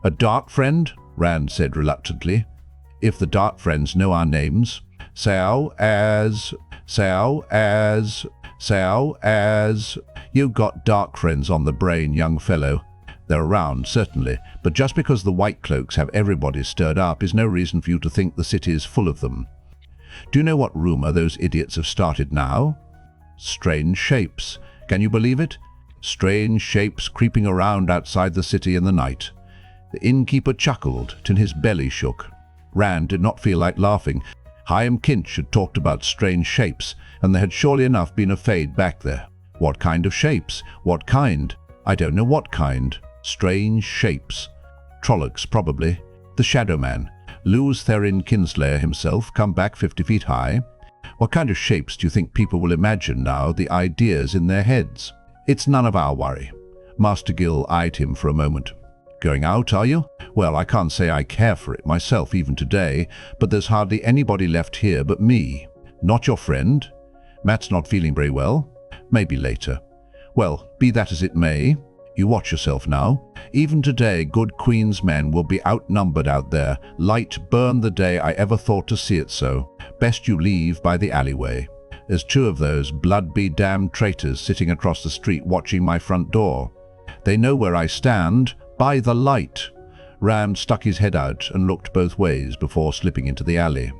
"A Dark Friend?" Rand said reluctantly. "If the Dark Friends know our names. Aes. You've got Dark Friends on the brain, young fellow. They're around, certainly, but just because the White Cloaks have everybody stirred up is no reason for you to think the city is full of them. Do you know what rumor those idiots have started now? Strange shapes. Can you believe it? Strange shapes creeping around outside the city in the night." The innkeeper chuckled till his belly shook. Rand did not feel like laughing. Hyam Kinch had talked about strange shapes, and there had surely enough been a fade back there. What kind of shapes? What kind? I don't know what kind. Strange shapes. Trollocs, probably. The Shadow Man. Luz Therin Kinslayer himself, come back 50 feet high. What kind of shapes do you think people will imagine now, the ideas in their heads? It's none of our worry. Master Gill eyed him for a moment. "Going out, are you? Well, I can't say I care for it myself even today, but there's hardly anybody left here but me. Not your friend? Matt's not feeling very well? Maybe later. Well, be that as it may, you watch yourself now. Even today, good Queen's men will be outnumbered out there. Light burn the day I ever thought to see it so. Best you leave by the alleyway. There's 2 of those blood-be-damned traitors sitting across the street watching my front door. They know where I stand. By the light." Rand stuck his head out and looked both ways before slipping into the alley.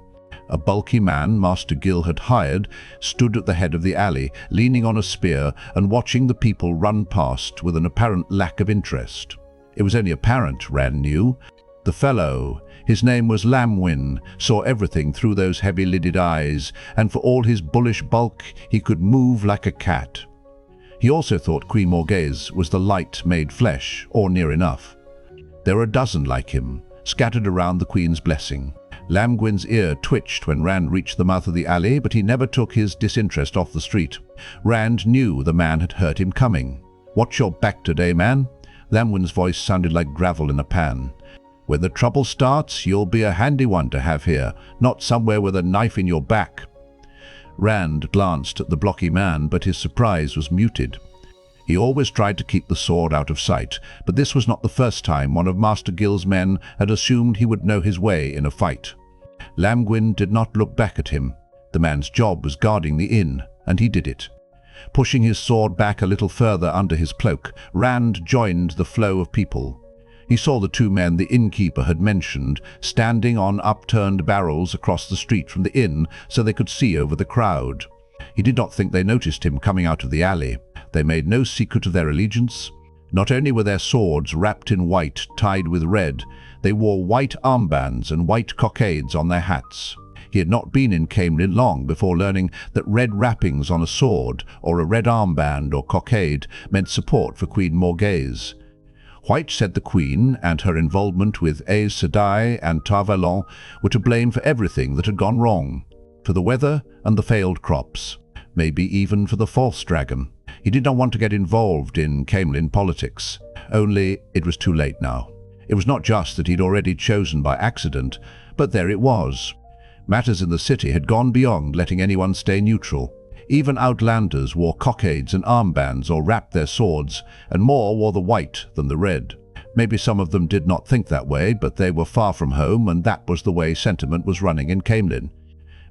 A bulky man Master Gill had hired stood at the head of the alley, leaning on a spear and watching the people run past with an apparent lack of interest. It was only apparent, Rand knew. The fellow, his name was Lamwyn, saw everything through those heavy-lidded eyes, and for all his bullish bulk, he could move like a cat. He also thought Queen Morgase was the light made flesh, or near enough. There were a dozen like him, scattered around the Queen's blessing. Lamgwyn's ear twitched when Rand reached the mouth of the alley, but he never took his disinterest off the street. Rand knew the man had heard him coming. "Watch your back today, man." Lamgwyn's voice sounded like gravel in a pan. "When the trouble starts, you'll be a handy one to have here, not somewhere with a knife in your back." Rand glanced at the blocky man, but his surprise was muted. He always tried to keep the sword out of sight, but this was not the first time one of Master Gill's men had assumed he would know his way in a fight. Lamgwyn did not look back at him. The man's job was guarding the inn, and he did it. Pushing his sword back a little further under his cloak, Rand joined the flow of people. He saw the two men the innkeeper had mentioned, standing on upturned barrels across the street from the inn so they could see over the crowd. He did not think they noticed him coming out of the alley. They made no secret of their allegiance. Not only were their swords wrapped in white, tied with red, they wore white armbands and white cockades on their hats. He had not been in Caemlyn long before learning that red wrappings on a sword, or a red armband or cockade, meant support for Queen Morgase. White said the Queen and her involvement with Aes Sedai and Tar Valon were to blame for everything that had gone wrong, for the weather and the failed crops, maybe even for the false dragon. He did not want to get involved in Caemlyn politics, only it was too late now. It was not just that he'd already chosen by accident, but there it was. Matters in the city had gone beyond letting anyone stay neutral. Even outlanders wore cockades and armbands or wrapped their swords, and more wore the white than the red. Maybe some of them did not think that way, but they were far from home, and that was the way sentiment was running in Caemlyn.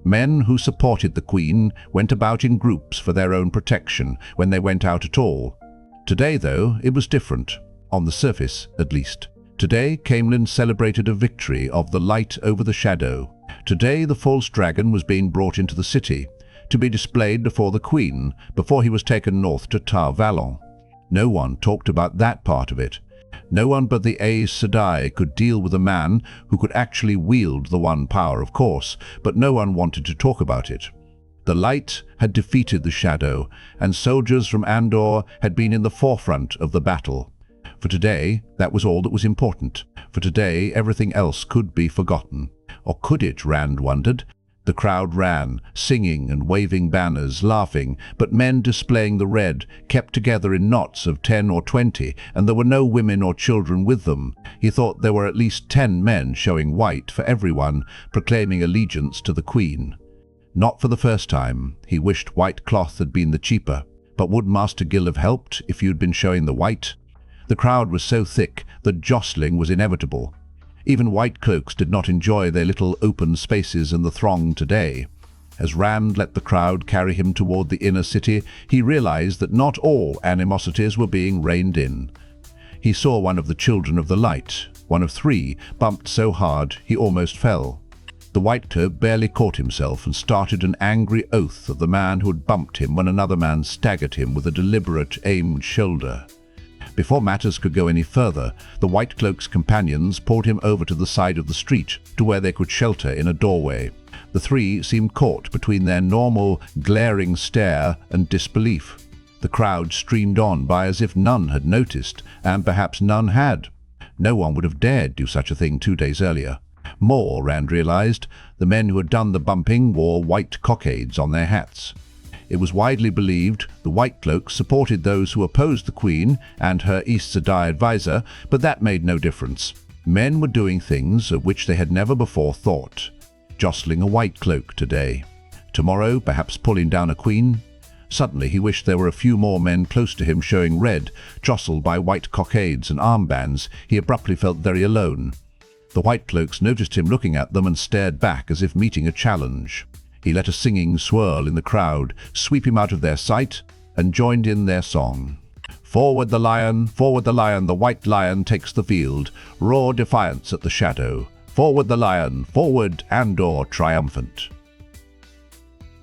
Men who supported the Queen went about in groups for their own protection when they went out at all. Today, though, it was different, on the surface at least. Today, Caemlyn celebrated a victory of the light over the shadow. Today, the false dragon was being brought into the city, to be displayed before the Queen, before he was taken north to Tar Valon. No one talked about that part of it. No one but the Aes Sedai could deal with a man who could actually wield the one power, of course, but no one wanted to talk about it. The light had defeated the shadow, and soldiers from Andor had been in the forefront of the battle. For today, that was all that was important. For today, everything else could be forgotten. Or could it, Rand wondered? The crowd ran, singing and waving banners, laughing, but men displaying the red, kept together in knots of 10 or 20, and there were no women or children with them. He thought there were at least 10 men showing white for everyone, proclaiming allegiance to the Queen. Not for the first time. He wished white cloth had been the cheaper. But would Master Gill have helped if you'd been showing the white? The crowd was so thick that jostling was inevitable. Even white cloaks did not enjoy their little open spaces in the throng today. As Rand let the crowd carry him toward the inner city, he realized that not all animosities were being reined in. He saw one of the children of the light, one of 3, bumped so hard he almost fell. The white cloak barely caught himself and started an angry oath at the man who had bumped him when another man staggered him with a deliberate, aimed shoulder. Before matters could go any further, the white cloak's companions pulled him over to the side of the street, to where they could shelter in a doorway. The 3 seemed caught between their normal, glaring stare and disbelief. The crowd streamed on by as if none had noticed, and perhaps none had. No one would have dared do such a thing 2 days earlier. More, Rand realized, the men who had done the bumping wore white cockades on their hats. It was widely believed the white cloaks supported those who opposed the Queen and her Aes Sedai advisor, but that made no difference. Men were doing things of which they had never before thought. Jostling a white cloak today. Tomorrow, perhaps pulling down a queen. Suddenly he wished there were a few more men close to him showing red, jostled by white cockades and armbands. He abruptly felt very alone. The white cloaks noticed him looking at them and stared back as if meeting a challenge. He let a singing swirl in the crowd sweep him out of their sight and joined in their song. Forward the lion, the white lion takes the field, roar defiance at the shadow. Forward the lion, forward Andor triumphant.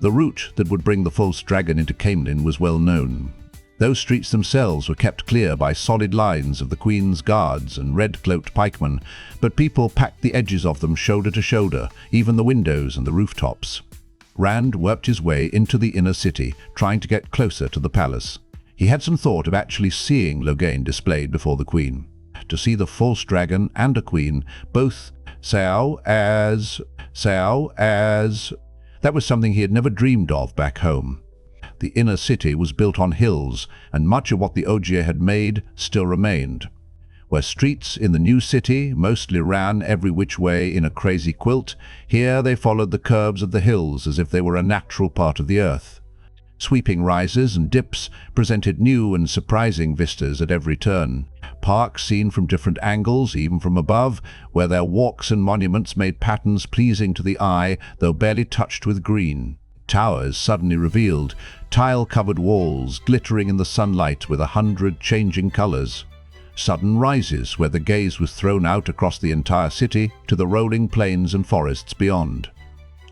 The route that would bring the false dragon into Caemlyn was well known. Those streets themselves were kept clear by solid lines of the Queen's guards and red-cloaked pikemen, but people packed the edges of them shoulder to shoulder, even the windows and the rooftops. Rand worked his way into the inner city, trying to get closer to the palace. He had some thought of actually seeing Logain displayed before the Queen. To see the false dragon and a queen, both as so as... That was something he had never dreamed of back home. The inner city was built on hills, and much of what the Ogier had made still remained. Where streets in the new city mostly ran every which way in a crazy quilt, here they followed the curves of the hills as if they were a natural part of the earth. Sweeping rises and dips presented new and surprising vistas at every turn. Parks seen from different angles, even from above, where their walks and monuments made patterns pleasing to the eye, though barely touched with green. Towers suddenly revealed, tile-covered walls glittering in the sunlight with 100 changing colors. Sudden rises where the gaze was thrown out across the entire city to the rolling plains and forests beyond.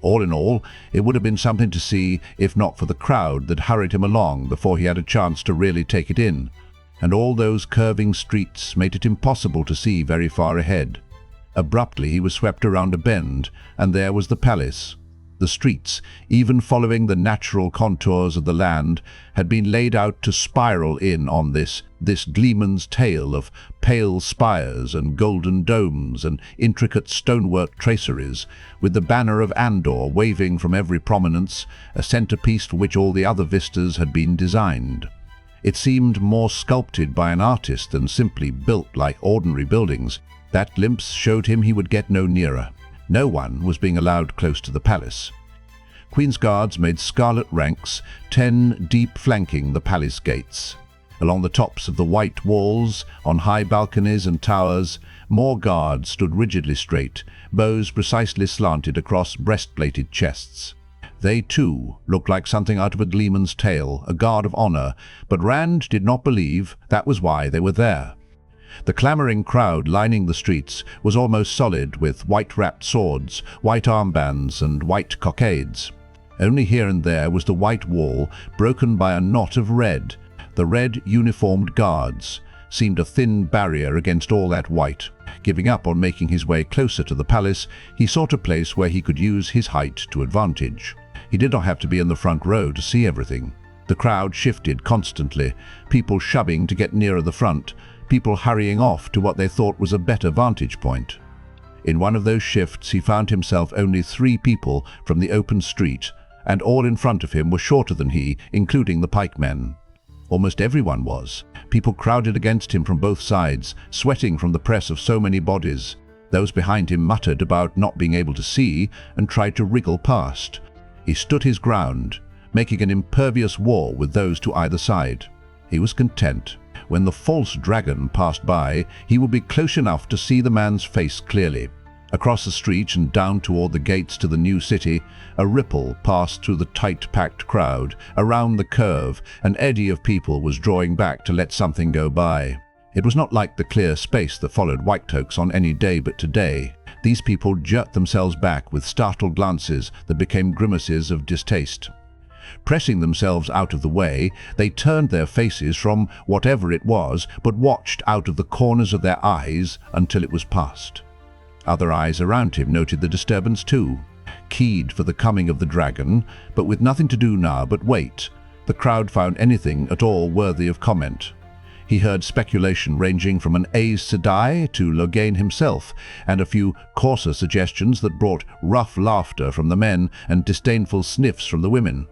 All in all, it would have been something to see if not for the crowd that hurried him along before he had a chance to really take it in, and all those curving streets made it impossible to see very far ahead. Abruptly he was swept around a bend, and there was the palace. The streets, even following the natural contours of the land, had been laid out to spiral in on this gleeman's tale of pale spires and golden domes and intricate stonework traceries, with the banner of Andor waving from every prominence, a centerpiece for which all the other vistas had been designed. It seemed more sculpted by an artist than simply built like ordinary buildings. That glimpse showed him he would get no nearer. No one was being allowed close to the palace. Queen's guards made scarlet ranks, 10 deep flanking the palace gates. Along the tops of the white walls, on high balconies and towers, more guards stood rigidly straight, bows precisely slanted across breastplated chests. They, too, looked like something out of a gleeman's tale, a guard of honor, but Rand did not believe that was why they were there. The clamoring crowd lining the streets was almost solid, with white-wrapped swords, white armbands, and white cockades. Only here and there was the white wall, broken by a knot of red. The red uniformed guards seemed a thin barrier against all that white. Giving up on making his way closer to the palace, he sought a place where he could use his height to advantage. He did not have to be in the front row to see everything. The crowd shifted constantly, people shoving to get nearer the front, people hurrying off to what they thought was a better vantage point. In one of those shifts he found himself only 3 people from the open street, and all in front of him were shorter than he, including the pikemen. Almost everyone was. People crowded against him from both sides, sweating from the press of so many bodies. Those behind him muttered about not being able to see and tried to wriggle past. He stood his ground, making an impervious wall with those to either side. He was content. When the false dragon passed by, he would be close enough to see the man's face clearly. Across the street and down toward the gates to the new city, a ripple passed through the tight-packed crowd. Around the curve, an eddy of people was drawing back to let something go by. It was not like the clear space that followed Whiteoaks on any day but today. These people jerked themselves back with startled glances that became grimaces of distaste. Pressing themselves out of the way, they turned their faces from whatever it was, but watched out of the corners of their eyes until it was past. Other eyes around him noted the disturbance too, keyed for the coming of the dragon, but with nothing to do now but wait. The crowd found anything at all worthy of comment. He heard speculation ranging from an Aes Sedai to Logain himself, and a few coarser suggestions that brought rough laughter from the men and disdainful sniffs from the women.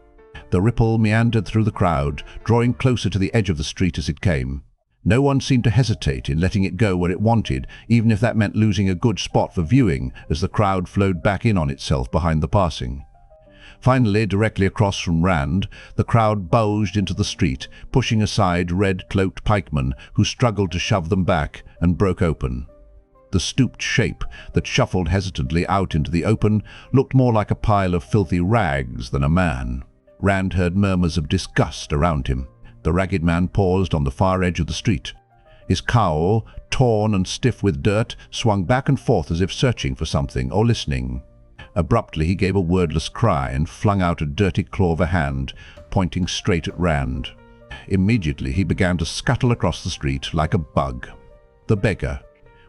The ripple meandered through the crowd, drawing closer to the edge of the street as it came. No one seemed to hesitate in letting it go where it wanted, even if that meant losing a good spot for viewing as the crowd flowed back in on itself behind the passing. Finally, directly across from Rand, the crowd bulged into the street, pushing aside red-cloaked pikemen who struggled to shove them back and broke open. The stooped shape that shuffled hesitantly out into the open looked more like a pile of filthy rags than a man. Rand heard murmurs of disgust around him. The ragged man paused on the far edge of the street. His cowl, torn and stiff with dirt, swung back and forth as if searching for something or listening. Abruptly he gave a wordless cry and flung out a dirty claw of a hand, pointing straight at Rand. Immediately he began to scuttle across the street like a bug. The beggar.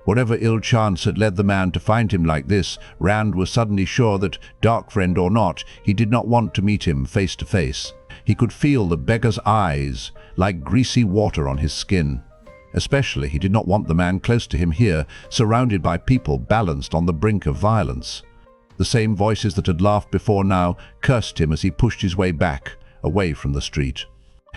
Whatever ill chance had led the man to find him like this, Rand was suddenly sure that, dark friend or not, he did not want to meet him face to face. He could feel the beggar's eyes, like greasy water on his skin. Especially he did not want the man close to him here, surrounded by people balanced on the brink of violence. The same voices that had laughed before now cursed him as he pushed his way back, away from the street.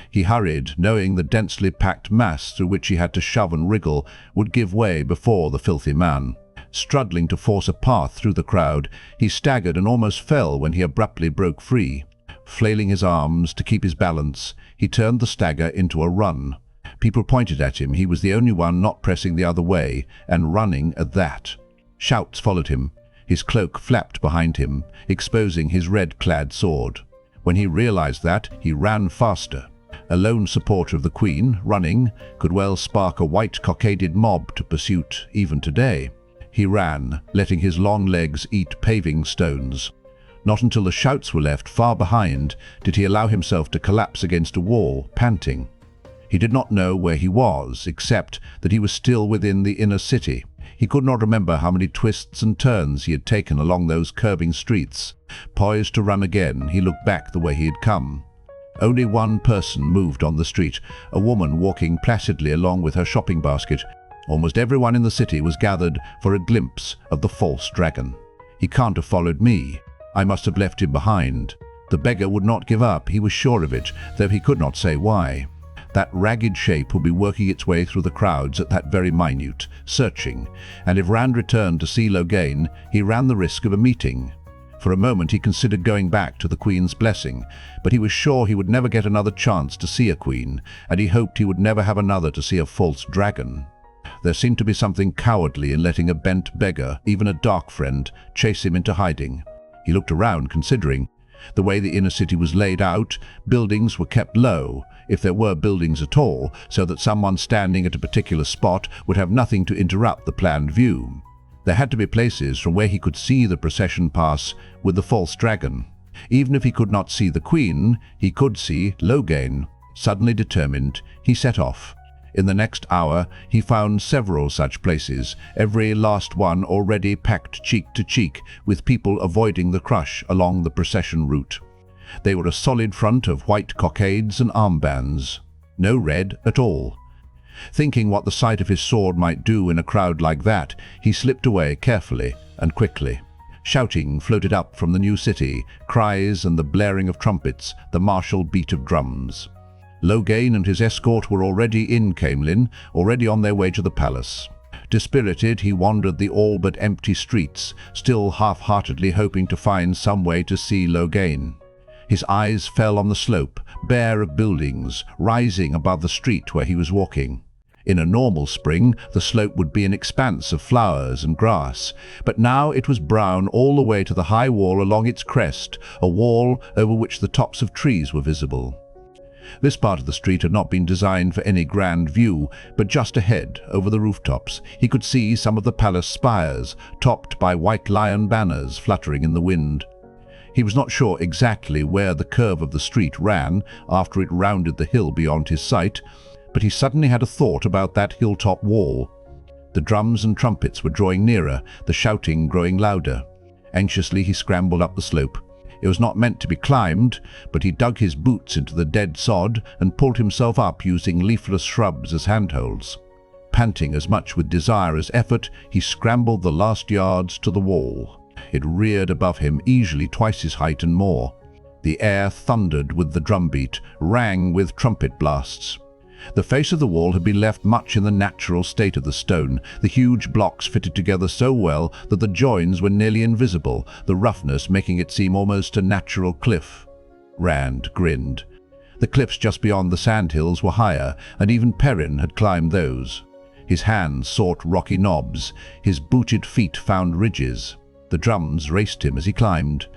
He hurried, knowing the densely packed mass through which he had to shove and wriggle would give way before the filthy man. Struggling to force a path through the crowd, he staggered and almost fell when he abruptly broke free. Flailing his arms to keep his balance, he turned the stagger into a run. People pointed at him. He was the only one not pressing the other way, and running at that. Shouts followed him. His cloak flapped behind him, exposing his red-clad sword. When he realized that, he ran faster. A lone supporter of the Queen, running, could well spark a white-cockaded mob to pursuit even today. He ran, letting his long legs eat paving stones. Not until the shouts were left far behind did he allow himself to collapse against a wall, panting. He did not know where he was, except that he was still within the inner city. He could not remember how many twists and turns he had taken along those curving streets. Poised to run again, he looked back the way he had come. Only one person moved on the street, a woman walking placidly along with her shopping basket. Almost everyone in the city was gathered for a glimpse of the false dragon. He can't have followed me. I must have left him behind. The beggar would not give up, he was sure of it, though he could not say why. That ragged shape would be working its way through the crowds at that very minute, searching, and if Rand returned to see Logain, he ran the risk of a meeting. For a moment he considered going back to the Queen's blessing, but he was sure he would never get another chance to see a queen, and he hoped he would never have another to see a false dragon. There seemed to be something cowardly in letting a bent beggar, even a dark friend, chase him into hiding. He looked around, considering. The way the inner city was laid out, buildings were kept low, if there were buildings at all, so that someone standing at a particular spot would have nothing to interrupt the planned view. There had to be places from where he could see the procession pass with the false dragon. Even if he could not see the Queen, he could see Logain. Suddenly determined, he set off. In the next hour, he found several such places, every last one already packed cheek to cheek, with people avoiding the crush along the procession route. They were a solid front of white cockades and armbands. No red at all. Thinking what the sight of his sword might do in a crowd like that, he slipped away carefully and quickly. Shouting floated up from the new city, cries and the blaring of trumpets, the martial beat of drums. Logain and his escort were already in Caemlyn, already on their way to the palace. Dispirited, he wandered the all but empty streets, still half-heartedly hoping to find some way to see Logain. His eyes fell on the slope, bare of buildings, rising above the street where he was walking. In a normal spring, the slope would be an expanse of flowers and grass, but now it was brown all the way to the high wall along its crest, a wall over which the tops of trees were visible. This part of the street had not been designed for any grand view, but just ahead, over the rooftops, he could see some of the palace spires, topped by white lion banners fluttering in the wind. He was not sure exactly where the curve of the street ran after it rounded the hill beyond his sight, but he suddenly had a thought about that hilltop wall. The drums and trumpets were drawing nearer, the shouting growing louder. Anxiously he scrambled up the slope. It was not meant to be climbed, but he dug his boots into the dead sod and pulled himself up using leafless shrubs as handholds. Panting as much with desire as effort, he scrambled the last yards to the wall. It reared above him, easily twice his height and more. The air thundered with the drumbeat, rang with trumpet blasts. The face of the wall had been left much in the natural state of the stone, the huge blocks fitted together so well that the joins were nearly invisible, the roughness making it seem almost a natural cliff. Rand grinned. The cliffs just beyond the sandhills were higher, and even Perrin had climbed those. His hands sought rocky knobs, his booted feet found ridges. The drums raced him as he climbed.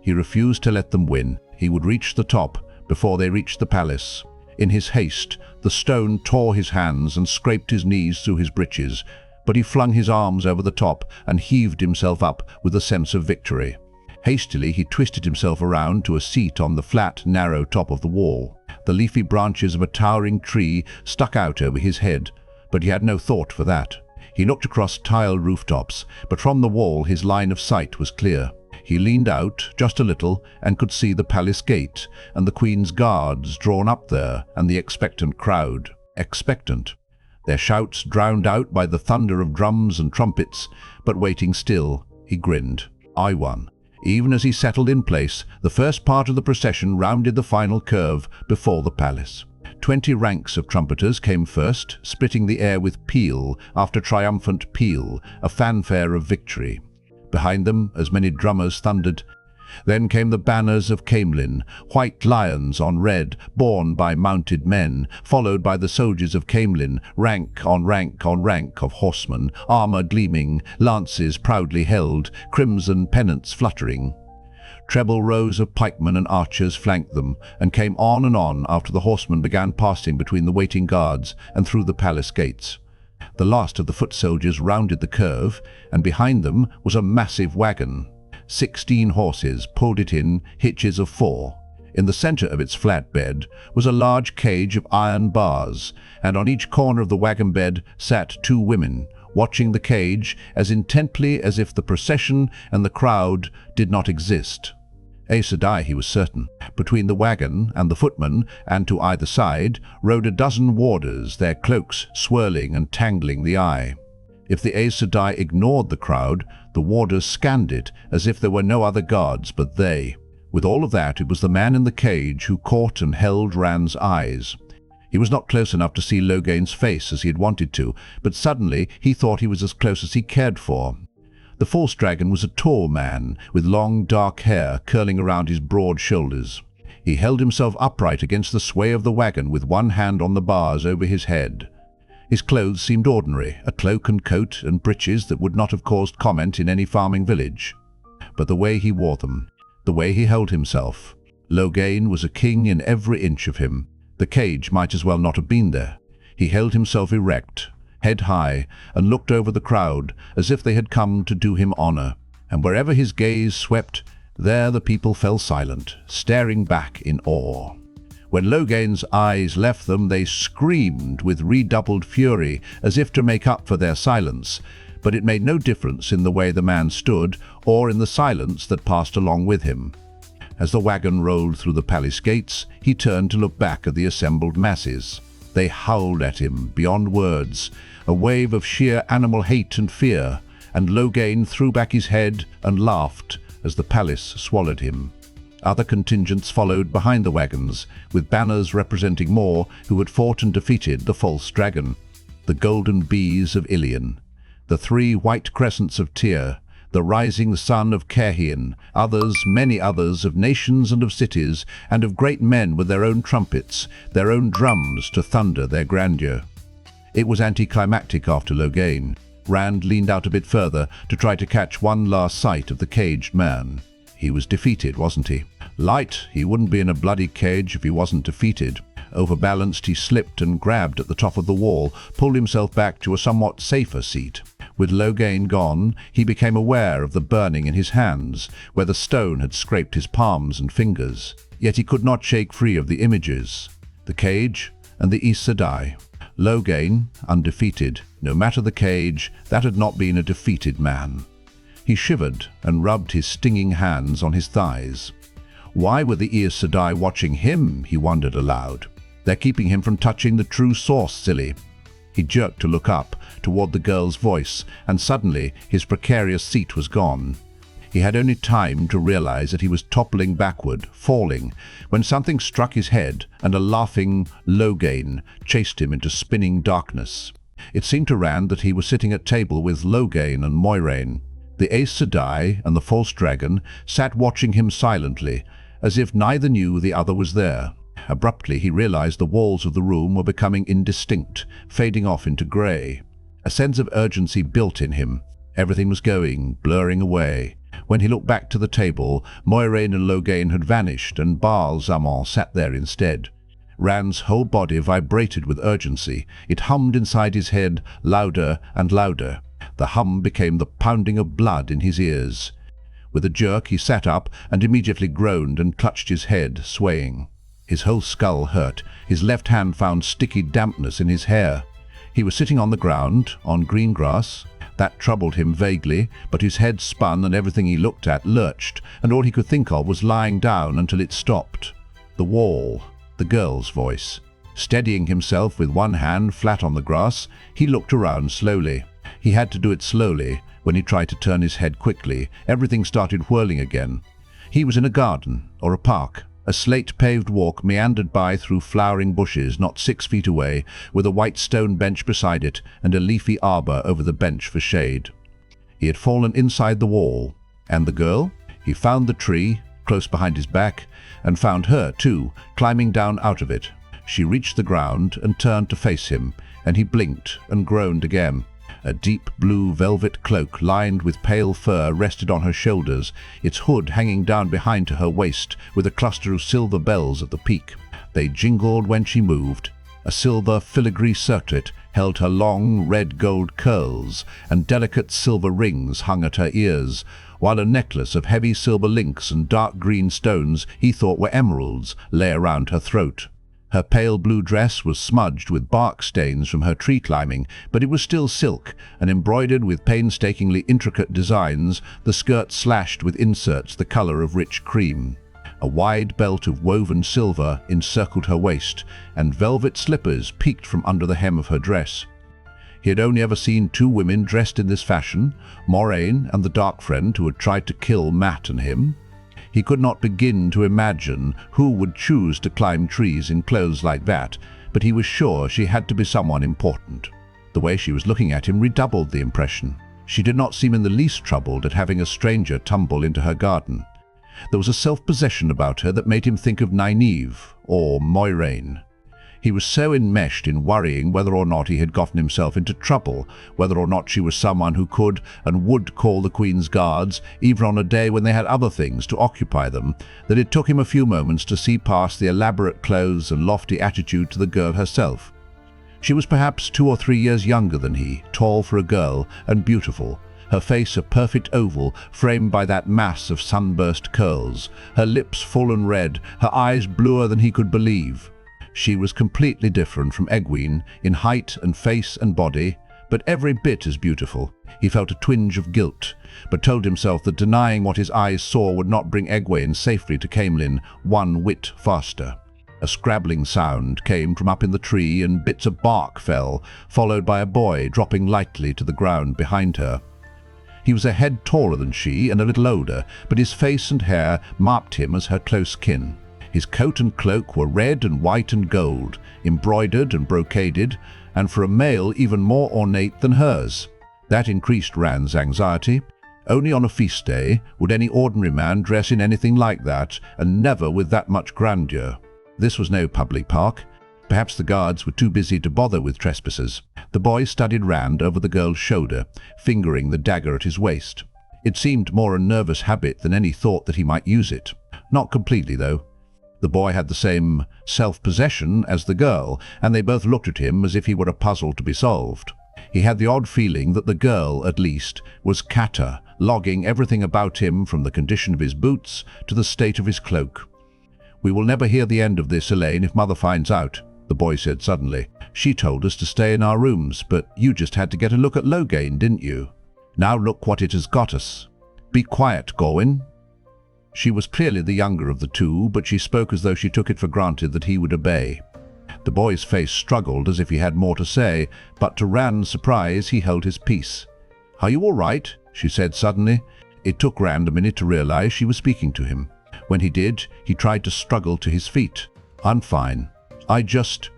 He refused to let them win. He would reach the top before they reached the palace. In his haste, the stone tore his hands and scraped his knees through his breeches, but he flung his arms over the top and heaved himself up with a sense of victory. Hastily he twisted himself around to a seat on the flat, narrow top of the wall. The leafy branches of a towering tree stuck out over his head, but he had no thought for that. He looked across tiled rooftops, but from the wall his line of sight was clear. He leaned out just a little and could see the palace gate and the Queen's guards drawn up there and the expectant crowd. Expectant. Their shouts drowned out by the thunder of drums and trumpets, but waiting still, he grinned. I won. Even as he settled in place, the first part of the procession rounded the final curve before the palace. 20 ranks of trumpeters came first, splitting the air with peal after triumphant peal, a fanfare of victory. Behind them, as many drummers thundered. Then came the banners of Caemlyn, white lions on red, borne by mounted men, followed by the soldiers of Caemlyn, rank on rank on rank of horsemen, armour gleaming, lances proudly held, crimson pennants fluttering. Treble rows of pikemen and archers flanked them, and came on and on after the horsemen began passing between the waiting guards and through the palace gates. The last of the foot soldiers rounded the curve, and behind them was a massive wagon. 16 horses pulled it in, hitches of 4. In the center of its flatbed was a large cage of iron bars, and on each corner of the wagon bed sat 2 women, watching the cage as intently as if the procession and the crowd did not exist. Aes Sedai, he was certain. Between the wagon and the footmen, and to either side, rode a dozen warders, their cloaks swirling and tangling the eye. If the Aes Sedai ignored the crowd, the warders scanned it as if there were no other guards but they. With all of that, it was the man in the cage who caught and held Rand's eyes. He was not close enough to see Logain's face as he had wanted to, but suddenly he thought he was as close as he cared for. The false dragon was a tall man, with long dark hair curling around his broad shoulders. He held himself upright against the sway of the wagon with one hand on the bars over his head. His clothes seemed ordinary, a cloak and coat and breeches that would not have caused comment in any farming village. But the way he wore them, the way he held himself, Logain was a king in every inch of him. The cage might as well not have been there. He held himself erect, head high, and looked over the crowd as if they had come to do him honor. And wherever his gaze swept, there the people fell silent, staring back in awe. When Logain's eyes left them, they screamed with redoubled fury, as if to make up for their silence, but it made no difference in the way the man stood, or in the silence that passed along with him. As the wagon rolled through the palace gates, he turned to look back at the assembled masses. They howled at him beyond words, a wave of sheer animal hate and fear, and Logain threw back his head and laughed as the palace swallowed him. Other contingents followed behind the wagons, with banners representing more who had fought and defeated the false dragon. The golden bees of Ilion, the 3 white crescents of Tyr, the rising sun of Cauthon, others, many others, of nations and of cities, and of great men with their own trumpets, their own drums to thunder their grandeur. It was anticlimactic after Logain. Rand leaned out a bit further to try to catch one last sight of the caged man. He was defeated, wasn't he? Light, he wouldn't be in a bloody cage if he wasn't defeated. Overbalanced, he slipped and grabbed at the top of the wall, pulled himself back to a somewhat safer seat. With Logain gone, he became aware of the burning in his hands, where the stone had scraped his palms and fingers. Yet he could not shake free of the images. The cage and the Aes Sedai. Logain, undefeated. No matter the cage, that had not been a defeated man. He shivered and rubbed his stinging hands on his thighs. Why were the Aes Sedai watching him, he wondered aloud. They're keeping him from touching the true source, silly. He jerked to look up, toward the girl's voice, and suddenly his precarious seat was gone. He had only time to realize that he was toppling backward, falling, when something struck his head and a laughing Logain chased him into spinning darkness. It seemed to Rand that he was sitting at table with Logain and Moiraine. The Aes Sedai and the false dragon sat watching him silently, as if neither knew the other was there. Abruptly he realized the walls of the room were becoming indistinct, fading off into grey. A sense of urgency built in him. Everything was going, blurring away. When he looked back to the table, Moiraine and Logain had vanished, and Baal-Zaman sat there instead. Rand's whole body vibrated with urgency. It hummed inside his head, louder and louder. The hum became the pounding of blood in his ears. With a jerk he sat up and immediately groaned and clutched his head, swaying. His whole skull hurt. His left hand found sticky dampness in his hair. He was sitting on the ground, on green grass. That troubled him vaguely, but his head spun and everything he looked at lurched, and all he could think of was lying down until it stopped. The wall, the girl's voice. Steadying himself with one hand flat on the grass, he looked around slowly. He had to do it slowly, When he tried to turn his head quickly, everything started whirling again. He was in a garden, or a park. A slate-paved walk meandered by through flowering bushes not 6 feet away, with a white stone bench beside it and a leafy arbor over the bench for shade. He had fallen inside the wall. And the girl? He found the tree, close behind his back, and found her, too, climbing down out of it. She reached the ground and turned to face him, and he blinked and groaned again. A deep blue velvet cloak lined with pale fur rested on her shoulders, its hood hanging down behind to her waist with a cluster of silver bells at the peak. They jingled when she moved. A silver filigree circlet held her long red-gold curls, and delicate silver rings hung at her ears, while a necklace of heavy silver links and dark green stones he thought were emeralds lay around her throat. Her pale blue dress was smudged with bark stains from her tree climbing, but it was still silk, and embroidered with painstakingly intricate designs, the skirt slashed with inserts the color of rich cream. A wide belt of woven silver encircled her waist, and velvet slippers peeked from under the hem of her dress. He had only ever seen 2 women dressed in this fashion, Moiraine and the dark friend who had tried to kill Mat and him. He could not begin to imagine who would choose to climb trees in clothes like that, but he was sure she had to be someone important. The way she was looking at him redoubled the impression. She did not seem in the least troubled at having a stranger tumble into her garden. There was a self-possession about her that made him think of Nynaeve or Moiraine. He was so enmeshed in worrying whether or not he had gotten himself into trouble, whether or not she was someone who could and would call the Queen's guards, even on a day when they had other things to occupy them, that it took him a few moments to see past the elaborate clothes and lofty attitude to the girl herself. She was perhaps 2 or 3 years younger than he, tall for a girl, and beautiful, her face a perfect oval framed by that mass of sunburst curls, her lips full and red, her eyes bluer than he could believe. She was completely different from Egwene in height and face and body, but every bit as beautiful. He felt a twinge of guilt, but told himself that denying what his eyes saw would not bring Egwene safely to Caemlyn 1 whit faster. A scrabbling sound came from up in the tree, and bits of bark fell, followed by a boy dropping lightly to the ground behind her. He was a head taller than she and a little older, but his face and hair marked him as her close kin. His coat and cloak were red and white and gold, embroidered and brocaded, and for a male even more ornate than hers. That increased Rand's anxiety. Only on a feast day would any ordinary man dress in anything like that, and never with that much grandeur. This was no public park. Perhaps the guards were too busy to bother with trespassers. The boy studied Rand over the girl's shoulder, fingering the dagger at his waist. It seemed more a nervous habit than any thought that he might use it. Not completely, though. The boy had the same self-possession as the girl, and they both looked at him as if he were a puzzle to be solved. He had the odd feeling that the girl, at least, was Cata, logging everything about him from the condition of his boots to the state of his cloak. "We will never hear the end of this, Elayne, if Mother finds out," the boy said suddenly. "She told us to stay in our rooms, but you just had to get a look at Logain, didn't you? Now look what it has got us. Be quiet, Gawyn." She was clearly the younger of the 2, but she spoke as though she took it for granted that he would obey. The boy's face struggled as if he had more to say, but to Rand's surprise he held his peace. "Are you all right?" she said suddenly. It took Rand a minute to realize she was speaking to him. When he did, he tried to struggle to his feet. "I'm fine. I just—"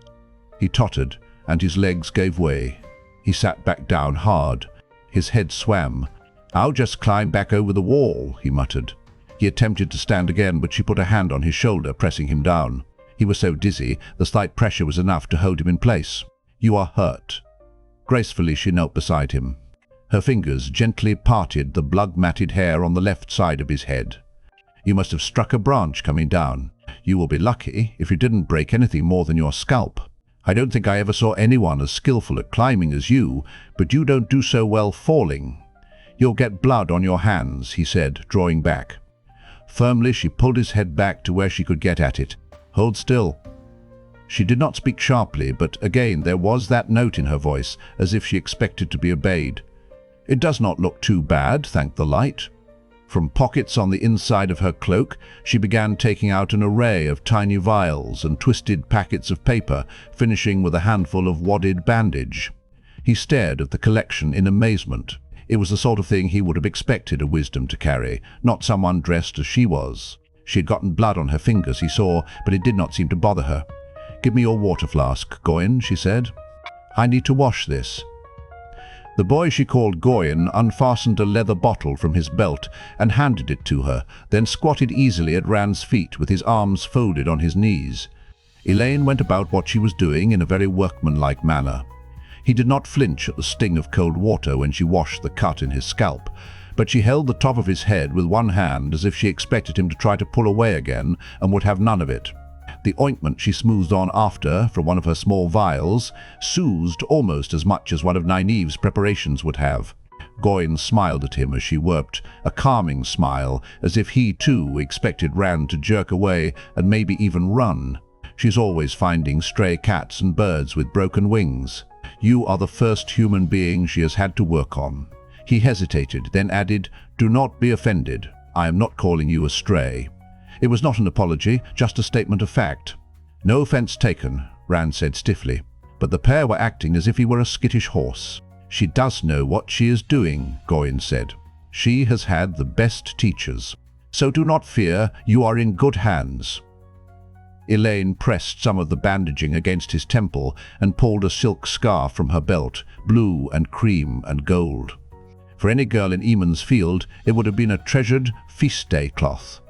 He tottered, and his legs gave way. He sat back down hard. His head swam. "I'll just climb back over the wall," he muttered. He attempted to stand again, but she put a hand on his shoulder, pressing him down. He was so dizzy, the slight pressure was enough to hold him in place. "You are hurt." Gracefully she knelt beside him. Her fingers gently parted the blood-matted hair on the left side of his head. "You must have struck a branch coming down. You will be lucky if you didn't break anything more than your scalp. I don't think I ever saw anyone as skillful at climbing as you, but you don't do so well falling. You'll get blood on your hands," he said, drawing back. Firmly she pulled his head back to where she could get at it. "Hold still." She did not speak sharply, but again there was that note in her voice, as if she expected to be obeyed. "It does not look too bad, thank the light." From pockets on the inside of her cloak, she began taking out an array of tiny vials and twisted packets of paper, finishing with a handful of wadded bandage. He stared at the collection in amazement. It was the sort of thing he would have expected a wisdom to carry, not someone dressed as she was. She had gotten blood on her fingers, he saw, but it did not seem to bother her. "Give me your water flask, Gawyn," she said. "I need to wash this." The boy she called Gawyn unfastened a leather bottle from his belt and handed it to her, then squatted easily at Rand's feet with his arms folded on his knees. Elayne went about what she was doing in a very workmanlike manner. He did not flinch at the sting of cold water when she washed the cut in his scalp, but she held the top of his head with one hand as if she expected him to try to pull away again and would have none of it. The ointment she smoothed on after from one of her small vials soothed almost as much as one of Nynaeve's preparations would have. Gawyn smiled at him as she worked, a calming smile, as if he too expected Rand to jerk away and maybe even run. She's always finding stray cats and birds with broken wings. You are the first human being she has had to work on. He hesitated, then added, "Do not be offended. I am not calling you a stray." It was not an apology, just a statement of fact. "No offense taken," Rand said stiffly, but the pair were acting as if he were a skittish horse. "She does know what she is doing," Gawyn said. "She has had the best teachers. So do not fear, you are in good hands." Elayne pressed some of the bandaging against his temple and pulled a silk scarf from her belt, blue and cream and gold. For any girl in Emond's field, it would have been a treasured feast day cloth.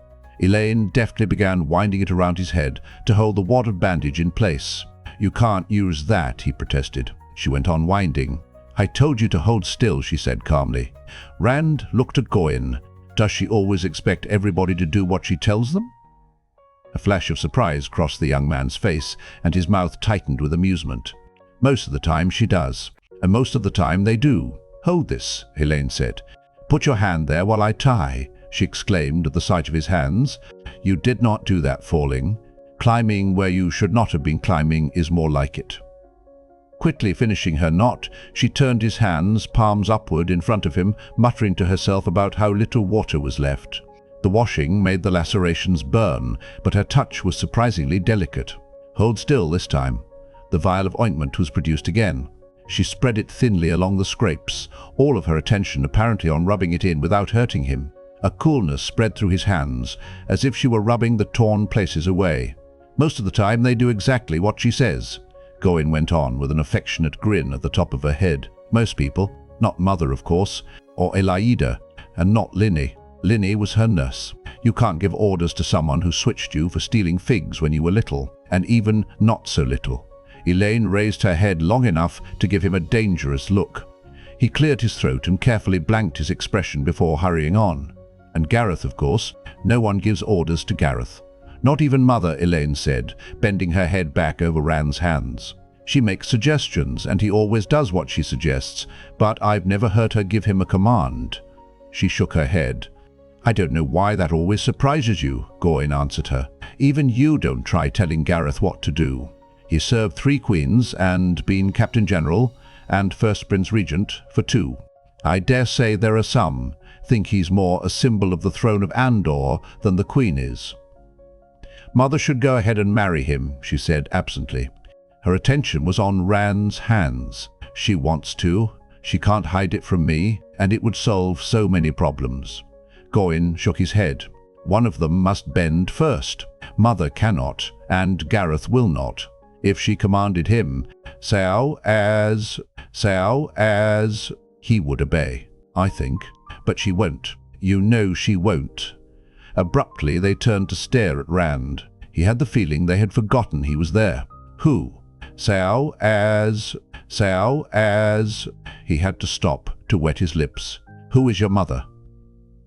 Elayne deftly began winding it around his head to hold the wadded bandage in place. "You can't use that," he protested. She went on winding. "I told you to hold still," she said calmly. Rand looked at Gawyn. Does she always expect everybody to do what she tells them? A flash of surprise crossed the young man's face, and his mouth tightened with amusement. "Most of the time she does, and most of the time they do." "Hold this," Elayne said. "Put your hand there while I tie," she exclaimed at the sight of his hands. "You did not do that falling. Climbing where you should not have been climbing is more like it." Quickly finishing her knot, she turned his hands, palms upward, in front of him, muttering to herself about how little water was left. The washing made the lacerations burn, but her touch was surprisingly delicate. "Hold still this time." The vial of ointment was produced again. She spread it thinly along the scrapes, all of her attention apparently on rubbing it in without hurting him. A coolness spread through his hands, as if she were rubbing the torn places away. "Most of the time they do exactly what she says," Gawyn went on with an affectionate grin at the top of her head. "Most people, not Mother of course, or Elaida, and not Linny. Linny was her nurse. You can't give orders to someone who switched you for stealing figs when you were little, and even not so little." Elayne raised her head long enough to give him a dangerous look. He cleared his throat and carefully blanked his expression before hurrying on. "And Gareth, of course. No one gives orders to Gareth. Not even Mother," Elayne said, bending her head back over Rand's hands. "She makes suggestions, and he always does what she suggests, but I've never heard her give him a command." She shook her head. "I don't know why that always surprises you," Gawyn answered her. "Even you don't try telling Gareth what to do. He served 3 queens and been Captain General and First Prince Regent for 2. I dare say there are some think he's more a symbol of the throne of Andor than the Queen is." "Mother should go ahead and marry him," she said absently. Her attention was on Rand's hands. "She wants to. She can't hide it from me, and it would solve so many problems." Gawyn shook his head. "One of them must bend first. Mother cannot, and Gareth will not. If she commanded him, Aes, he would obey, I think. But she won't. You know she won't." Abruptly they turned to stare at Rand. He had the feeling they had forgotten he was there. "Who?" Aes. He had to stop to wet his lips. "Who is your mother?"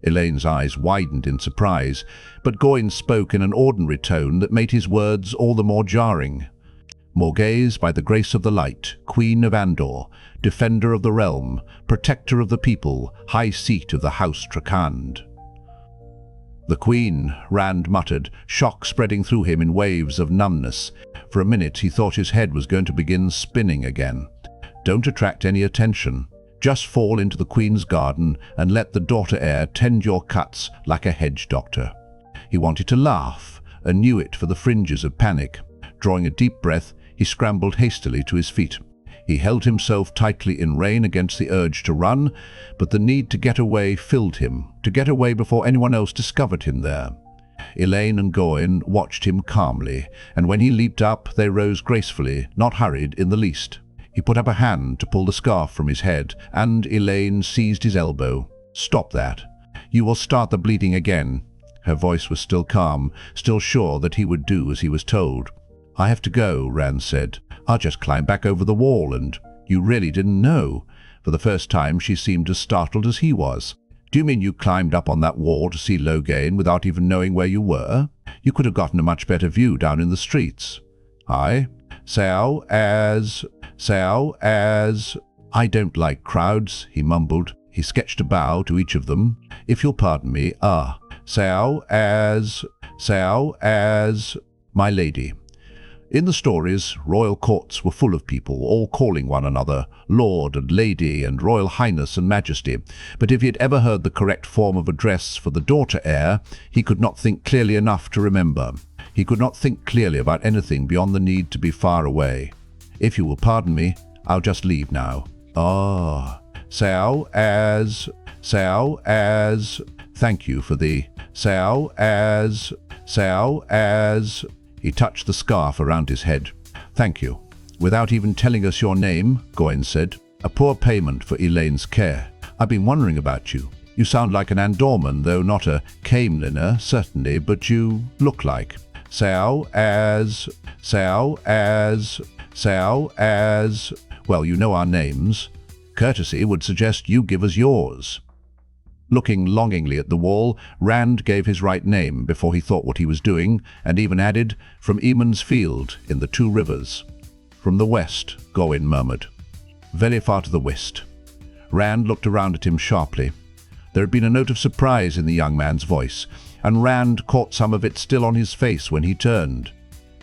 Elayne's eyes widened in surprise, but Gawyn spoke in an ordinary tone that made his words all the more jarring. "Morgase by the grace of the light, Queen of Andor, defender of the realm, protector of the people, high seat of the House Trakand." "The Queen," Rand muttered, shock spreading through him in waves of numbness. For a minute he thought his head was going to begin spinning again. "Don't attract any attention. Just fall into the Queen's garden and let the Daughter-Heir tend your cuts like a hedge doctor." He wanted to laugh, and knew it for the fringes of panic. Drawing a deep breath, he scrambled hastily to his feet. He held himself tightly in rein against the urge to run, but the need to get away filled him, to get away before anyone else discovered him there. Elayne and Gawyn watched him calmly, and when he leaped up, they rose gracefully, not hurried in the least. He put up a hand to pull the scarf from his head, and Elayne seized his elbow. "Stop that. You will start the bleeding again." Her voice was still calm, still sure that he would do as he was told. "I have to go," Rand said. "I'll just climb back over the wall, and you really didn't know." For the first time she seemed as startled as he was. "Do you mean you climbed up on that wall to see Logain without even knowing where you were? You could have gotten a much better view down in the streets." "I? Aes. I don't like crowds," he mumbled. He sketched a bow to each of them. "If you'll pardon me, Aes, my lady." In the stories, royal courts were full of people, all calling one another Lord and Lady and Royal Highness and Majesty, but if he had ever heard the correct form of address for the Daughter-Heir, he could not think clearly enough to remember. He could not think clearly about anything beyond the need to be far away. "If you will pardon me, I'll just leave now." Aes. Thank you for the Aes. He touched the scarf around his head. "Thank you. Without even telling us your name," Gawyn said. "A poor payment for Elayne's care. I've been wondering about you. You sound like an Andorman, though not a Caemlyner, certainly, but you look like. Aes. Well, you know our names. Courtesy would suggest you give us yours." Looking longingly at the wall, Rand gave his right name before he thought what he was doing, and even added, "From Emond's field, in the two rivers." "From the west," Gawyn murmured. "Very far to the west." Rand looked around at him sharply. There had been a note of surprise in the young man's voice, and Rand caught some of it still on his face when he turned.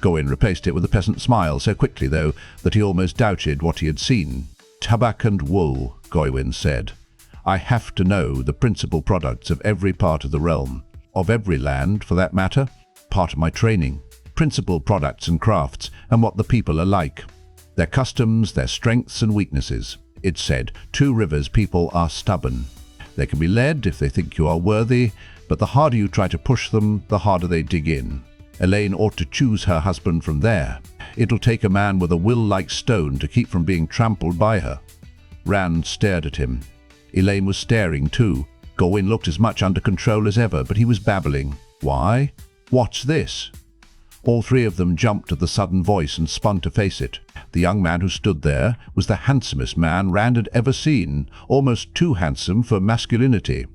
Gawyn replaced it with a pleasant smile, so quickly, though, that he almost doubted what he had seen. "Tabak and wool," Gawyn said. "I have to know the principal products of every part of the realm, of every land, for that matter. Part of my training. Principal products and crafts, and what the people are like. Their customs, their strengths and weaknesses." It said, "Two Rivers people are stubborn. They can be led if they think you are worthy, but the harder you try to push them, the harder they dig in. Elayne ought to choose her husband from there. It'll take a man with a will like stone to keep from being trampled by her." Rand stared at him. Elayne was staring too. Gawyn looked as much under control as ever, but he was babbling. "Why? What's this?" All three of them jumped at the sudden voice and spun to face it. The young man who stood there was the handsomest man Rand had ever seen, almost too handsome for masculinity.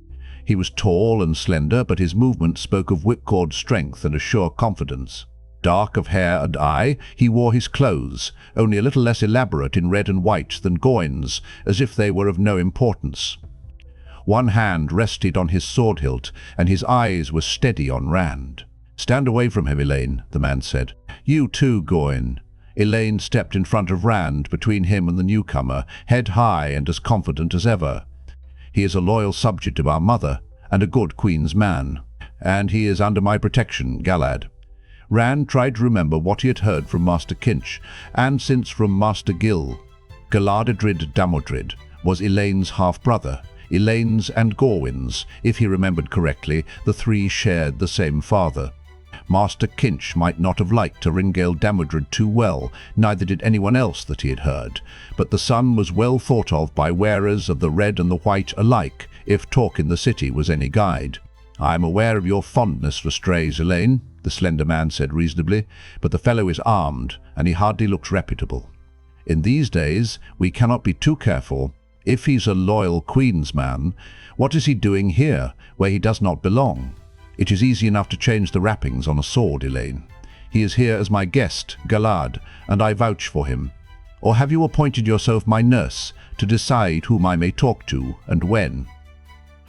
He was tall and slender, but his movement spoke of whipcord strength and a sure confidence. Dark of hair and eye, he wore his clothes, only a little less elaborate in red and white than Gawyn's, as if they were of no importance. One hand rested on his sword hilt, and his eyes were steady on Rand. "Stand away from him, Elayne," the man said. "You too, Gawyn." Elayne stepped in front of Rand, between him and the newcomer, head high and as confident as ever. "He is a loyal subject of our mother, and a good Queen's man. And he is under my protection, Galad." Rand tried to remember what he had heard from Master Kinch, and since from Master Gill. Galadadrid Damodred was Elayne's half-brother. Elayne's and Gawyn's, if he remembered correctly, the three shared the same father. Master Kinch might not have liked Ringale Damodred too well, neither did anyone else that he had heard, but the son was well thought of by wearers of the red and the white alike, if talk in the city was any guide. "I am aware of your fondness for strays, Elayne," the slender man said reasonably, "but the fellow is armed, and he hardly looks reputable. In these days, we cannot be too careful. If he's a loyal Queen's man, what is he doing here, where he does not belong? It is easy enough to change the wrappings on a sword, Elayne. He is here as my guest, Galad, and I vouch for him. Or have you appointed yourself my nurse, to decide whom I may talk to, and when?"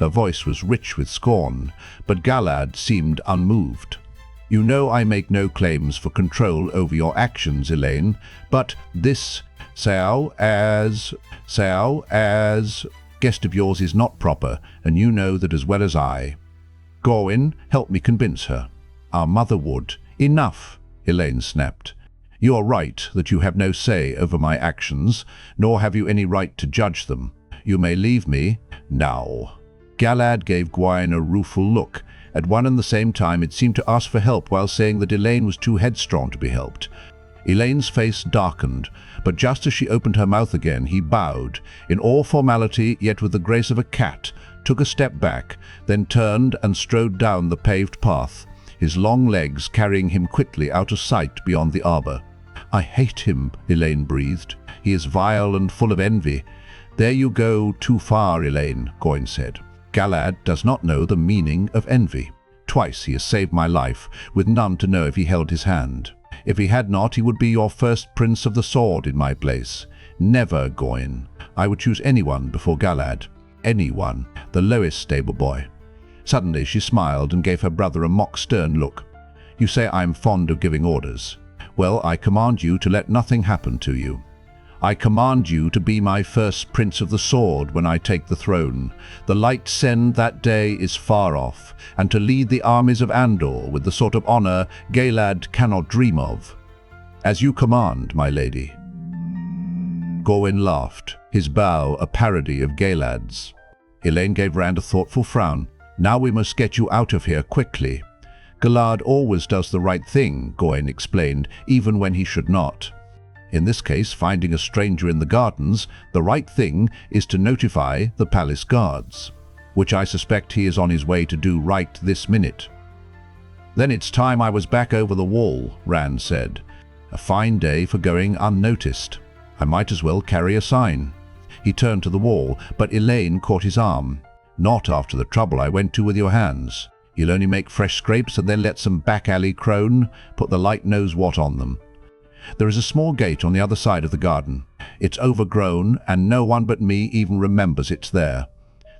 Her voice was rich with scorn, but Galad seemed unmoved. "You know I make no claims for control over your actions, Elayne, but this Aes guest of yours is not proper, and you know that as well as I. Gawyn, help me convince her." "Our mother would." "Enough," Elayne snapped. You are right that you have no say over my actions, nor have you any right to judge them. You may leave me now." Galad gave Gawyn a rueful look. At one and the same time it seemed to ask for help while saying that Elayne was too headstrong to be helped. Elayne's face darkened, but just as she opened her mouth again, he bowed, in all formality yet with the grace of a cat, took a step back, then turned and strode down the paved path, his long legs carrying him quickly out of sight beyond the arbor. "I hate him," Elayne breathed. "He is vile and full of envy." "There you go too far, Elayne," Gawyn said. "Galad does not know the meaning of envy. Twice he has saved my life, with none to know if he held his hand. If he had not, he would be your first prince of the sword in my place. Never, Gawyn. I would choose anyone before Galad. Anyone. The lowest stable boy." Suddenly she smiled and gave her brother a mock-stern look. "You say I am fond of giving orders. Well, I command you to let nothing happen to you. I command you to be my first prince of the sword when I take the throne. The light send that day is far off, and to lead the armies of Andor with the sort of honor Galad cannot dream of. As you command, my lady." Gawyn laughed, his bow a parody of Galad's. Elayne gave Rand a thoughtful frown. "Now we must get you out of here quickly." "Galad always does the right thing," Gawyn explained, "even when he should not. In this case, finding a stranger in the gardens, the right thing is to notify the palace guards, which I suspect he is on his way to do right this minute." "Then it's time I was back over the wall," Rand said. "A fine day for going unnoticed. I might as well carry a sign." He turned to the wall, but Elayne caught his arm. "Not after the trouble I went to with your hands. You'll only make fresh scrapes and then let some back-alley crone put the light knows what on them. There is a small gate on the other side of the garden. It's overgrown, and no one but me even remembers it's there."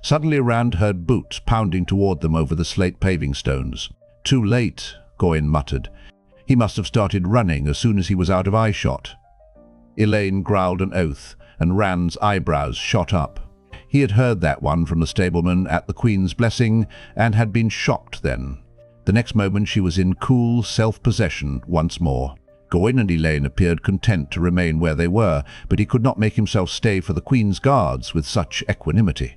Suddenly Rand heard boots pounding toward them over the slate paving stones. "Too late," Gawyn muttered. "He must have started running as soon as he was out of eyeshot." Elayne growled an oath, and Rand's eyebrows shot up. He had heard that one from the stableman at the Queen's blessing, and had been shocked then. The next moment she was in cool self-possession once more. Gawyn and Elayne appeared content to remain where they were, but he could not make himself stay for the Queen's guards with such equanimity.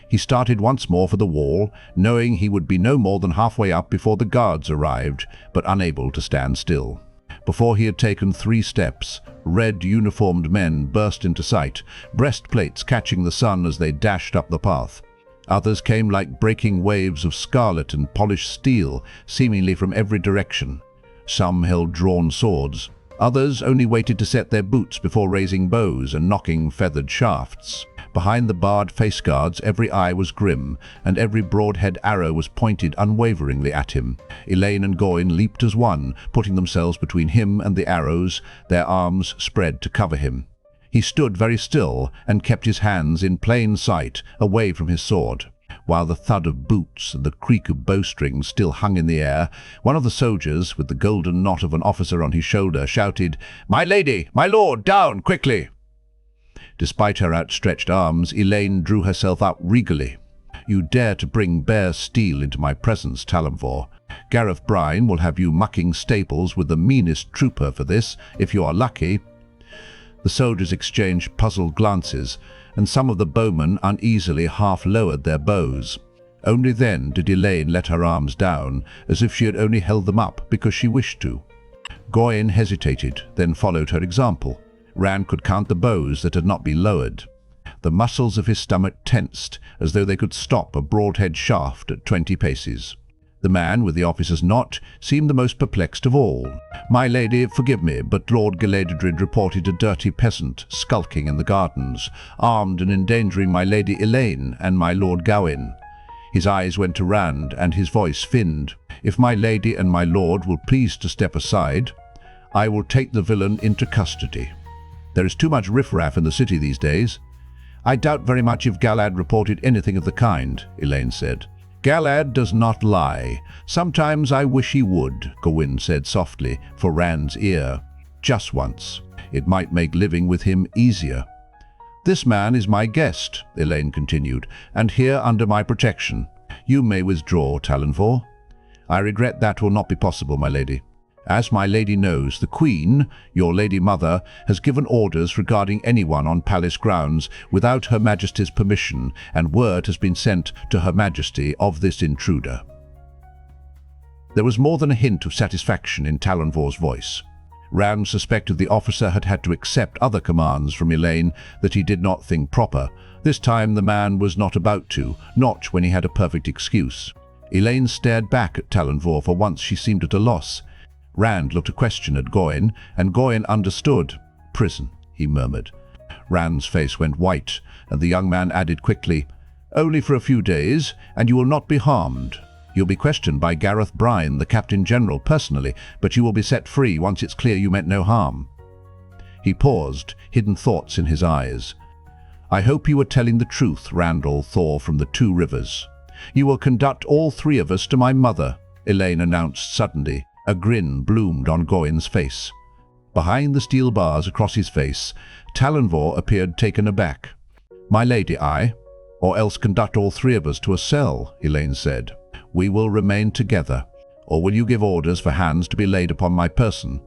He started once more for the wall, knowing he would be no more than halfway up before the guards arrived, but unable to stand still. Before he had taken 3 steps, red-uniformed men burst into sight, breastplates catching the sun as they dashed up the path. Others came like breaking waves of scarlet and polished steel, seemingly from every direction. Some held drawn swords. Others only waited to set their boots before raising bows and knocking feathered shafts. Behind the barred face guards every eye was grim, and every broadhead arrow was pointed unwaveringly at him. Elayne and Gawyn leaped as one, putting themselves between him and the arrows, their arms spread to cover him. He stood very still and kept his hands in plain sight, away from his sword. While the thud of boots and the creak of bowstrings still hung in the air, one of the soldiers, with the golden knot of an officer on his shoulder, shouted, "My lady, my lord, down, quickly!" Despite her outstretched arms, Elayne drew herself up regally. "You dare to bring bare steel into my presence, Talonvor. Gareth Brine will have you mucking staples with the meanest trooper for this, if you are lucky." The soldiers exchanged puzzled glances, and some of the bowmen uneasily half-lowered their bows. Only then did Elayne let her arms down, as if she had only held them up because she wished to. Gawyn hesitated, then followed her example. Rand could count the bows that had not been lowered. The muscles of his stomach tensed, as though they could stop a broadhead shaft at 20 paces. The man with the officer's knot seemed the most perplexed of all. "My lady, forgive me, but Lord Galadriel reported a dirty peasant skulking in the gardens, armed and endangering my lady Elayne and my lord Gawyn." His eyes went to Rand, and his voice thinned. "If my lady and my lord will please to step aside, I will take the villain into custody. There is too much riffraff in the city these days." "I doubt very much if Galad reported anything of the kind," Elayne said. "Galad does not lie. Sometimes I wish he would," Gawyn said softly, for Rand's ear. "Just once. It might make living with him easier." "This man is my guest," Elayne continued, "and here under my protection. You may withdraw, Talonvor." "I regret that will not be possible, my lady. As my lady knows, the Queen, your lady mother, has given orders regarding anyone on palace grounds without Her Majesty's permission, and word has been sent to Her Majesty of this intruder." There was more than a hint of satisfaction in Talonvor's voice. Rand suspected the officer had had to accept other commands from Elayne that he did not think proper. This time the man was not about to, not when he had a perfect excuse. Elayne stared back at Talonvor. For once she seemed at a loss. Rand looked a question at Gawyn, and Gawyn understood. "Prison," he murmured. Rand's face went white, and the young man added quickly, "Only for a few days, and you will not be harmed. You'll be questioned by Gareth Bryne, the Captain General, personally, but you will be set free once it's clear you meant no harm." He paused, hidden thoughts in his eyes. "I hope you are telling the truth, Randall Thor from the Two Rivers. You will conduct all three of us to my mother," Elayne announced suddenly. A grin bloomed on Gawyn's face. Behind the steel bars across his face, Talonvor appeared taken aback. "My lady, or else conduct all three of us to a cell," Elayne said. "We will remain together. Or will you give orders for hands to be laid upon my person?"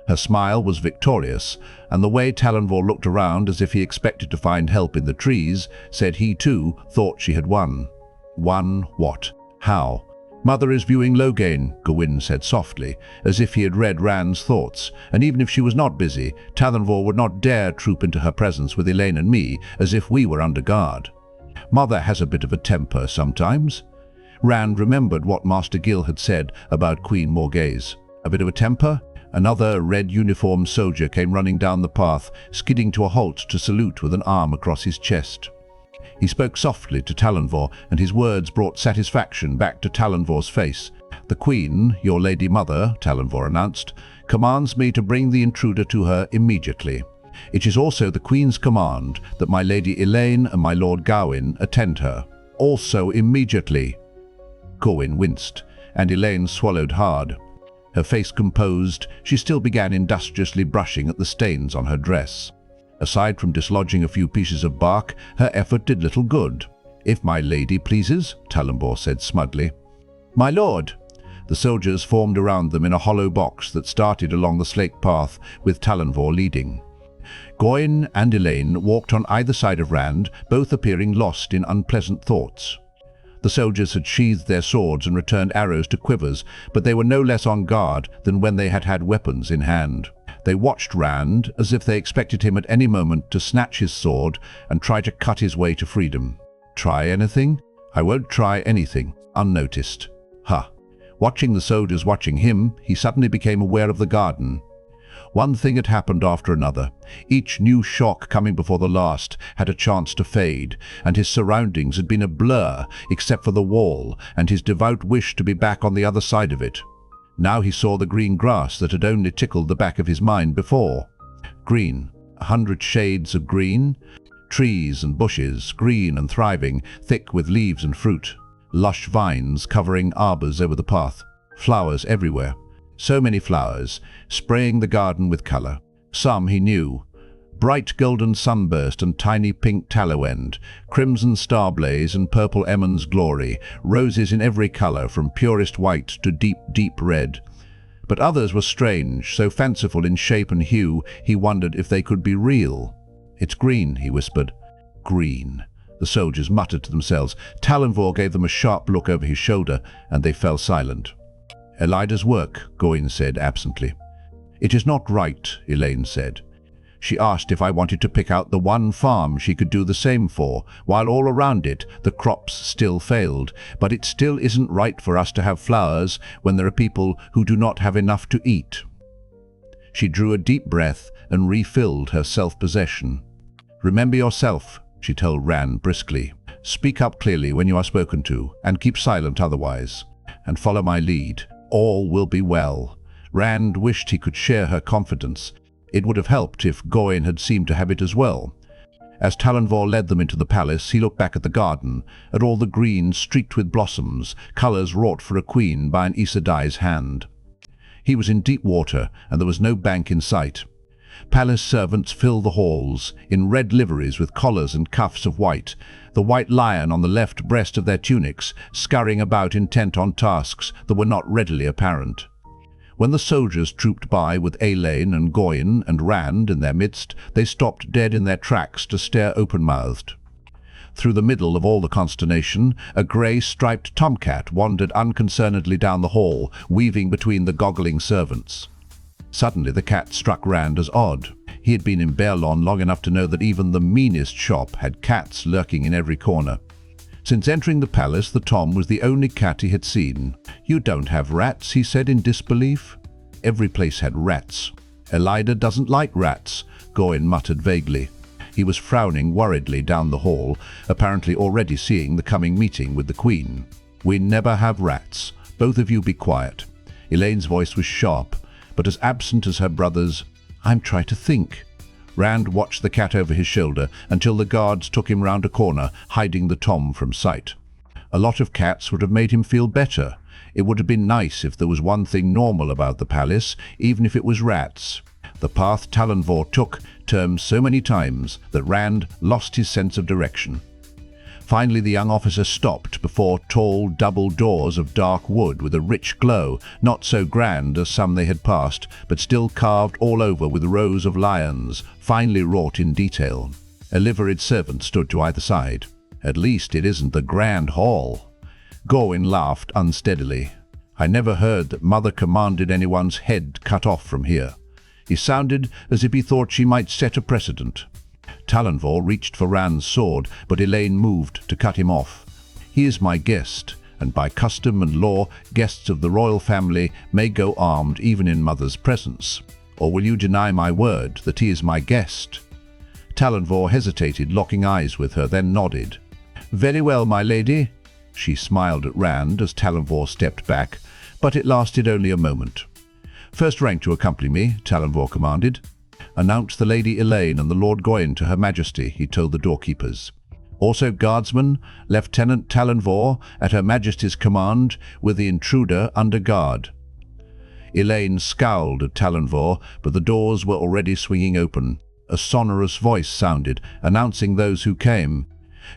Her smile was victorious, and the way Talonvor looked around as if he expected to find help in the trees said he too thought she had won. Won what? How? "Mother is viewing Logain," Gawyn said softly, as if he had read Rand's thoughts, and even if she was not busy, Talonvor would not dare troop into her presence with Elayne and me, as if we were under guard. "Mother has a bit of a temper sometimes." Rand remembered what Master Gill had said about Queen Morgase. A bit of a temper? Another red-uniformed soldier came running down the path, skidding to a halt to salute with an arm across his chest. He spoke softly to Talonvor, and his words brought satisfaction back to Talonvor's face. "The Queen, your lady mother," Talonvor announced, "commands me to bring the intruder to her immediately. It is also the Queen's command that my lady Elayne and my lord Gawyn attend her. Also immediately." Gawyn winced, and Elayne swallowed hard. Her face composed, she still began industriously brushing at the stains on her dress. Aside from dislodging a few pieces of bark, her effort did little good. "If my lady pleases," Talonvor said smugly. "My lord!" The soldiers formed around them in a hollow box that started along the slate path, with Talonvor leading. Gawyn and Elayne walked on either side of Rand, both appearing lost in unpleasant thoughts. The soldiers had sheathed their swords and returned arrows to quivers, but they were no less on guard than when they had had weapons in hand. They watched Rand as if they expected him at any moment to snatch his sword and try to cut his way to freedom. "Try anything? I won't try anything, unnoticed." Ha! Watching the soldiers watching him, he suddenly became aware of the garden. One thing had happened after another. Each new shock coming before the last had a chance to fade, and his surroundings had been a blur except for the wall and his devout wish to be back on the other side of it. Now he saw the green grass that had only tickled the back of his mind before. Green, 100 shades of green. Trees and bushes, green and thriving, thick with leaves and fruit. Lush vines covering arbors over the path. Flowers everywhere. So many flowers, spraying the garden with color. Some he knew. Bright golden sunburst and tiny pink tallow-end, crimson starblaze and purple Emond's glory, roses in every color from purest white to deep, deep red. But others were strange, so fanciful in shape and hue, he wondered if they could be real. "It's green," he whispered. "Green." The soldiers muttered to themselves. Talonvor gave them a sharp look over his shoulder, and they fell silent. "Elida's work," Gawyn said absently. "It is not right," Elayne said. "She asked if I wanted to pick out the one farm she could do the same for, while all around it the crops still failed. But it still isn't right for us to have flowers when there are people who do not have enough to eat." She drew a deep breath and refilled her self-possession. "Remember yourself," she told Rand briskly. "Speak up clearly when you are spoken to, and keep silent otherwise. And follow my lead. All will be well." Rand wished he could share her confidence. It would have helped if Gawyn had seemed to have it as well. As Talonvor led them into the palace, he looked back at the garden, at all the green streaked with blossoms, colours wrought for a queen by an Aes Sedai's hand. He was in deep water, and there was no bank in sight. Palace servants filled the halls, in red liveries with collars and cuffs of white, the white lion on the left breast of their tunics, scurrying about intent on tasks that were not readily apparent. When the soldiers trooped by with Elayne and Gawyn and Rand in their midst, they stopped dead in their tracks to stare open-mouthed. Through the middle of all the consternation, a grey-striped tomcat wandered unconcernedly down the hall, weaving between the goggling servants. Suddenly the cat struck Rand as odd. He had been in Baerlon long enough to know that even the meanest shop had cats lurking in every corner. Since entering the palace, the Tom was the only cat he had seen. "You don't have rats," he said in disbelief. "Every place had rats." "Elida doesn't like rats," Gawyn muttered vaguely. He was frowning worriedly down the hall, apparently already seeing the coming meeting with the Queen. "We never have rats. Both of you be quiet." Elayne's voice was sharp, but as absent as her brother's. "I'm trying to think." Rand watched the cat over his shoulder until the guards took him round a corner, hiding the Tom from sight. A lot of cats would have made him feel better. It would have been nice if there was one thing normal about the palace, even if it was rats. The path Talonvor took turned so many times that Rand lost his sense of direction. Finally the young officer stopped before tall double doors of dark wood with a rich glow, not so grand as some they had passed, but still carved all over with rows of lions, finely wrought in detail. A liveried servant stood to either side. "At least it isn't the Grand Hall." Gawyn laughed unsteadily. "I never heard that Mother commanded anyone's head cut off from here." He sounded as if he thought she might set a precedent. Talonvor reached for Rand's sword, but Elayne moved to cut him off. "He is my guest, and by custom and law, guests of the royal family may go armed even in Mother's presence. Or will you deny my word that he is my guest?" Talonvor hesitated, locking eyes with her, then nodded. "Very well, my lady." She smiled at Rand as Talonvor stepped back, but it lasted only a moment. "First rank to accompany me," Talonvor commanded. "Announce the Lady Elayne and the Lord Gawyn to Her Majesty," he told the doorkeepers. "Also guardsman, Lieutenant Talonvor at Her Majesty's command, with the intruder under guard." Elayne scowled at Talonvor, but the doors were already swinging open. A sonorous voice sounded, announcing those who came.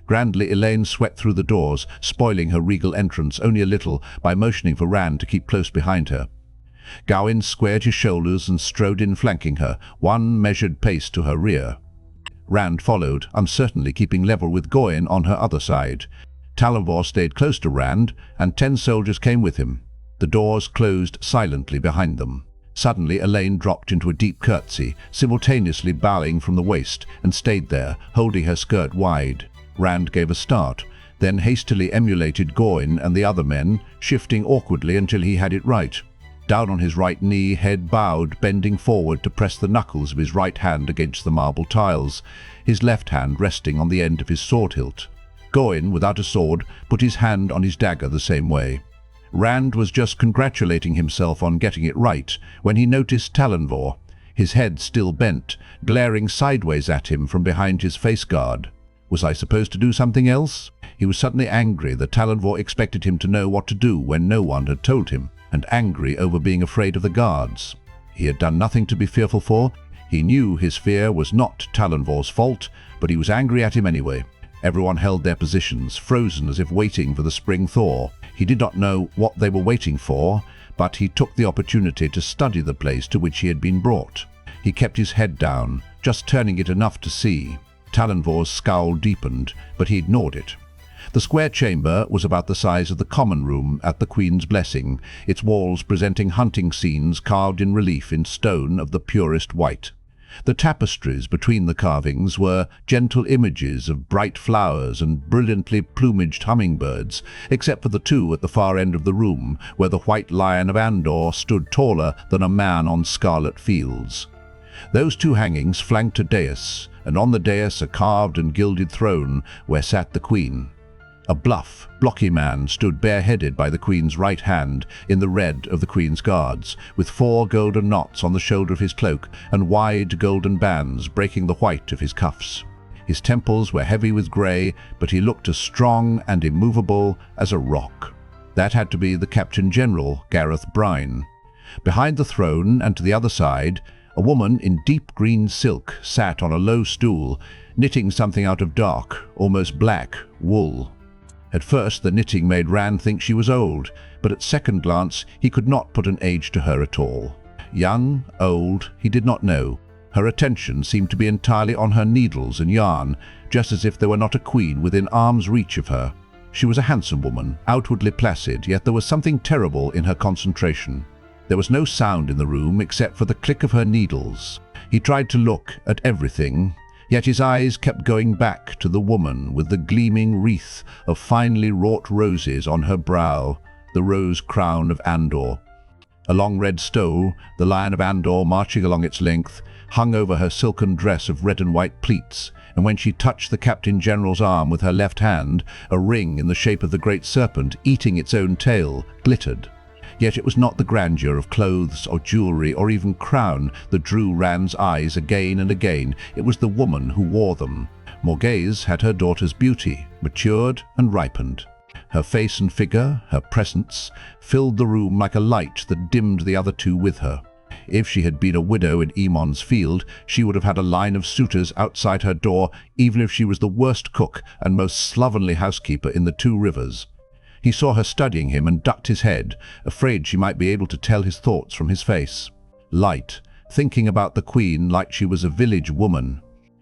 Grandly Elayne swept through the doors, spoiling her regal entrance only a little by motioning for Rand to keep close behind her. Gawyn squared his shoulders and strode in flanking her, one measured pace to her rear. Rand followed, uncertainly keeping level with Gawyn on her other side. Talonvor stayed close to Rand, and 10 soldiers came with him. The doors closed silently behind them. Suddenly Elayne dropped into a deep curtsy, simultaneously bowing from the waist, and stayed there, holding her skirt wide. Rand gave a start, then hastily emulated Gawyn and the other men, shifting awkwardly until he had it right. Down on his right knee, head bowed, bending forward to press the knuckles of his right hand against the marble tiles, his left hand resting on the end of his sword hilt. Gawyn, without a sword, put his hand on his dagger the same way. Rand was just congratulating himself on getting it right when he noticed Talonvor, his head still bent, glaring sideways at him from behind his face guard. Was I supposed to do something else? He was suddenly angry that Talonvor expected him to know what to do when no one had told him, and angry over being afraid of the guards. He had done nothing to be fearful for. He knew his fear was not Talonvor's fault, but he was angry at him anyway. Everyone held their positions, frozen as if waiting for the spring thaw. He did not know what they were waiting for, but he took the opportunity to study the place to which he had been brought. He kept his head down, just turning it enough to see. Talonvor's scowl deepened, but he ignored it. The square chamber was about the size of the common room at the Queen's blessing, its walls presenting hunting scenes carved in relief in stone of the purest white. The tapestries between the carvings were gentle images of bright flowers and brilliantly plumaged hummingbirds, except for the 2 at the far end of the room, where the white lion of Andor stood taller than a man on scarlet fields. Those 2 hangings flanked a dais, and on the dais a carved and gilded throne where sat the Queen. A bluff, blocky man stood bareheaded by the Queen's right hand in the red of the Queen's guards, with 4 golden knots on the shoulder of his cloak and wide golden bands breaking the white of his cuffs. His temples were heavy with grey, but he looked as strong and immovable as a rock. That had to be the Captain General, Gareth Bryne. Behind the throne and to the other side, a woman in deep green silk sat on a low stool, knitting something out of dark, almost black, wool. At first the knitting made Rand think she was old, but at second glance he could not put an age to her at all. Young, old, he did not know. Her attention seemed to be entirely on her needles and yarn, just as if there were not a queen within arm's reach of her. She was a handsome woman, outwardly placid, yet there was something terrible in her concentration. There was no sound in the room except for the click of her needles. He tried to look at everything, yet his eyes kept going back to the woman with the gleaming wreath of finely wrought roses on her brow, the rose crown of Andor. A long red stole, the Lion of Andor marching along its length, hung over her silken dress of red and white pleats, and when she touched the Captain General's arm with her left hand, a ring in the shape of the great serpent eating its own tail glittered. Yet it was not the grandeur of clothes or jewelry or even crown that drew Rand's eyes again and again. It was the woman who wore them. Morgase had her daughter's beauty, matured and ripened. Her face and figure, her presence, filled the room like a light that dimmed the other two with her. If she had been a widow in Emond's field, she would have had a line of suitors outside her door, even if she was the worst cook and most slovenly housekeeper in the Two Rivers. He saw her studying him and ducked his head, afraid she might be able to tell his thoughts from his face. Light, thinking about the queen like she was a village woman.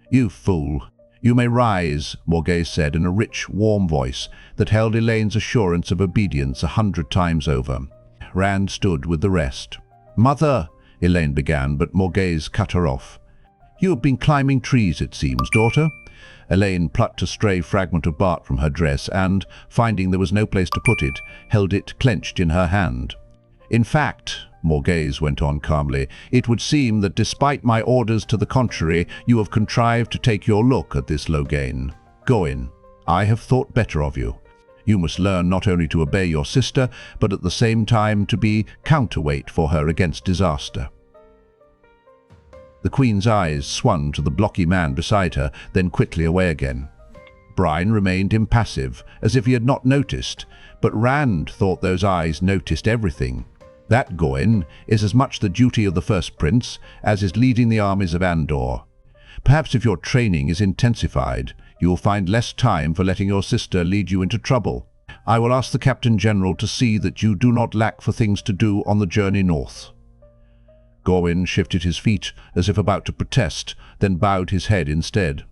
"You fool! You may rise," Morgase said in a rich, warm voice that held Elayne's assurance of obedience 100 times over. Rand stood with the rest. "Mother," Elayne began, but Morgase cut her off. "You have been climbing trees, it seems, daughter." Elayne plucked a stray fragment of bark from her dress and, finding there was no place to put it, held it clenched in her hand. "In fact," Morgase went on calmly, "it would seem that despite my orders to the contrary, you have contrived to take your look at this Logain. Gawyn, I have thought better of you. You must learn not only to obey your sister, but at the same time to be counterweight for her against disaster." The queen's eyes swung to the blocky man beside her, then quickly away again. Brian remained impassive, as if he had not noticed, but Rand thought those eyes noticed everything. That, Gawyn, is as much the duty of the First Prince as is leading the armies of Andor. Perhaps if your training is intensified, you will find less time for letting your sister lead you into trouble. I will ask the Captain General to see that you do not lack for things to do on the journey north. Gawyn shifted his feet as if about to protest, then bowed his head instead.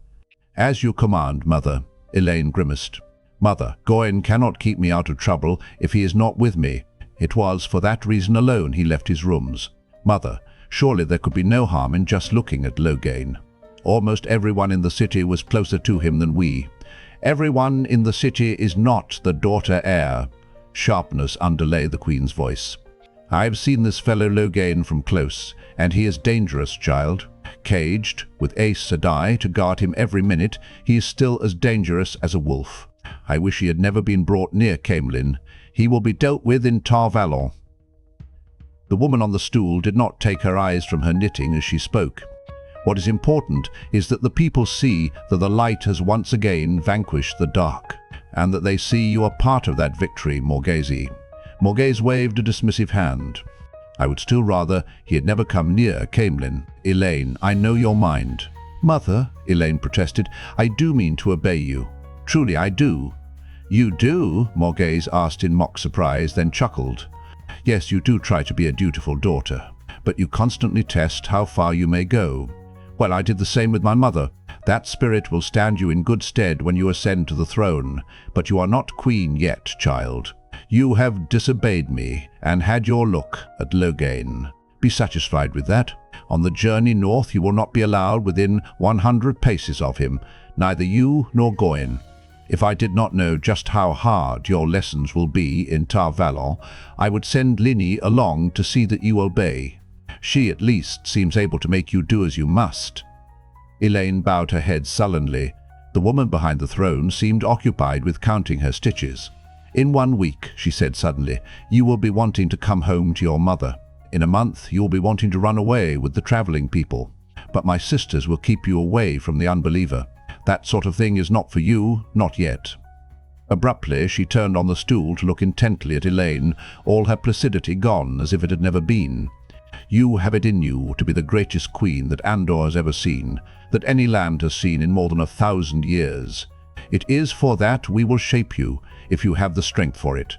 "As you command, Mother," Elayne grimaced. "Mother, Gawyn cannot keep me out of trouble if he is not with me. It was for that reason alone he left his rooms. Mother, surely there could be no harm in just looking at Logain. Almost everyone in the city was closer to him than we. Everyone in the city is not the Daughter-Heir." Sharpness underlay the queen's voice. "I have seen this fellow Logain from close, and he is dangerous, child. Caged, with Aes Sedai to guard him every minute, he is still as dangerous as a wolf. I wish he had never been brought near Caemlyn. He will be dealt with in Tar Valon." The woman on the stool did not take her eyes from her knitting as she spoke. "What is important is that the people see that the light has once again vanquished the dark, and that they see you are part of that victory, Morgase." Morgase waved a dismissive hand. "I would still rather he had never come near Caemlyn. Elayne, I know your mind." "Mother," Elayne protested, "I do mean to obey you. Truly I do." "You do?" Morgase asked in mock surprise, then chuckled. "Yes, you do try to be a dutiful daughter, but you constantly test how far you may go. Well, I did the same with my mother. That spirit will stand you in good stead when you ascend to the throne, but you are not queen yet, child. You have disobeyed me and had your look at Logain. Be satisfied with that. On the journey north you will not be allowed within 100 paces of him, neither you nor Gawyn. If I did not know just how hard your lessons will be in Tar Valon, I would send Linny along to see that you obey. She at least seems able to make you do as you must." Elayne bowed her head sullenly. The woman behind the throne seemed occupied with counting her stitches. "In 1 week," she said suddenly, "you will be wanting to come home to your mother. In a month you will be wanting to run away with the traveling people. But my sisters will keep you away from the unbeliever. That sort of thing is not for you, not yet." Abruptly she turned on the stool to look intently at Elayne, all her placidity gone as if it had never been. "You have it in you to be the greatest queen that Andor has ever seen, that any land has seen in more than 1,000 years. It is for that we will shape you, if you have the strength for it."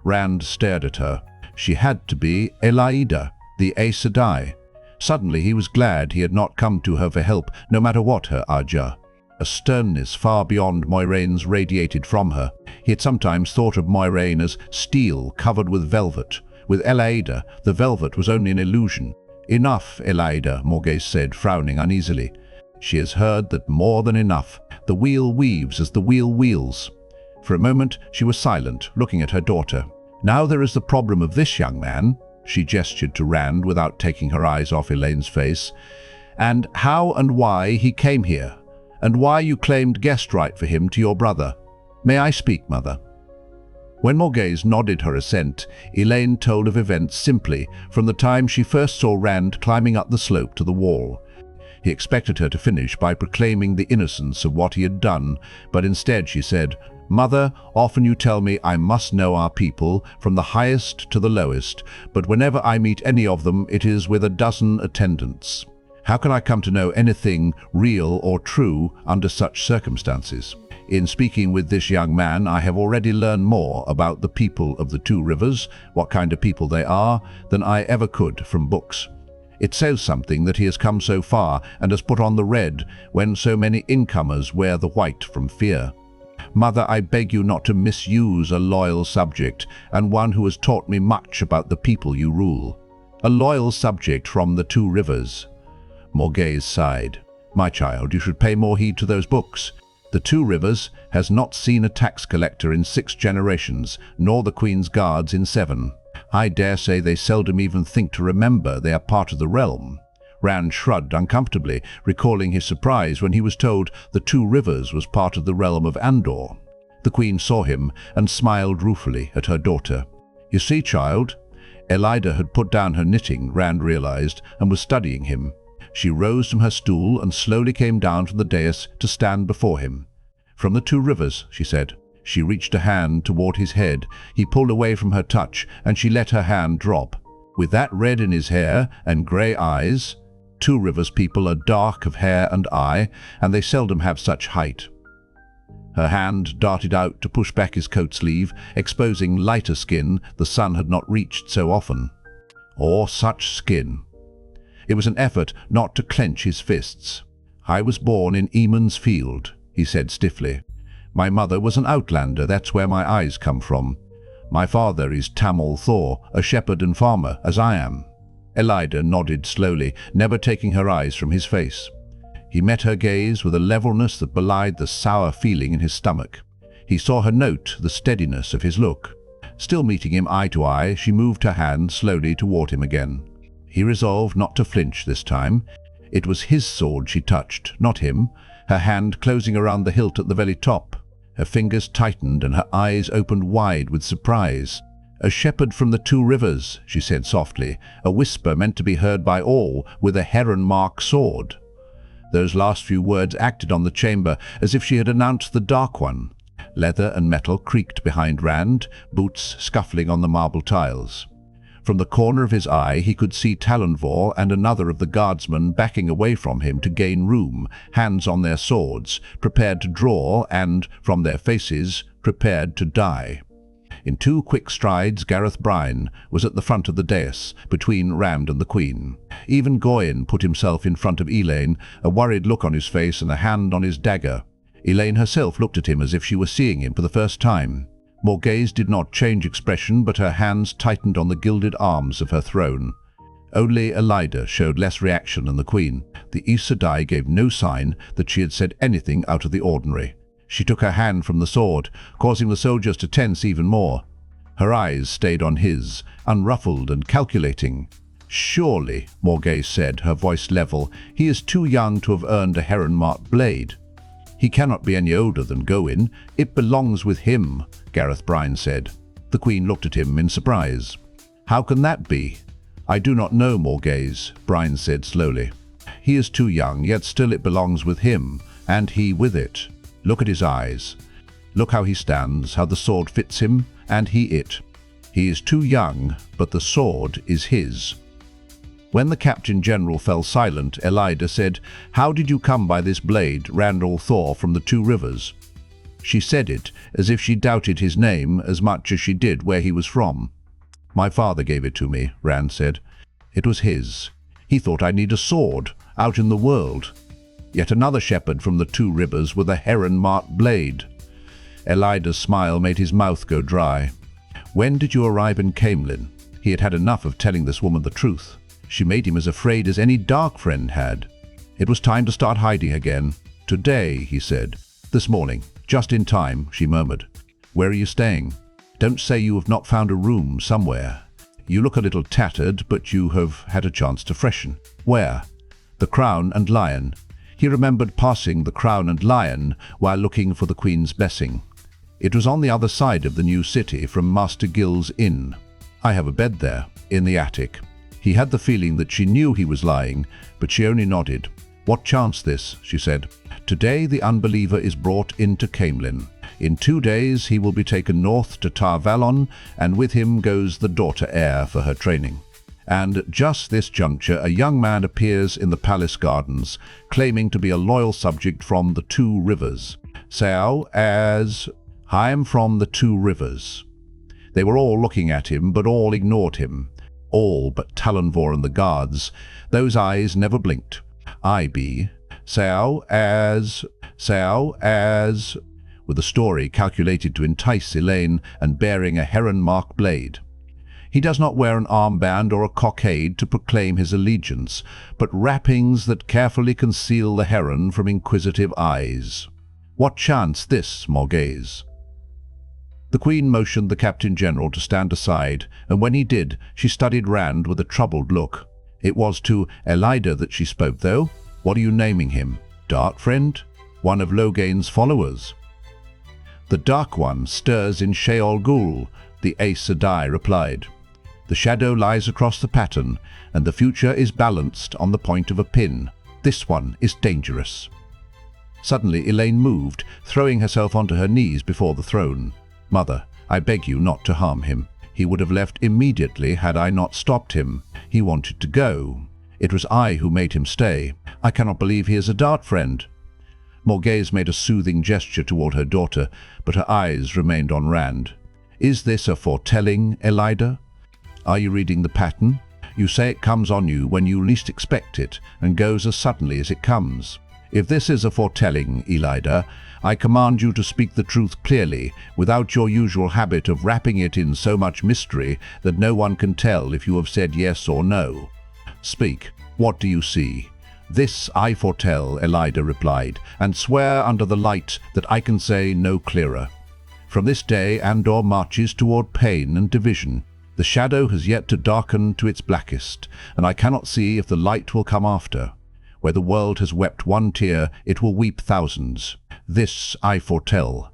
Rand stared at her. She had to be Elaida, the Aes Sedai. Suddenly he was glad he had not come to her for help, no matter what her Ogier. A sternness far beyond Moiraine's radiated from her. He had sometimes thought of Moiraine as steel covered with velvet. With Elaida, the velvet was only an illusion. "Enough, Elaida," Morgase said, frowning uneasily. She has heard that more than enough. The wheel weaves as the wheel wheels. For a moment she was silent, looking at her daughter. "Now there is the problem of this young man," she gestured to Rand without taking her eyes off Elaine's face, "and how and why he came here, and why you claimed guest right for him to your brother. May I speak, Mother?" When Morgase nodded her assent, Elayne told of events simply, from the time she first saw Rand climbing up the slope to the wall. He expected her to finish by proclaiming the innocence of what he had done, but instead she said, "Mother, often you tell me I must know our people, from the highest to the lowest, but whenever I meet any of them, it is with a dozen attendants. How can I come to know anything real or true under such circumstances? In speaking with this young man, I have already learned more about the people of the Two Rivers, what kind of people they are, than I ever could from books. It says something that he has come so far and has put on the red when so many incomers wear the white from fear. Mother, I beg you not to misuse a loyal subject, and one who has taught me much about the people you rule. A loyal subject from the Two Rivers." Morgase sighed. "My child, you should pay more heed to those books. The Two Rivers has not seen a tax collector in 6 generations, nor the Queen's guards in 7. I dare say they seldom even think to remember they are part of the realm." Rand shrugged uncomfortably, recalling his surprise when he was told the Two Rivers was part of the realm of Andor. The Queen saw him and smiled ruefully at her daughter. "You see, child?" Elaida had put down her knitting, Rand realized, and was studying him. She rose from her stool and slowly came down from the dais to stand before him. "From the Two Rivers," she said. She reached a hand toward his head. He pulled away from her touch, and she let her hand drop. "With that red in his hair and grey eyes, Two Rivers people are dark of hair and eye, and they seldom have such height." Her hand darted out to push back his coat sleeve, exposing lighter skin the sun had not reached so often. Or such skin. It was an effort not to clench his fists. "I was born in Emond's field," he said stiffly. "My mother was an outlander, that's where my eyes come from. My father is Tamil Thor, a shepherd and farmer, as I am." Elaida nodded slowly, never taking her eyes from his face. He met her gaze with a levelness that belied the sour feeling in his stomach. He saw her note the steadiness of his look. Still meeting him eye to eye, she moved her hand slowly toward him again. He resolved not to flinch this time. It was his sword she touched, not him, her hand closing around the hilt at the very top. Her fingers tightened and her eyes opened wide with surprise. "A shepherd from the Two Rivers," she said softly, a whisper meant to be heard by all, "with a heron-mark sword." Those last few words acted on the chamber as if she had announced the Dark One. Leather and metal creaked behind Rand, boots scuffling on the marble tiles. From the corner of his eye he could see Talonvor and another of the guardsmen backing away from him to gain room, hands on their swords, prepared to draw and, from their faces, prepared to die. In 2 quick strides Gareth Bryne was at the front of the dais, between Rand and the Queen. Even Gawyn put himself in front of Elayne, a worried look on his face and a hand on his dagger. Elayne herself looked at him as if she were seeing him for the first time. Morgase did not change expression, but her hands tightened on the gilded arms of her throne. Only Elaida showed less reaction than the Queen. The Aes Sedai gave no sign that she had said anything out of the ordinary. She took her hand from the sword, causing the soldiers to tense even more. Her eyes stayed on his, unruffled and calculating. "Surely," Morgase said, her voice level, "he is too young to have earned a heron-marked blade." "He cannot be any older than Gawyn. It belongs with him," Gareth Bryne said. The Queen looked at him in surprise. "How can that be?" "I do not know, Morgase," Bryne said slowly. "He is too young, yet still it belongs with him, and he with it. Look at his eyes. Look how he stands, how the sword fits him, and he it. He is too young, but the sword is his." When the Captain General fell silent, Elaida said, "How did you come by this blade, Randall Thor from the Two Rivers?" She said it as if she doubted his name as much as she did where he was from. "My father gave it to me," Rand said. "It was his. He thought I'd need a sword out in the world. Yet another shepherd from the Two Rivers with a heron-marked blade." Elaida's smile made his mouth go dry. "When did you arrive in Caemlyn?" He had had enough of telling this woman the truth. She made him as afraid as any dark friend had. It was time to start hiding again. "Today," he said. "This morning. Just in time," she murmured. "Where are you staying? Don't say you have not found a room somewhere. You look a little tattered, but you have had a chance to freshen." "Where?" "The Crown and Lion." He remembered passing the Crown and Lion while looking for the Queen's blessing. It was on the other side of the new city from Master Gill's inn. "I have a bed there, in the attic." He had the feeling that she knew he was lying, but she only nodded. "What chance this?" she said. "Today the unbeliever is brought into Caemlyn. In 2 days he will be taken north to Tar Valon, and with him goes the Daughter-Heir for her training. And just this juncture a young man appears in the palace gardens, claiming to be a loyal subject from the Two Rivers. As I am from the Two Rivers." They were all looking at him, but all ignored him. All but Talonvor and the guards. Those eyes never blinked. "I be as with a story calculated to entice Elayne and bearing a heron-marked blade. He does not wear an armband or a cockade to proclaim his allegiance, but wrappings that carefully conceal the heron from inquisitive eyes. What chance this, Morgase?" The Queen motioned the Captain General to stand aside, and when he did, she studied Rand with a troubled look. It was to Elaida that she spoke, though. "What are you naming him? Dark Friend? One of Logain's followers?" "The Dark One stirs in Sheol Ghul," the Aes Sedai replied. "The shadow lies across the pattern, and the future is balanced on the point of a pin. This one is dangerous." Suddenly Elayne moved, throwing herself onto her knees before the throne. "Mother, I beg you not to harm him. He would have left immediately had I not stopped him. He wanted to go. It was I who made him stay. I cannot believe he is a Dark Friend." Morgase made a soothing gesture toward her daughter, but her eyes remained on Rand. "Is this a foretelling, Elaida? Are you reading the pattern? You say it comes on you when you least expect it, and goes as suddenly as it comes. If this is a foretelling, Elaida, I command you to speak the truth clearly, without your usual habit of wrapping it in so much mystery that no one can tell if you have said yes or no. Speak. What do you see?" "This I foretell," Elaida replied, "and swear under the light that I can say no clearer. From this day Andor marches toward pain and division. The shadow has yet to darken to its blackest, and I cannot see if the light will come after. Where the world has wept one tear, it will weep thousands. This I foretell."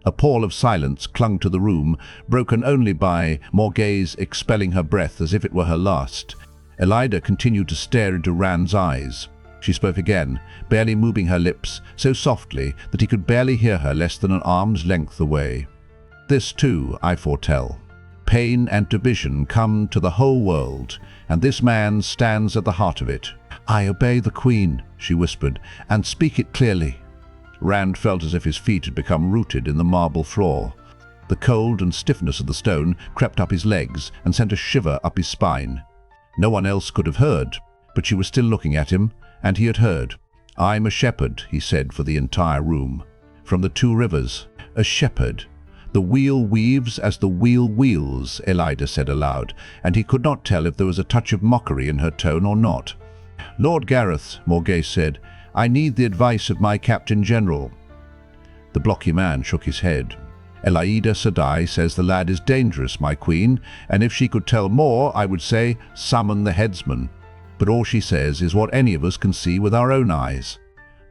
A pall of silence clung to the room, broken only by Morgase expelling her breath as if it were her last. Elaida continued to stare into Rand's eyes. She spoke again, barely moving her lips, so softly that he could barely hear her less than an arm's length away. "This too I foretell. Pain and division come to the whole world, and this man stands at the heart of it." "I obey the Queen," she whispered, "and speak it clearly." Rand felt as if his feet had become rooted in the marble floor. The cold and stiffness of the stone crept up his legs and sent a shiver up his spine. No one else could have heard, but she was still looking at him, and he had heard. "I'm a shepherd," he said for the entire room. "From the Two Rivers. A shepherd. The wheel weaves as the wheel wheels," Elaida said aloud, and he could not tell if there was a touch of mockery in her tone or not. "Lord Gareth," Morgase said, "I need the advice of my Captain General." The blocky man shook his head. "Elaida Sedai says the lad is dangerous, my queen, and if she could tell more, I would say, summon the headsman. But all she says is what any of us can see with our own eyes.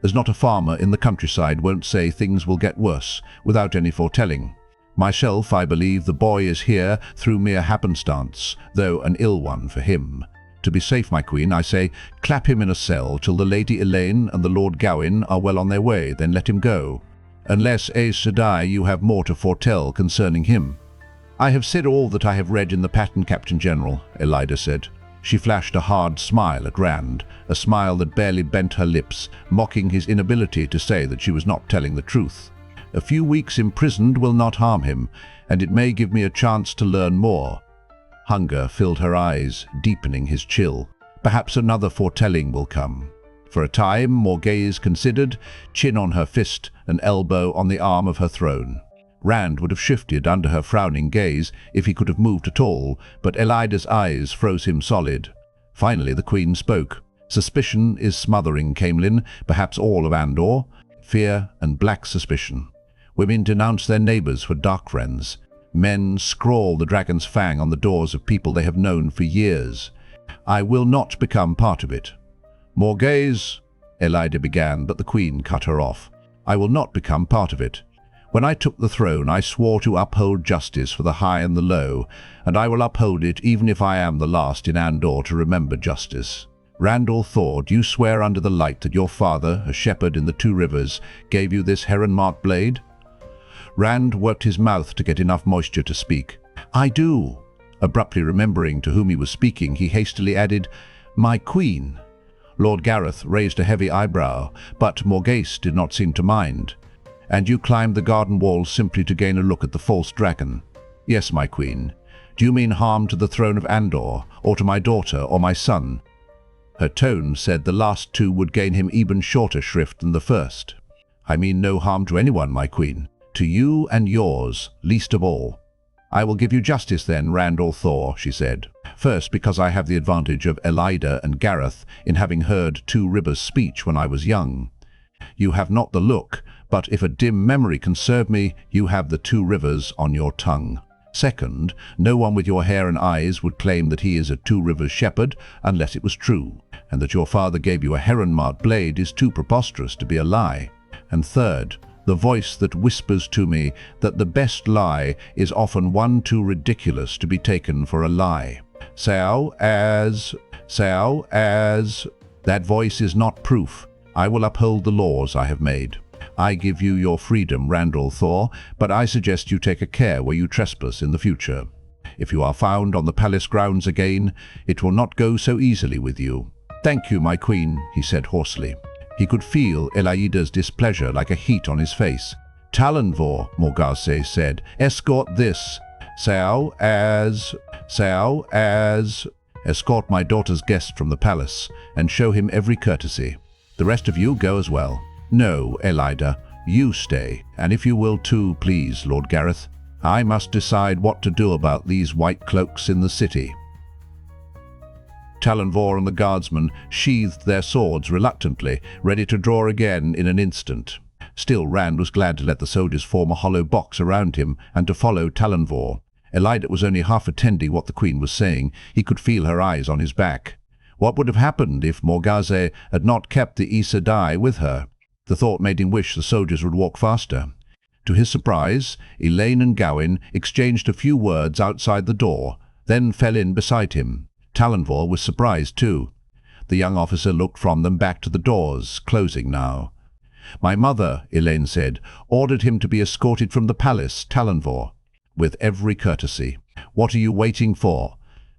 There's not a farmer in the countryside won't say things will get worse, without any foretelling. Myself, I believe the boy is here through mere happenstance, though an ill one for him. To be safe, my queen, I say, clap him in a cell till the Lady Elayne and the Lord Gawyn are well on their way, then let him go. Unless, Aes Sedai, you have more to foretell concerning him." "I have said all that I have read in the pattern, Captain General," Elaida said. She flashed a hard smile at Rand, a smile that barely bent her lips, mocking his inability to say that she was not telling the truth. A few weeks imprisoned will not harm him, and it may give me a chance to learn more." Hunger filled her eyes, deepening his chill. Perhaps another foretelling will come. For a time, Morgase considered, chin on her fist, an elbow on the arm of her throne. Rand would have shifted under her frowning gaze if he could have moved at all, but Elaida's eyes froze him solid. Finally the Queen spoke. "Suspicion is smothering Caemlyn, perhaps all of Andor. Fear and black suspicion. Women denounce their neighbors for dark friends. Men scrawl the dragon's fang on the doors of people they have known for years. I will not become part of it." "Morgase," Elaida began, but the Queen cut her off. "I will not become part of it. When I took the throne, I swore to uphold justice for the high and the low, and I will uphold it even if I am the last in Andor to remember justice. Randall Thor, do you swear under the light that your father, a shepherd in the Two Rivers, gave you this heron-marked blade?" Rand worked his mouth to get enough moisture to speak. "I do." Abruptly remembering to whom he was speaking, he hastily added, "My queen." Lord Gareth raised a heavy eyebrow, but Morgase did not seem to mind. "And you climbed the garden wall simply to gain a look at the false dragon?" "Yes, my queen. Do you mean harm to the throne of Andor, or to my daughter or my son?" Her tone said the last two would gain him even shorter shrift than the first. "I mean no harm to anyone, my queen. To you and yours, least of all." "I will give you justice then, Randall Thor," she said. "First, because I have the advantage of Elaida and Gareth in having heard Two Rivers' speech when I was young. You have not the look, but if a dim memory can serve me, you have the Two Rivers on your tongue. Second, no one with your hair and eyes would claim that he is a Two Rivers shepherd unless it was true, and that your father gave you a heron-marked blade is too preposterous to be a lie. And third, the voice that whispers to me that the best lie is often one too ridiculous to be taken for a lie. Aes, that voice is not proof. I will uphold the laws I have made. I give you your freedom, Randall Thor, but I suggest you take a care where you trespass in the future. If you are found on the palace grounds again, it will not go so easily with you." "Thank you, my queen," he said hoarsely. He could feel Elaida's displeasure like a heat on his face. "Talonvor," Morgase said, "escort this. Aes. Escort my daughter's guest from the palace, and show him every courtesy. The rest of you go as well." "No, Elaida, you stay, and if you will too, please, Lord Gareth. I must decide what to do about these white cloaks in the city." Talonvor and the guardsmen sheathed their swords reluctantly, ready to draw again in an instant. Still, Rand was glad to let the soldiers form a hollow box around him and to follow Talonvor. Elaida was only half attending what the Queen was saying. He could feel her eyes on his back. What would have happened if Morgase had not kept the Aes Sedai with her? The thought made him wish the soldiers would walk faster. To his surprise, Elayne and Gawyn exchanged a few words outside the door, then fell in beside him. Talonvor was surprised too. The young officer looked from them back to the doors, closing now. "My mother," Elayne said, "ordered him to be escorted from the palace, Talonvor." "With every courtesy. What are you waiting for?"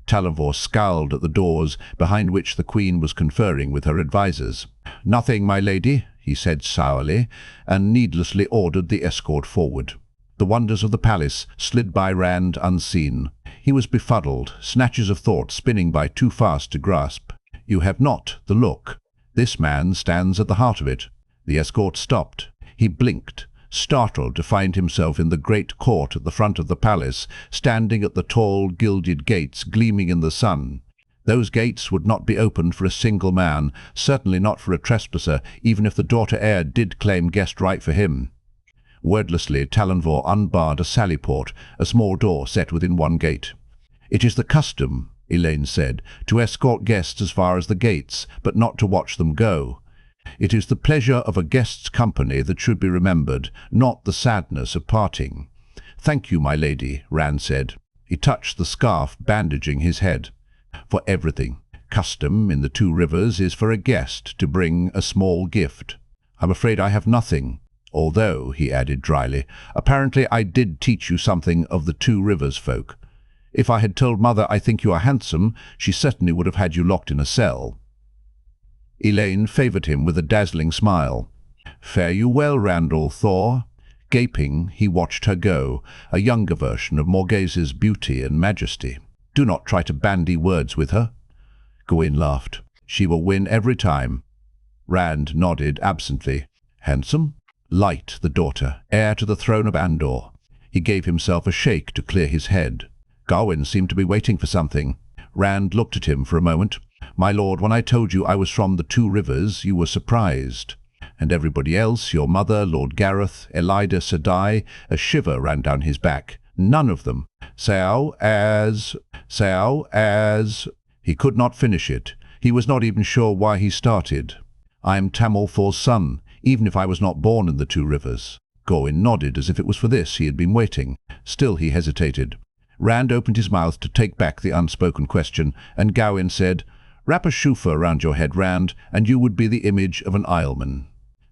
Talonvor scowled at the doors behind which the Queen was conferring with her advisers. "Nothing, my lady," he said sourly, and needlessly ordered the escort forward. The wonders of the palace slid by Rand unseen. He was befuddled, snatches of thought spinning by too fast to grasp. "You have not the look. This man stands at the heart of it." The escort stopped. He blinked, startled to find himself in the great court at the front of the palace, standing at the tall gilded gates gleaming in the sun. Those gates would not be opened for a single man, certainly not for a trespasser, even if the Daughter-Heir did claim guest right for him. Wordlessly, Talonvor unbarred a sallyport, a small door set within one gate. "It is the custom," Elayne said, "to escort guests as far as the gates, but not to watch them go. It is the pleasure of a guest's company that should be remembered, not the sadness of parting." "Thank you, my lady," Rand said. He touched the scarf bandaging his head. "For everything. Custom in the Two Rivers is for a guest to bring a small gift. I'm afraid I have nothing. Although," he added dryly, "apparently I did teach you something of the Two Rivers folk. If I had told Mother I think you are handsome, she certainly would have had you locked in a cell." Elayne favoured him with a dazzling smile. "Fare you well, Randall Thor. Gaping, he watched her go, a younger version of Morgase's beauty and majesty. "Do not try to bandy words with her." Gawyn laughed. "She will win every time." Rand nodded absently. "Handsome?" "Light, the daughter, heir to the throne of Andor." He gave himself a shake to clear his head. Gawyn seemed to be waiting for something. Rand looked at him for a moment. "My lord, when I told you I was from the Two Rivers, you were surprised. And everybody else, your mother, Lord Gareth, Aes Sedai," a shiver ran down his back. "None of them. Aes. He could not finish it. He was not even sure why he started. "I am Tamil Thor's son, even if I was not born in the Two Rivers." Gawyn nodded as if it was for this he had been waiting. Still he hesitated. Rand opened his mouth to take back the unspoken question, and Gawyn said, "Wrap a shuffa around your head, Rand, and you would be the image of an Eilman.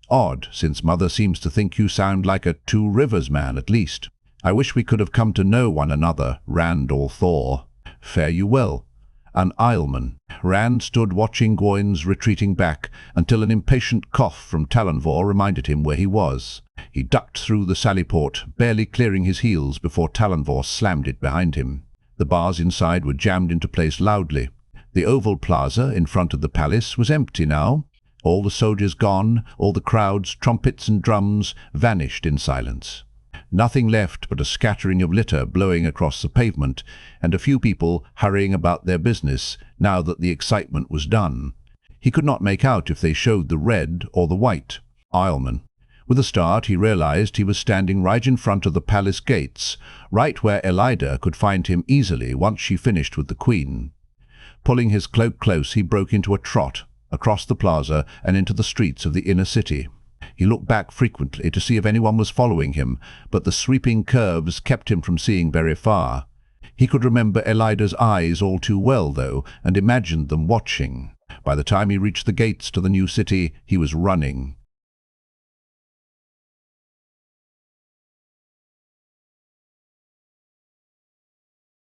Odd, since Mother seems to think you sound like a Two Rivers man at least. I wish we could have come to know one another, Rand or Thor. Fare you well." An Eilman. Rand stood watching Gawyn's retreating back until an impatient cough from Talonvor reminded him where he was. He ducked through the sallyport, barely clearing his heels before Talonvor slammed it behind him. The bars inside were jammed into place loudly. The oval plaza in front of the palace was empty now. All the soldiers gone, all the crowds, trumpets and drums, vanished in silence. Nothing left but a scattering of litter blowing across the pavement, and a few people hurrying about their business now that the excitement was done. He could not make out if they showed the red or the white. Eilman. With a start, he realized he was standing right in front of the palace gates, right where Elida could find him easily once she finished with the Queen. Pulling his cloak close, he broke into a trot, across the plaza and into the streets of the inner city. He looked back frequently to see if anyone was following him, but the sweeping curves kept him from seeing very far. He could remember Elida's eyes all too well, though, and imagined them watching. By the time he reached the gates to the new city, he was running.